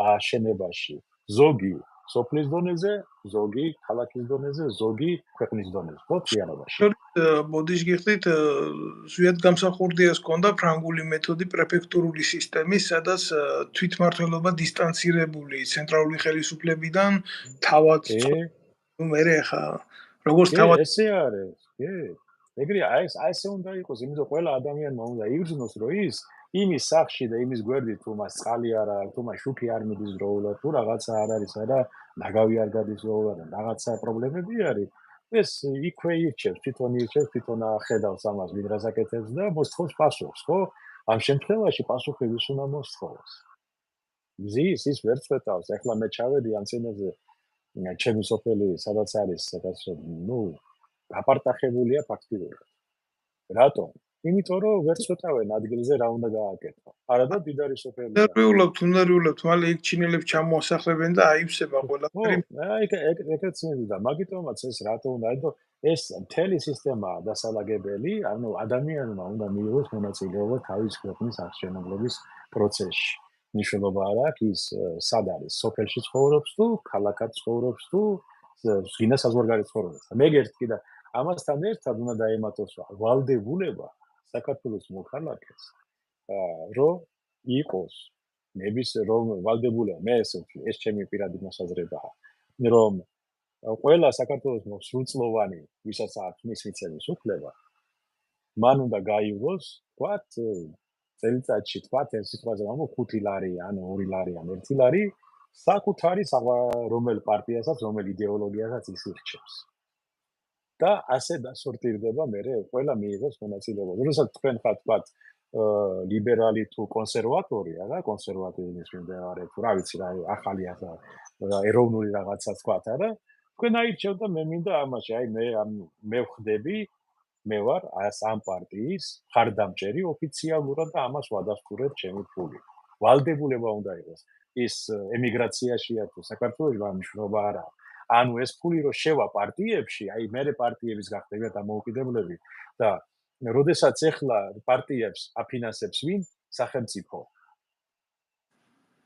Speaker 2: აშენებაში. ზოგი სოფლის დონეზე, ზოგი ქალაქის დონეზე, ზოგი ქვეყნის დონეზე, ხო, თიანობაში.
Speaker 1: ბოდიშ გიხდით, ზუსტად გამსახურდიას ჰქონდა ფრანგული მეთოდი პრეფექტურული სისტემის, სადაც თვითმმართველობა დისტანცირებული ცენტრალური ხელისუფლებიდან თავად მერე ხა როგორც თავად
Speaker 2: ესე არის, კი. ეგრეა, აი ესე უნდა იყოს, იმიტომ ყველა ადამიანმა უნდა იგრძნოს, რომ ის იმის სახში და იმის გვერდით თუ მას წყალი არ აქვს, თუ მას შუქი არ მიდის დროულად, თუ რაღაცა არ არის და ნაგავი არ გადის დროულად და რაღაცა პრობლემები არის, ეს იქვე ირჩევს, თვითონ ხედავს ამას, ვინ რას აკეთებს და მოსთხოვს პასუხს, ხო? ამ შემთხვევაში პასუხი ვის უნდა მოსთხოვოს? მზის ის ვერ წვეთავს, ეხლა მე ჩავედი ამ წინაზე, ჩემი სოფელი სადაც არის, სადაც გაპარტახებულია ფაქტიურად. რატომ? იმიტომ რომ ვერ წვეთავენ ადგილზე რა უნდა გააკეთო. არადა დიდარი სოფელია.
Speaker 1: უნდარიულობთ, მალე იქ ჩინელებს ჩამოასახლებენ და აივსება ყველაფერი.
Speaker 2: აი ეგეც მინდა, მაგიტომაც ეს რატო უნდა, აი ეს მთელი სისტემაა დასალაგებელი, ანუ ადამიანმა უნდა მიიღოს მონაწილეობა თავის ქვეყნის აღშენებლობის პროცესში. მნიშვნელობა არ აქვს ის სად არის, სოფელში ცხოვრობს თუ ქალაქად ცხოვრობს თუ გინდა საზღვარგარეთ ცხოვრობს. მეგერთ კიდე ამასთან ერთად უნდა დაემატოს ვალდებულება საქართველოს მოქალაქეს, რომ იყოს რომ ვალდებულება, მე ეს ჩემი პირადი მოსაზრებაა, რომ ყველა საქართველოს სრულწლოვანი, ვისაც აქვს მის მიცემის უფლება, მან უნდა გაიგოს, ვთქვათ, წელიწადში თქვათ ეს სიტყვაზე ვამბობ 5 ლარი ან 2 ლარი ან 1 ლარი საკუთარი რომელ პარტიასაც, რომელ იდეოლოგიასაც ის ირჩევს. და ასე დასორტირდება მე ყველა მიიღოს მონაწილეობა. როდესაც თქვენ ხართ თქვათ ლიბერალი თუ კონსერვატორია რა, კონსერვატიზმის მიმდევარი თუ რა ვიცი რა, ახალი ეროვნული რაღაცა თქვათ არა, თქვენ აირჩევთ და მე მინდა ამაში, აი მე ვხდები, მე ვარ ამ პარტიის მხარდამჭერი ოფიციალურად და ამას ვადასტურებ ჩემი ფული. ვალდებულება უნდა იყოს. ის ემიგრაციაშია თუ საქართველოში მნიშვნელობა არ აქვს. ანუ ეს ფული რო შევა პარტიებში, აი მე პარტიების გახდება დამოუკიდებლები და როდესაც ეხლა პარტიებს აფინანსებს ვინ? სახელმწიფო.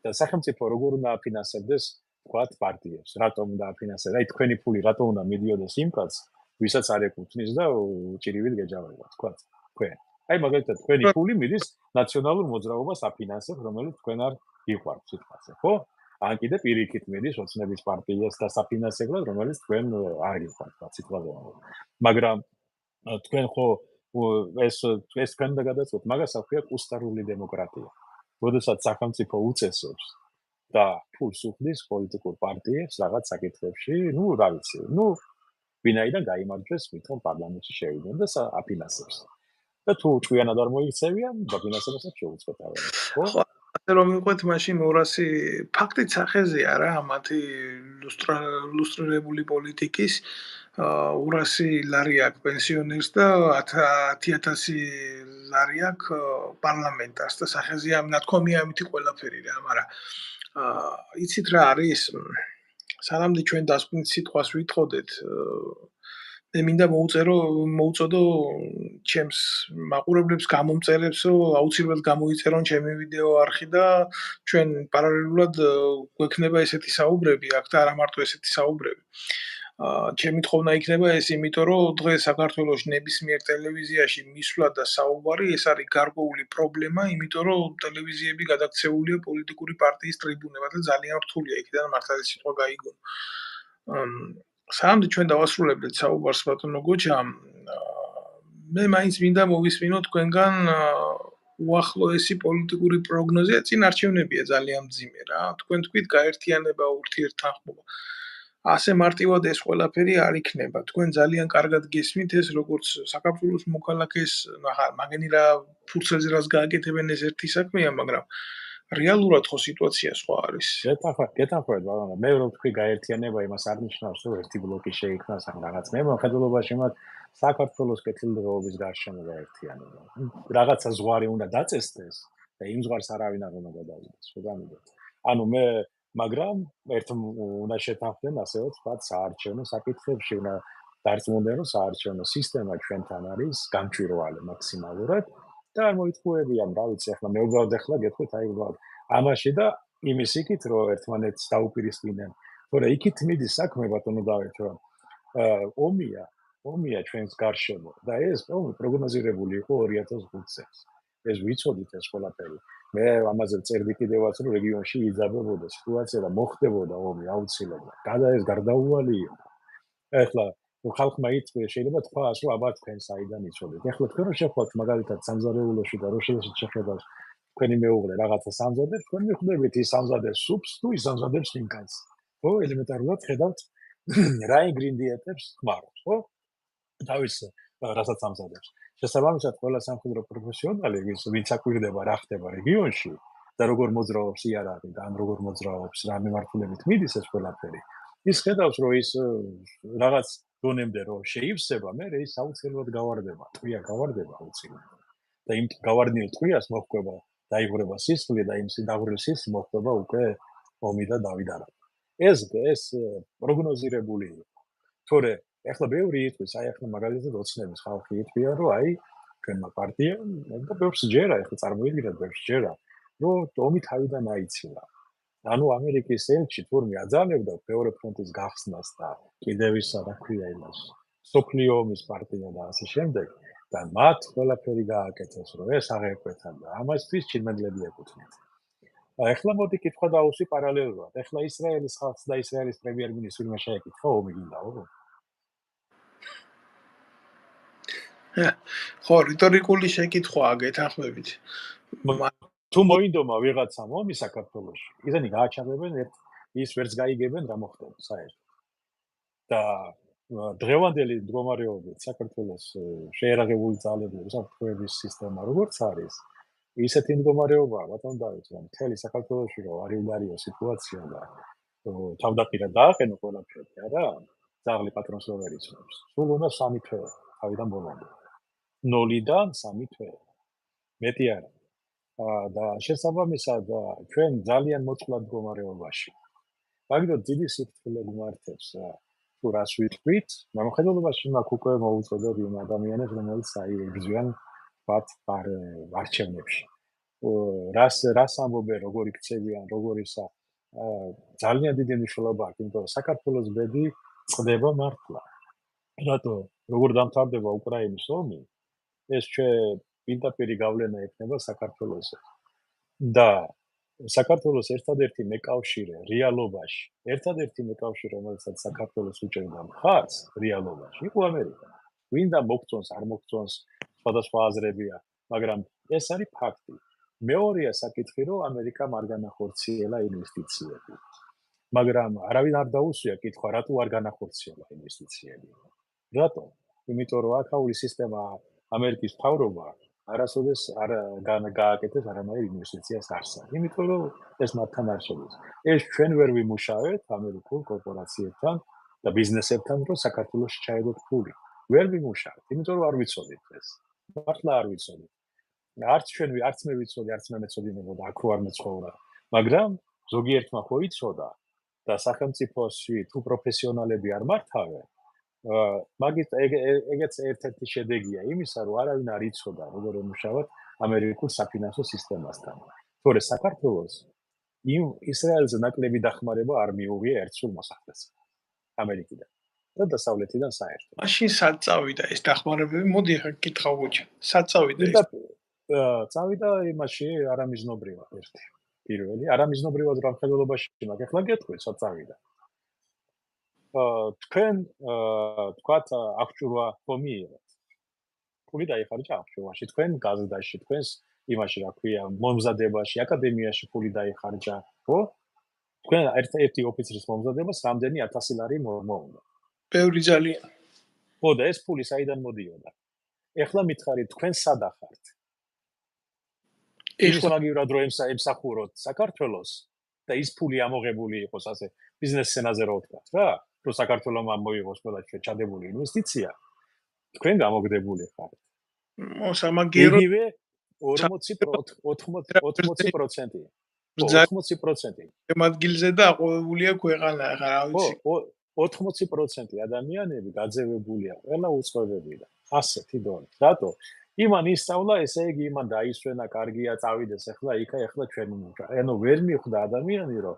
Speaker 2: და სახელმწიფო როგორ უნდა აფინანსებდეს თქვათ პარტიებს? რატომ უნდა აფინანსებდეს? აი თქვენი ფული რატომ უნდა მიდიოდეს იმ კაცს, ვისაც არ ეკუთვნის და ჭირივით გეჯავება, თქვათ, თქვენ. აი მაგალითად თქვენი ფული მიდის ნაციონალურ მოძრაობას აფინანსებს, რომელიც თქვენ არ გიყვართ სიტყვაზე, ხო? ან კიდე პირიქით მიდის ოცნების პარტიას და საფინანსებლად, რომელიც თქვენ არ გიყვართ, სიტყვაზე. მაგრამ თქვენ ხო ეს თქვენ და გადაწყვეტ, მაგას აქვია კუსტარული დემოკრატია. როდესაც სახელმწიფო უწესებს და ფულს უხდის პოლიტიკურ პარტიებს რაღაც საკითხებში, რა ვიცი, ვინაიდან გაიმარჯვეს, მithom პარლამენტში შევიდნენ და აფინანსებს. და თუ ჭკვიანად არ მოიქცევიან, დაფინანსებასაც შეუწყვეტავენ, ხო?
Speaker 1: ასე რომ მიყვეთ მაშინ 200 ფაქტით სახეზეა რა მათი ლუსტრირებული პოლიტიკის 200 ლარი აქვს პენსიონერს და 10000 ლარი აქვს პარლამენტას და სახეზეა ნათქვამია ამითი ყველაფერი რა, მაგრამ იცით რა არის? სანამდე ჩვენ დასკვნით სიტყვას ვითხოვდეთ, მე მინდა მოუწოდო ჩემს მაყურებლებს გამომწერებს, რომ აუცილებლად გამოიწერონ ჩემი ვიდეო არხი და ჩვენ პარალელურად გვექნება ესეთი საუბრები აქ და არა მარტო ესეთი საუბრები. ჩემი თხოვნა იქნება ეს, იმიტომ რომ დღეს საქართველოს ნებისმიერ ტელევიზიაში მისვლა და საუბარი ეს არის გარკვეული პრობლემა, იმიტომ რომ ტელევიზიები გადაქცეულია პოლიტიკური პარტიის ტრიბუნებად და ძალიან რთულია იქიდან მართალი სიტყვა გაიგონო. სანამდე ჩვენ დავასრულებდით საუბარს ბატონო გოჩა, მე მაინც მინდა მოვისმინო თქვენგან უახლოესი პოლიტიკური პროგნოზია, წინ არჩევნებია ძალიან მძიმე რა. თქვენ თქვით გაერთიანება, ურთიერთთანხმობა. ასე მარტივად ეს ყველაფერი არ იქნება. თქვენ ძალიან კარგად გესმით ეს როგორც საქართველოს მოქალაქეს, მაგენი რა ფურცელზე რას გააკეთებენ ეს ერთი საქმეა, მაგრამ რეალურად ხო სიტუაცია სხვა არის.
Speaker 2: გეთანხმებით ბატონო, მე რო ვთქვი გაერთიანება, იმას არ ნიშნავს, რომ ერთი ბლოკი შეიქმნას ან რაღაც. მე მომხედველობაში მაქვს საქართველოს კეთილდღეობის გარშემო გაერთიანება. რაღაცა ზღვარი უნდა დაწესდეს და იმ ზღვარს არავინ არ უნდა გადავიდეს, ხო გამიგეთ. ანუ მე მაგრამ უნდა შეთანხმდნენ ასევე თქვა საარჩევნო საკითხებში, უნდა დარწმუნდნენ, რომ საარჩევნო სისტემა ჩვენთან არის გამჭვირვალე მაქსიმალურად და არ მოიტყუებიან, რა ვიცი, ახლა მე უბრალოდ ახლა გეტყვით, აი უბრალოდ ამაში და იმის იქით, რომ ერთმანეთს დაუპირისპირდნენ. თორე იქით მიდის საქმე, ბატონო დავით, რომ ომია ჩვენს გარშემო და ეს ომი პროგნოზირებული იყო 2005 წელს. ეს ვიცოდით ეს ყველაფერი. მე ამაზე წერდი კიდევაც, რომ რეგიონში იძაბებოდა სიტუაცია და მოხდებოდა ომი აუცილებლად. ეს გარდაუვალი იყო. ეხლა ხალხმა შეიძლება თქვას, რომ აბა თქვენ საიდან იცოდეთ. ეხლა თქვენ რომ შეხვდათ მაგალითად სამზარეულოში და რო შეხედავთ თქვენი მეუღლე რაღაცა სამზადებს, თქვენ მიხვდებით ის სამზადებს სუპს თუ ის სამზადებს ხინკალს. ხო, ელემენტარულად ხედავთ რა ინგრედიენტებს ხმარობს, ხო? თავის რასაც ამზადებს. შესაბამისად, ყველა სამხედრო პროფესიონალი, ვინც აკვირდება რა ხდება რეგიონში და როგორ მოძრაობს იარაღი და ან როგორ მოძრაობს რა მიმართულებით მიდის ეს ყველაფერი, ის ხედავს, რომ ის რაღაც დონემდე რომ შეივსება, მე ის აუცილებლად გავარდება, ტყვია გავარდება აუცილებლად. და იმ გავარდნილ ტყვიას მოჰყვება, დაიღვრება სისხლი და იმ დაღვრილ სისხლს მოჰყვება უკვე ომი და დავიდარა. ეს პროგნოზირებული იყო. თორე ეხლა ბევრი იტყვის, აი ახლა მაგალითად ოცნების ხალხი იტყვია, რომ აი ჩვენმა პარტიამ და ბევრს ჯერა, ახლა წარმოიდგინეთ ბევრს ჯერა, რომ ომი თავიდან აიცილა. ანუ ამერიკის ელჩი თურმე აძალებდა მეორე ფრონტის გახსნას და კიდევ ის რა ქვია იმას, სოფლიო ომის პარტია და ასე შემდეგ და მათ ყველაფერი გააკეთეს, რომ ეს აღეკვეთა და ამასთვის ჩინმედლები ეკუთვნით. ახლა მოდი კითხვა დაუსვი პარალელურად. ახლა ისრაელის ხალხს და ისრაელის პრემიერ-მინისტრმა შეეკითხა ომი გინდაო?
Speaker 1: ხო, რიტორიკული შეკითხვაა გეთანხმებით.
Speaker 2: თუ მოინდომა ვიღაცამ ომი საქართველოში, ისინი გააჩაღებენ ის ვერც გაიგებენ რა მოხდება საერთოდ. და დღევანდელი მდგომარეობით საქართველოს შეერაღებული ძალები უსაფრთხოების სისტემა როგორც არის, ისეთი მდგომარეობაა, ბატონ დავით, რომ მთელი საქართველოში რო არ იუდარიო სიტუაცია და თავდაპირად დააყენო ყველაფერი, არა? ძაღლი პატრონს რო ვერ იცნობს. სულ უნდა 3 თვე თავიდან ბოლომდე. 0-დან 3 თვე. მეტი არა. და შესაბამისად ჩვენ ძალიან მოწყვლად მდგომარეობაში. მაგდროს დიდი სიფრთხილე გვმართებს თუ რას ვიტყვით, მომხედველობაში მაქვს უკვე მოუწოდებ იმ ადამიანებს, რომლებიც აიგრძვიან ვართ არჩევნებში. რას ამბობენ, როგორ იქცევიან, როგორ ისა ძალიან დიდი მნიშვნელობა აქვს, იმიტომ რომ საქართველოს ბედი წდება მართლა. რატო? როგორ დამთავრდება უკრაინის ომი, ეს ჩვენ პირდაპირ გავლენა ექნება საქართველოსზე. და საქართველოს ერთადერთი მეკავშირე რეალობაში, ერთადერთი მეკავშირე, რომელსაც საქართველოს უჭერდა მხარს რეალობაში, იყო ამერიკა. ვინდა მოგწონს, არ მოგწონს, სხვადასხვა აზრებია, მაგრამ ეს არის ფაქტი. მეორეა საკითხი, რომ ამერიკამ არ განახორციელა ინვესტიციები. მაგრამ არავინ არ დაუსვია კითხვა, რატო არ განახორციელა ინვესტიციები. რატო? იმიტომ რომ აქაური სისტემა ამერიკის მთავრობა არასოდეს არ გააკეთეს არამედ ინვესტიციას არსად. იმიტომ რომ ეს მათთან არ შედის. ეს ჩვენ ვერ ვიმუშავეთ ამერიკულ კორპორაციებთან და ბიზნესებთან, რომ საქართველოში ჩაედოთ ფული. ვერ ვიმუშავეთ, იმიტომ რომ არ ვიცოდით ეს. მართლა არ ვიცოდით. არც მე ვიცოდი, არც მე მეცოდინებოდა, აქ რო არ მეცხოვრა. მაგრამ ზოგიერთმა ხო იცოდა და სახელმწიფოში თუ პროფესიონალები არ მართავენ, მაგით ეგეც ერთ-ერთი შედეგია იმისა, რომ არავინ არ იცოდა, როგორ ემუშავათ ამერიკულ საფინანსო სისტემასთან. თორე საქართველოს იმ ისრაელზე ნაკლები დახმარება არ მიუღია ერთ სულ მოსახლეს ამერიკიდან და დასავლეთიდან საერთოდ.
Speaker 1: მაშინ სად წავიდა ეს დახმარებები? მოდი ახლა კითხავ გუჩა. სად წავიდა ეს?
Speaker 2: წავიდა იმაში არამიზნობრივად ერთი. პირველი არამიზნობრივად რამხელობაში მაგ ახლა გეტყვით, სად წავიდა. თქვენ თქვათ აღჭურვა ხომიერად. ფული დაიხარჯა აღჭურვაში, თქვენ გაზდაში, თქვენს იმაში რა ქვია, მომზადებაში, აკადემიაში ფული დაიხარჯა, ხო? თქვენ ერთი ოფიცრის მომზადებას რამდენი 1000 ლარი მოუნდა.
Speaker 1: ბევრი ძალიან.
Speaker 2: ხო და ეს ფული საიდან მოდიოდა? ეხლა მითხარით, თქვენ სად ახართ? ეხლა მაგივრად რომ ემსახუროთ საქართველოს და ის ფული ამოღებული იყოს ასე ბიზნეს სცენაზე რო ვთქვათ რა, რომ საქართველოს მოიღოს ყველა ჩადებული ინვესტიცია, თქვენ გამოგდებული ხართ.
Speaker 1: სამაგიერო
Speaker 2: 80%.
Speaker 1: ბრძანის
Speaker 2: 80%.
Speaker 1: შემადგენელზე და აყვავებულია ქვეყანა, ახლა რა ვიცი.
Speaker 2: 80% ადამიანები გაძევებულია ყველა უწყობებიდან. ასეთი დონე. რატო? იმან ისწავლა, ესე იგი იმან დაისვენა, კარგია, წავიდეს ახლა იქა, ახლა ჩვენ ანუ ვერ მიხვდა ადამიანი, რომ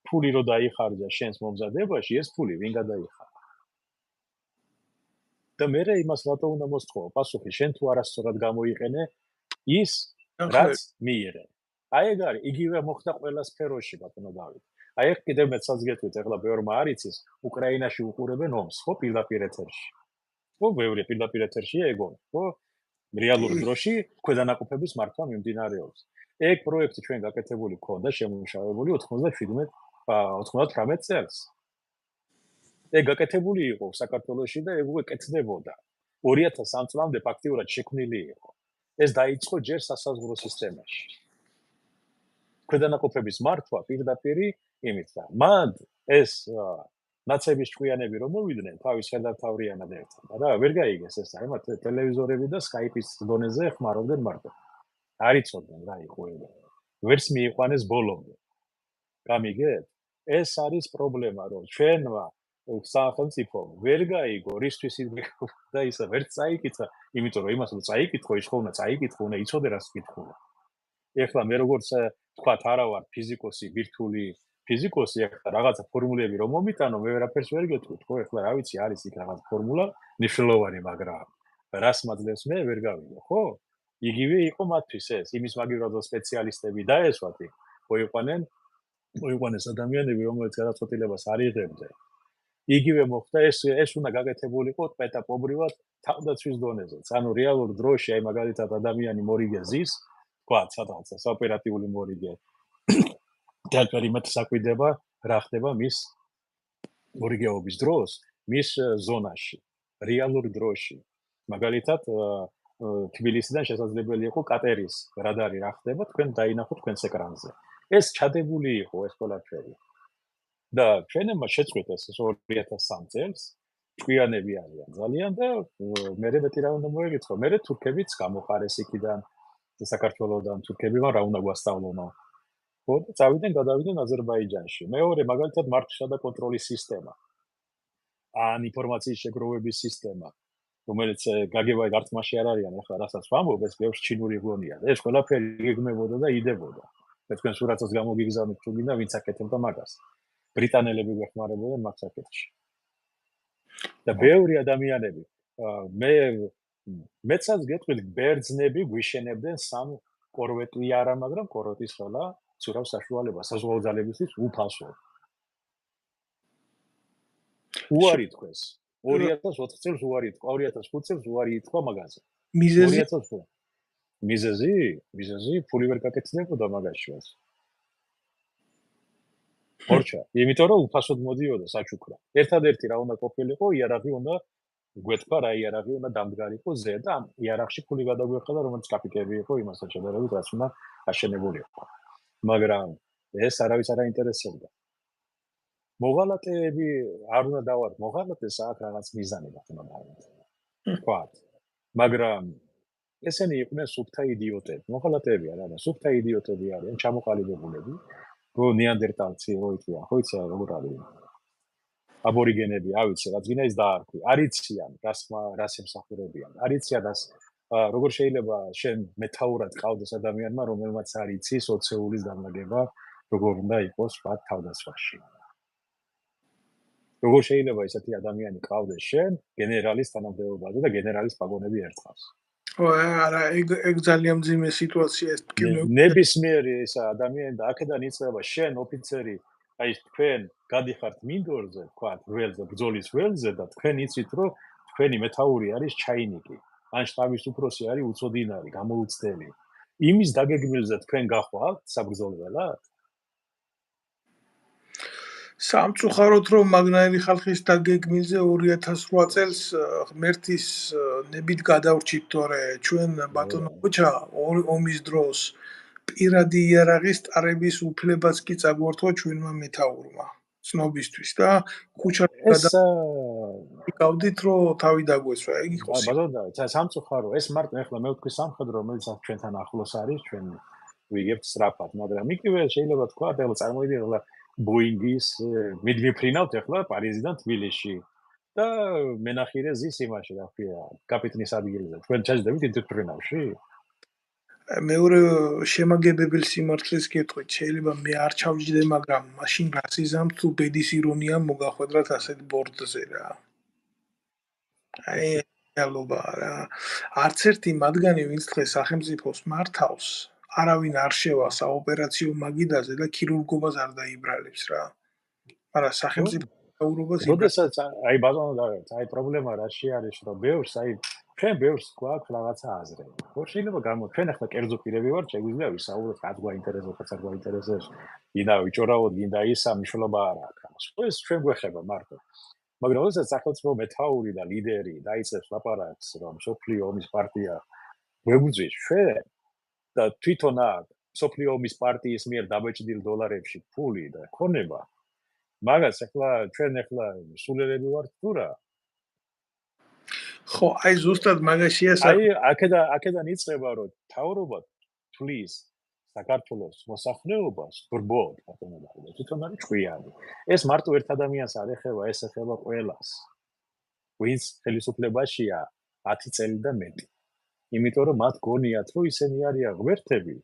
Speaker 2: ფული რო დაიხარჯა შენს მომზადებაში, ეს ფული ვინ გადაიხარა? და მე იმას რატო უნდა მოსთხოვო? პასუხი, შენ თუ არასწორად გამოიყენე ის, რაც მიიღე. აი ეგ არის, იგივე მოხდა ყველა სფეროში, ბატონო დავით. აი ეგ კიდევ მეცაც გეტყვით, ახლა ბევრმა არ იცის, უკრაინაში უყურებენ ომს, ხო, პირდაპირ ეთერში. ხო, ბევრი პირდაპირ ეთერშია ეგ ომი, ხო? რეალურ დროში ქვედანაყოფების მართვა მიმდინარეობს. ეგ პროექტი ჩვენ გაკეთებული ქონდა, შემუშავებული 98 წელს. ეგ გაკეთებული იყო საქართველოში და ეგ უკვე კეთდებოდა. 2003 წლამდე ფაქტიურად შექმნილი იყო. ეს დაიწყო ჯერ სასაზღვრო სისტემაში. ქვედანაყოფების მართვა პირდაპირ იმით და მან ეს ნაცების ჭკვიანები რომ მოვიდნენ თავის ხელმძღვანელად ერთად და ვერ გაიგეს ეს აი მათ ტელევიზორები და სკაიპის დონეზე ხმარობდნენ მარტო. არ იცოდნენ რა იყო ეგ. ვერც მიიყვანეს ბოლომდე. გამიგეთ? ეს არის პრობლემა, რომ ჩვენმა სახელმწიფომ ვერ გაიგო რისთვის და ისა ვერ წაიკითხა, იმიტომ რომ იმას რომ წაიკითხო, ის ხომ უნდა წაიკითხო, უნდა იცოდე რას კითხულობ. ეხლა მე როგორც თქვათ არა ვარ ფიზიკოსი, ბირთვული ფიზიკოსი, ეხლა რაღაცა ფორმულები რომ მომიტანო, მე ვერაფერს ვერ გეტყვით, ხო, ეხლა რა ვიცი, არის იქ რაღაც ფორმულა მნიშვნელოვანი, მაგრამ რას მაძლევს მე ვერ გავიგე, ხო? იგივე იყო მათთვის ეს, იმის მაგივრად სპეციალისტები დაესვათ იქ, მოიყვანეს ადამიანები, რომელიც გადაწყვეტილებას არ იღებდნენ. იგივე მოხდა ეს უნდა გაკეთებულიყო პეტაპობრივად თავდაცვის დონეზეც. ანუ რეალურ დროში აი მაგალითად ადამიანი მორიგე ზის, თქვა სადღაცა ოპერატიული მორიგე. თელპერიმეთ საკვირდება რა ხდება მის მორიგეობის დროს, მის ზონაში, რეალურ დროში. მაგალითად თბილისიდან შესაძლებელი იყო კატერის რადარი რა ხდება, თქვენ დაინახოთ თქვენს ეკრანზე. ეს ჩადებული იყო ეს ყველაფერი. და ჩვენმა შეწყვიტ ეს 2003 წელს ჭკვიანები არიან ძალიან და მე მეტი რა უნდა მოეკითხო, მე თურქებიც გამოყარეს იქიდან საქართველოსდან თურქებმა რა უნდა გვასწავლონა. ხო, წავიდნენ, გადავიდნენ აზერბაიჯანში. მეორე მაგალითად მართვისა და კონტროლის სისტემა. ან ინფორმაციის შეგროვების სისტემა, რომელიც გაგებაი გართმაში არ არიან, ახლა რასაც ვამბობ, ეს ბევრს ჩინური გონია. ეს ყველაფერი გეგმებოდა და იდებოდა. თქვენ სურათს გამოგიგზავნით თუ გინდა, ვინც აკეთებდა მაგას. ბრიტანელები გვეხმარებოდნენ მაგ საკითხში. და ბევრი ადამიანები მეცაც გეტყვით ბერძნები გვიშენებდნენ სამ კორვეტი არა, მაგრამ კორვეტის ხელა ცურავ საშუალება საზღვაო ძალებისთვის უფასო. უარი თქვეს. 2004 წელს უარი თქვა, 2005 წელს უარი თქვა მაგაზე. მიზეზი ფული ვერ გაკეთდებოდა მაგაშივას. ორჩა, იმიტომ რომ უფასოდ მოდიოდა საჩუქრა. ერთადერთი რა უნდა ყოფილიყო, იარაღი უნდა გვეთქვა რა იარაღი უნდა დამდგარიყო ზე და ამ იარაღში ფული გადაგვეხადა, რომელიც კაპიკები იყო იმასთან შედარებით, რაც უნდა აშენებულიყო. მაგრამ ეს არავის არ აინტერესებდა. მოღალატეები არ უნდა დავარ, მოღალატეს აქ რაღაც მიზანი უნდა დავართ. თქვა. მაგრამ ესენი იყვნენ სუფთა იდიოტები. მოღალატეები არა, სუფთა იდიოტები არიან, ჩამოყალიბებულები. ნეანდერტალცი როიწია, ხო იცი როგორ არის? აბორიგენები, ავიცი, რაც გინდა ის დაარქვი. არიციან, რას ემსახურებიან. არიციან das როგორ შეიძლება შენ მეტაურად ყავდეს ადამიანმა, რომელმაც არ იცის ოცეულის დამლაგება, როგორ უნდა იყოს მათ თავდასხმაში. როგორ შეიძლება ესეთი ადამიანი ყავდეს შენ გენერალის თანამდებობაზე და გენერალის პაგონები ერთხავს.
Speaker 1: არა, ეგ ძალიან მძიმე სიტუაცია ეს ტკივნეულ.
Speaker 2: ნებისმიერი ეს ადამიანი და აქედან იწყება შენ ოფიცერი, აი თქვენ გადიხართ მინდორზე, თქვა ველზე, ბრძოლის ველზე და თქვენ იცით რომ თქვენი მეთაური არის ჩაინიკი. ან შტაბის უფროსი არის უწოდინარი, გამოუცდელი. იმის დაგეგმილზე თქვენ გახვალთ საბრძოლველად?
Speaker 1: სამწუხაროდ რომ მაგნაირი ხალხის დაგეგმილზე 2008 წელს ღმერთის ნებით გადავრჩით, თორე ჩვენ ბატონო ბოჩა ომის დროს პირადი იარაღის ტარების უფლებაც კი წაგვართვა ჩვენმა მეთაურმა ცნობისთვის და ქუჩაში გადავიდით რომ თავი დაგვესვა, ეგ იყო.
Speaker 2: ბატონო, სამწუხარო, ეს მარტო ახლა მე ვთქვი სამხედრო, რომელიც ჩვენთან ახლოს არის, ჩვენ ვიგებთ სწრაფად, მაგრამ იგივე შეიძლება თქვა, ეხლა წარმოიდგინე, ეხლა ბოინგის მიდვიფრინავთ ეხლა პარიზიდან თბილისში და მენახირე ზის იმაში, რა ქვია, კაპიტნის ადგილზე. თქვენ ჩაჯდებით იმ თვითფრინავში?
Speaker 1: მეორე შემაგებებელ სიმართლეს გეტყვით, შეიძლება მე არ ჩავჯდე, მაგრამ მაშინ რას იზამთ თუ ბედის ირონია მოგახვედრათ ასეთ ბორდზე რა. აი რეალობა რა. არც ერთი მათგანი, ვინც დღეს სახელმწიფოს მართავს, არავინ არ შევა საოპერაციო მაგიდაზე და ქირურგობას არ დაიბრალებს რა. მაგრამ სახელმწიფო საუბრობას
Speaker 2: როდესაც აი ბატონო დავით, აი პრობლემა რაში არის, რომ ბევრს აი ჩვენ ბევრს გვაქვს რაღაცა აზრები. ხო შეიძლება ჩვენ ახლა კერძო პირები ვართ, შეგვიძლია ვისაუბროთ, რაც გვაინტერესებს, რაც არ გვაინტერესებს, გინდა ვიჭორავოთ, გინდა ისა, მნიშვნელობა არ აქვს ამას. ხო ეს ჩვენ გვეხება მარტო. მაგრამ როდესაც სახელმწიფო მეთაური და ლიდერი დაიწყებს ლაპარაკს, რომ სოფლიო ომის პარტია გვეგუძვის ჩვენ და თვითონ აქვს სოფლიო ომის პარტიის მიერ დაბეჭდილ დოლარებში ფული და ქონება, მაგას ახლა ჩვენ ახლა სულელები ვართ თუ რა?
Speaker 1: ხო, აი ზუსტად მაგაშია
Speaker 2: აი აქედან იწყება რომ თავრობა თulis საქართველოს მოსახლეობას ბრბოდ ბატონო და თვითონ არის ჭკვიანი. ეს მარტო ერთ ადამიანს არ ეხება, ეს ეხება ყველას. ვინც ხელისუფლებაშია 10 წელი და მეტი. იმიტომ რომ მათ გონიათ რომ ისინი არიან ღმერთები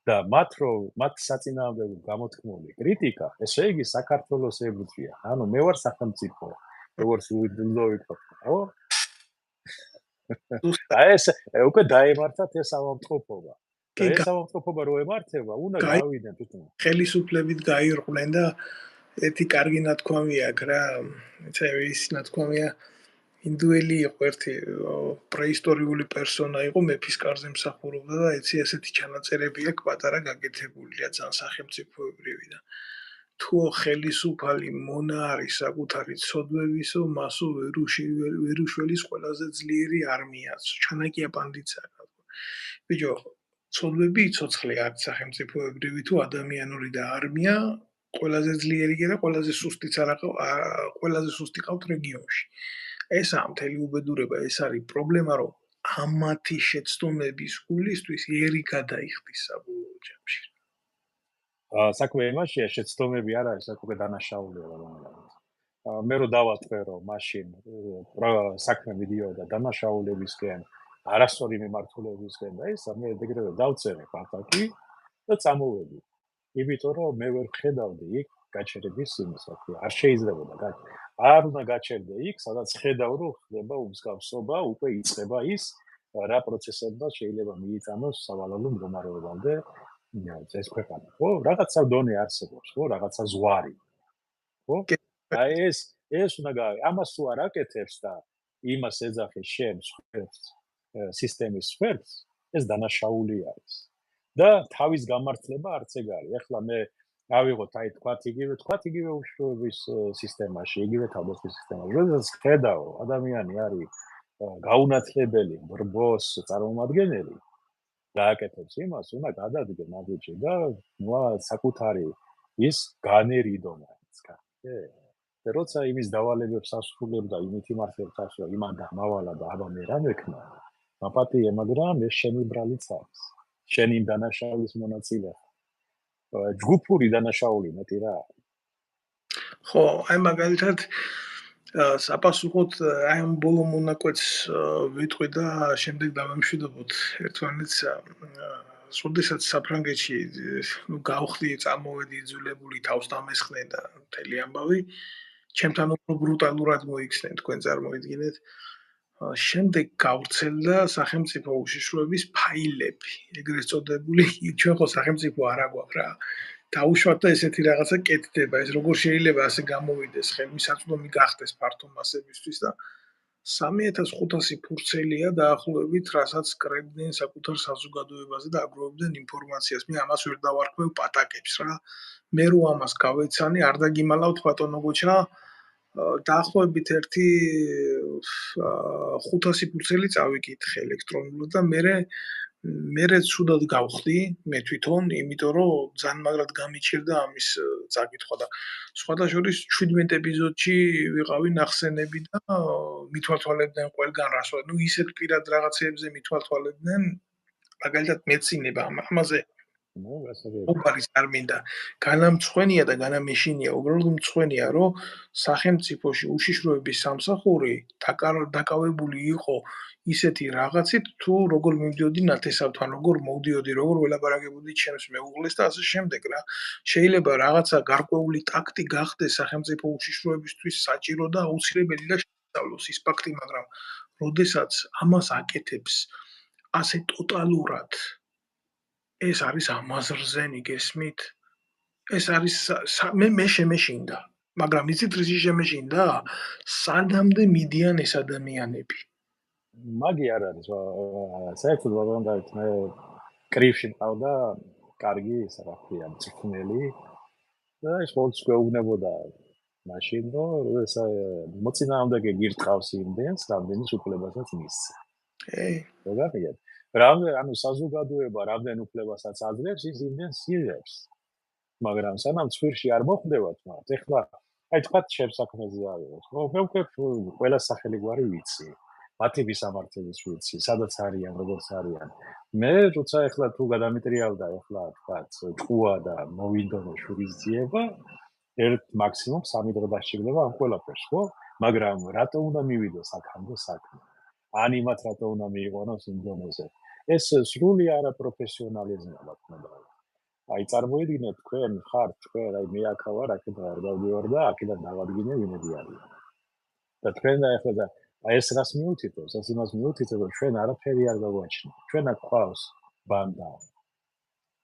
Speaker 2: და მათ საწინააღმდეგო გამოთქმული კრიტიკა, ესე იგი საქართველოს ებრძვია. ანუ მე ვარ სახელმწიფო, როგორც ლუიდოვიკო, ხო? აი ეს უკვე დაემართათ ეს ავადმყოფობა. და ეს ავადმყოფობა რო ემართება, უნდა გავიდნენ თვითონ.
Speaker 1: ხელისუფლებით გაირყვნენ და ერთი კარგი ნათქვამი აქვს რა, ის ნათქვამია ინდუელი იყო ერთი პრეისტორიული პერსონა იყო, მეფის კარზე მსახურობდა და ესეთი ჩანაწერები აქვს პატარა გაკეთებულია, ძალიან სახელმწიფოებრივი და თუ ხელისუფალი მონა არის საკუთარი ცოდვებისო, მასო ვერუშველის ყველაზე ძლიერი არმიაც, ჩანაკია პანდიცა. ბიჭო, ცოდვები ცოცხლე არის სახელმწიფოებრივი თუ ადამიანური და არმია ყველაზე ძლიერი და ყველაზე სუსტიც არა, ყველაზე სუსტი ყავთ რეგიონში. ესაა მთელი უბედურება, ეს არის პრობლემა, რომ ამათი შეცდომების გულისთვის ერი გადაიხდის საბოლოო ჯამში.
Speaker 2: საქმე იმაშია, შეცდომები არ არის, საქმე დანაშაულია რა. მე რო დავატყვე, რომ მაშინ საქმე მიდიოდა დანაშაულებისკენ, არასწორი მიმართულებისკენ და ისა მე ეგრევე დავწერე პარტაკი და წამოვედი. იმიტომ რომ მე ვერ ხედავდი იქ გაჩერების იმას, არ შეიძლებოდა არ უნდა გაჩერდე იქ, სადაც ხედავ რომ ხდება უმსგავსობა, უკვე იწყება ის რა პროცესებმა შეიძლება მიიწამოს სავალალო მდგომარეობამდე ეს ქვეყანა, ხო? რაღაცა დონე არსებობს, ხო? რაღაცა ზღვარი. ხო? აი ეს უნდა ამას თუ არ აკეთებს და იმას ეძახის შენ სისტემის სფეროს, ეს დანაშაული არის. და თავის გამართლება არც ეგ არის. ეხლა მე ავიღოთ აი თქვათ იგივე უშუალობის სისტემაში, იგივე თავდაცვის სისტემაში. როდესაც ხედავ ადამიანი არის გაუნათლებელი, ბრბოს წარმომადგენელი და აკეთებს იმას, უნდა გადადგე მაგიჩი და საკუთარი ის განერიდო მაინც, ხე? და როცა იმის დავალებებს ასრულებდა, იმით იმართებს ასე, იმან დამავალა და აბა მე რა მექნა? მაპატიე, მაგრამ ეს შენი ბრალიც არის. შენ იმ დანაშაულის მონაწილე. ჯგუფური დანაშაული მეტი რა.
Speaker 1: ხო, აი მაგალითად საპასუხოდ აი ამ ბოლო მონაკვეთს ვიტყვი და შემდეგ დავამშვიდობოთ ერთმანეთს. როდესაც საფრანგეთში გავხდი, წამოვედი იძულებული თავს დამესხნენ და მთელი ამბავი, ჩემთან უფრო ბრუტალურად მოიქცნენ, თქვენ წარმოიდგინეთ. შემდეგ გავრცელდა სახელმწიფო უშიშროების ფაილები, ეგრეთ წოდებული, ჩვენ ხო სახელმწიფო არა გვაქვს რა. დაუშვათ და ესეთი რაღაცა კეთდება, ეს როგორ შეიძლება ასე გამოვიდეს, ხელმისაწვდომი გახდეს ფართო მასებისთვის და 3500 ფურცელია დაახლოებით, რასაც კრებდნენ საკუთარ საზოგადოებაზე და აგროვებდნენ ინფორმაციას. მე ამას ვერ დავარქმევ პატაკებს რა. მე რო ამას გავეცანი, არ დაგიმალავთ ბატონო გოჩა. დაახლოებით 500 ფურცელი წავიკითხე ელექტრონულად და მე ცუდად გავხდი მე თვითონ, იმიტომ რომ ძალიან მაგრად გამიჭირდა ამის წაკითხვა და სხვათა შორის 17 ეპიზოდში ვიყავი ნახსენები და მithვალთვალებდნენ ყველგან რას ვარ. ისეთ პირად რაღაცეებზე მithვალთვალებდნენ, მაგალითად მეცინება ამაზე
Speaker 2: ნუ ასე
Speaker 1: უყარის არ მინდა განამწვენია და განამეშინია უბრალოდ მწვენია რომ სახელმწიფოში უშიშროების სამსახური დაკავებული იყო ისეთი რაღაცით თუ როგორ მივდიოდი ნათესავთან როგორ მოვდიოდი როგორ ველაპარაკებოდი ჩემს მეუღლეს და ასე შემდეგ რა შეიძლება რაღაცა გარკვეული ტაქტი გახდეს სახელმწიფო უშიშროებისთვის საჭირო და აუცილებელი და შესწავლოს ის ფაქტი მაგრამ როდესაც ამას აკეთებს ასე ტოტალურად ეს არის ამაზრზენი გესმით? ეს არის მე შემეშინდა. მაგრამ იცით რისი შემეშინდა? სანამდე მიდიან ეს ადამიანები.
Speaker 2: მაგი არ არის. საერთოდ ბაბამ და მე კრივში მყავდა კარგი ისა რა ქვია, მწვრთნელი და ის ყოველთვის გვეუბნებოდა მაშინ რომ როდესაც მოწინააღმდეგე გირტყავს იმდენს, რამდენის უფლებასაც მისცე. მოგაფიქრეთ? ანუ საზოგადოება რამდენ უფლებასაც აძლევს, ის იმდენს იღებს. მაგრამ სანამ ცხვირში არ მოხვდებათ მათ, ეხლა აი თქვა შემსაქმეზე ავიღოთ. მე უკვე ყველა სახელი გვარი ვიცი. მათი მისამართების ვიცი, სადაც არიან, როგორც არიან. მე როცა ეხლა თუ გადამიტრიალდა ეხლა თქვა ჭკუა და მოვინდომო შურის ძიება, ერთ მაქსიმუმ 3 დღე დასჭირდება ამ ყველაფერს, ხო? მაგრამ რატო უნდა მივიდეს აქამდე საქმე? ან იმათ რატო უნდა მიიყვანოს იმ დონეზე? ეს სრული არაპროფესიონალიზმია, რა თქმა უნდა. აი წარმოიდგინეთ თქვენ ხართ თქვენ აი მე აქ ვარ აქედან არ გავდივარ და აქედან დავადგინე ვინები არიან და თქვენ და ეხლა და აი ეს რას მიუთითებს ეს იმას მიუთითებს რომ ჩვენ არაფერი არ გაგვაჩნია ჩვენ აქ ყავს ბანდა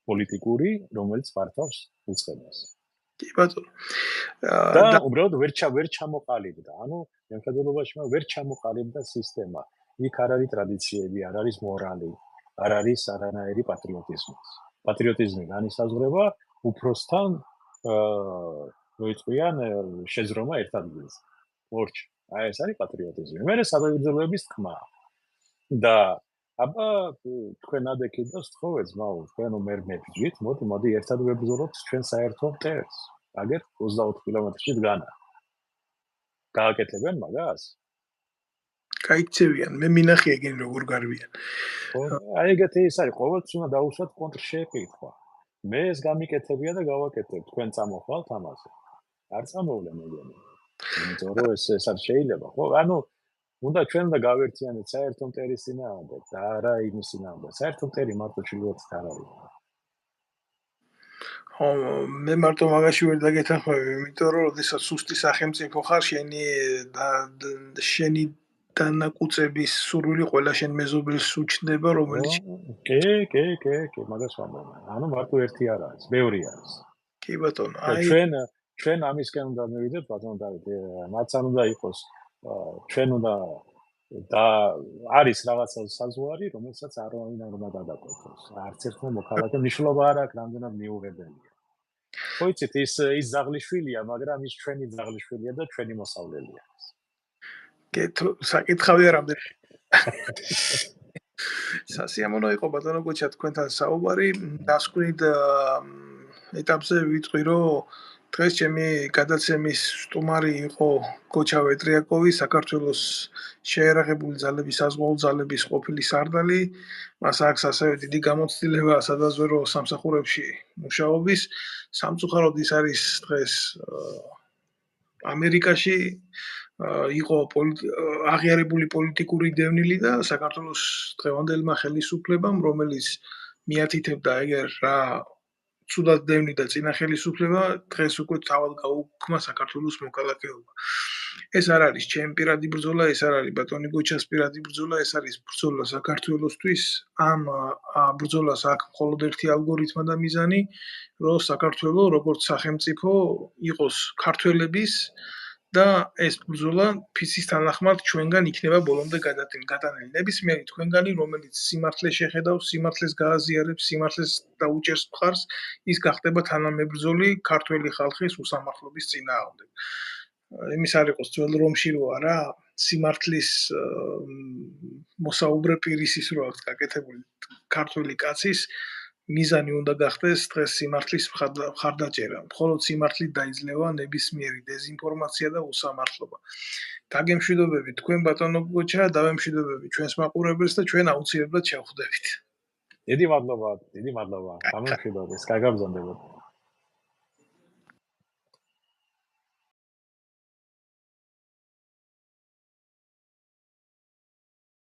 Speaker 2: პოლიტიკური რომელიც მართავს უცხებას
Speaker 1: კი ბატონო
Speaker 2: და უბრალოდ ვერ ჩამოყალიბდა ანუ მემხედველობაში ვერ ჩამოყალიბდა სისტემა იქ არ არის ტრადიციები არ არის მორალი არ არის არანაირი პატრიოტიზმი განისაზღვრება უფროსთან მოიწვიან შეზრომა ერთ ადგილზე. ორჩ. აი ეს არის პატრიოტიზმი. მე საბრძოლოების თქმა. და აბა თქვენ ადექით და სწხოვეთ მაუ, თქვენ მე მებრძვით, მოდი ერთად ვებრძოლოთ ჩვენ საერთო მტერს. აგერ 24 კილომეტრში დგანა. გააკეთებენ მაგას?
Speaker 1: გაიქცევიან, მე მინახე ეგენ როგორ გარვიან.
Speaker 2: აი ეგეთი ის არის, ყოველთვის უნდა დაუშვათ კონტრშეკითხვა. მე ეს გამიკეთებია და გავაკეთებ, თქვენ წამოხვალთ ამაზე. არ წამოვლე მეგონი. იმიტომ რომ ეს არ შეიძლება, ხო? ანუ უნდა ჩვენ უნდა გავერთიანოთ საერთო მტერის წინააღმდეგ და არა იმის წინააღმდეგ. საერთო მტერი მარტო ჩილოთით არ არის.
Speaker 1: ხო, მე მარტო მაგაში ვერ დაგეთანხმები, იმიტომ რომ როდესაც სუსტი სახელმწიფო ხარ, შენი დანაკუწების სურვილი ყველა შენ მეზობელს უჩნდება, რომელიც
Speaker 2: კი, მაგას ვამბობ. ანუ მარტო ერთი არ არის, ბევრი არის.
Speaker 1: კი ბატონო,
Speaker 2: აი ჩვენ ამისკენ უნდა მივიდეთ, ბატონო დავით, მათ არ უნდა იყოს ჩვენ უნდა და არის რაღაცა საზღვარი, რომელსაც არ უნდა გადაკვეთოს. არც ერთმა მოქალაქემ მნიშვნელობა არ აქვს, რამდენად მიუღებელია. ხო იცით, ის ზაღლიშვილია, მაგრამ ის ჩვენი ზაღლიშვილია და ჩვენი მოსავლელია.
Speaker 1: კეთო, საკითხავი არამდენ. სასიამოვნო იყო ბატონო გოჩა თქვენთან საუბარი, დასკვნით ეტაპზე ვიტყვი, რომ დღეს ჩემი გადაცემის სტუმარი იყო გოჩა ვეტრიაკოვი, საქართველოს შეერაღებული ძალების საზღვაო ძალების ყოფილი სარდალი. მას აქვს ასევე დიდი გამოცდილება სადაზვერვო სამსახურებში მუშაობის. სამწუხაროდ ის არის დღეს ამერიკაში იყო აღიარებული პოლიტიკური დევნილი და საქართველოს დღევანდელმა ხელისუფლებამ, რომელიც მიათითებდა ეგერ რა ცუდად დევნიდა წინა ხელისუფლება, დღეს უკვე თავად გაუქმა საქართველოს მოქალაქეობა. ეს არ არის ჩემი პირადი ბრძოლა, ეს არ არის ბატონი გოჩას პირადი ბრძოლა, ეს არის ბრძოლა საქართველოსთვის. ამ ბრძოლას აქვს მხოლოდ ერთი ალგორითმა და მიზანი, რომ საქართველოს როგორც სახელმწიფო იყოს ქართველების და ეს ბრძოლა ფიცის თანახმად ჩვენგან იქნება ბოლომდე გადატანილი. ნებისმიერი თქვენგანი, რომელიც სიმართლეს შეხედავს, სიმართლეს გააზიარებს, სიმართლეს დაუჭერს მხარს, ის გახდება თანამებრძოლი ქართველი ხალხის უსამართლობის წინააღმდეგ. იმის არ იყოს ძველ რომში რო არა, სიმართლის მოსაუბრე პირის ის რო აქვს გაკეთებული ქართველი კაცის მიზანი უნდა გახდეს დღეს სიმართლის მხარდაჭერა. მხოლოდ სიმართლით დაიძლევა ნებისმიერი დეზინფორმაცია და უსამართლობა. დაგემშვიდობებით თქვენ ბატონო გოჩა, დავემშვიდობებით ჩვენს მაყურებელს და ჩვენ აუცილებლად შევხვდებით.
Speaker 2: დიდი მადლობა, გამომშვიდობეს, კარგად გრძნობთ.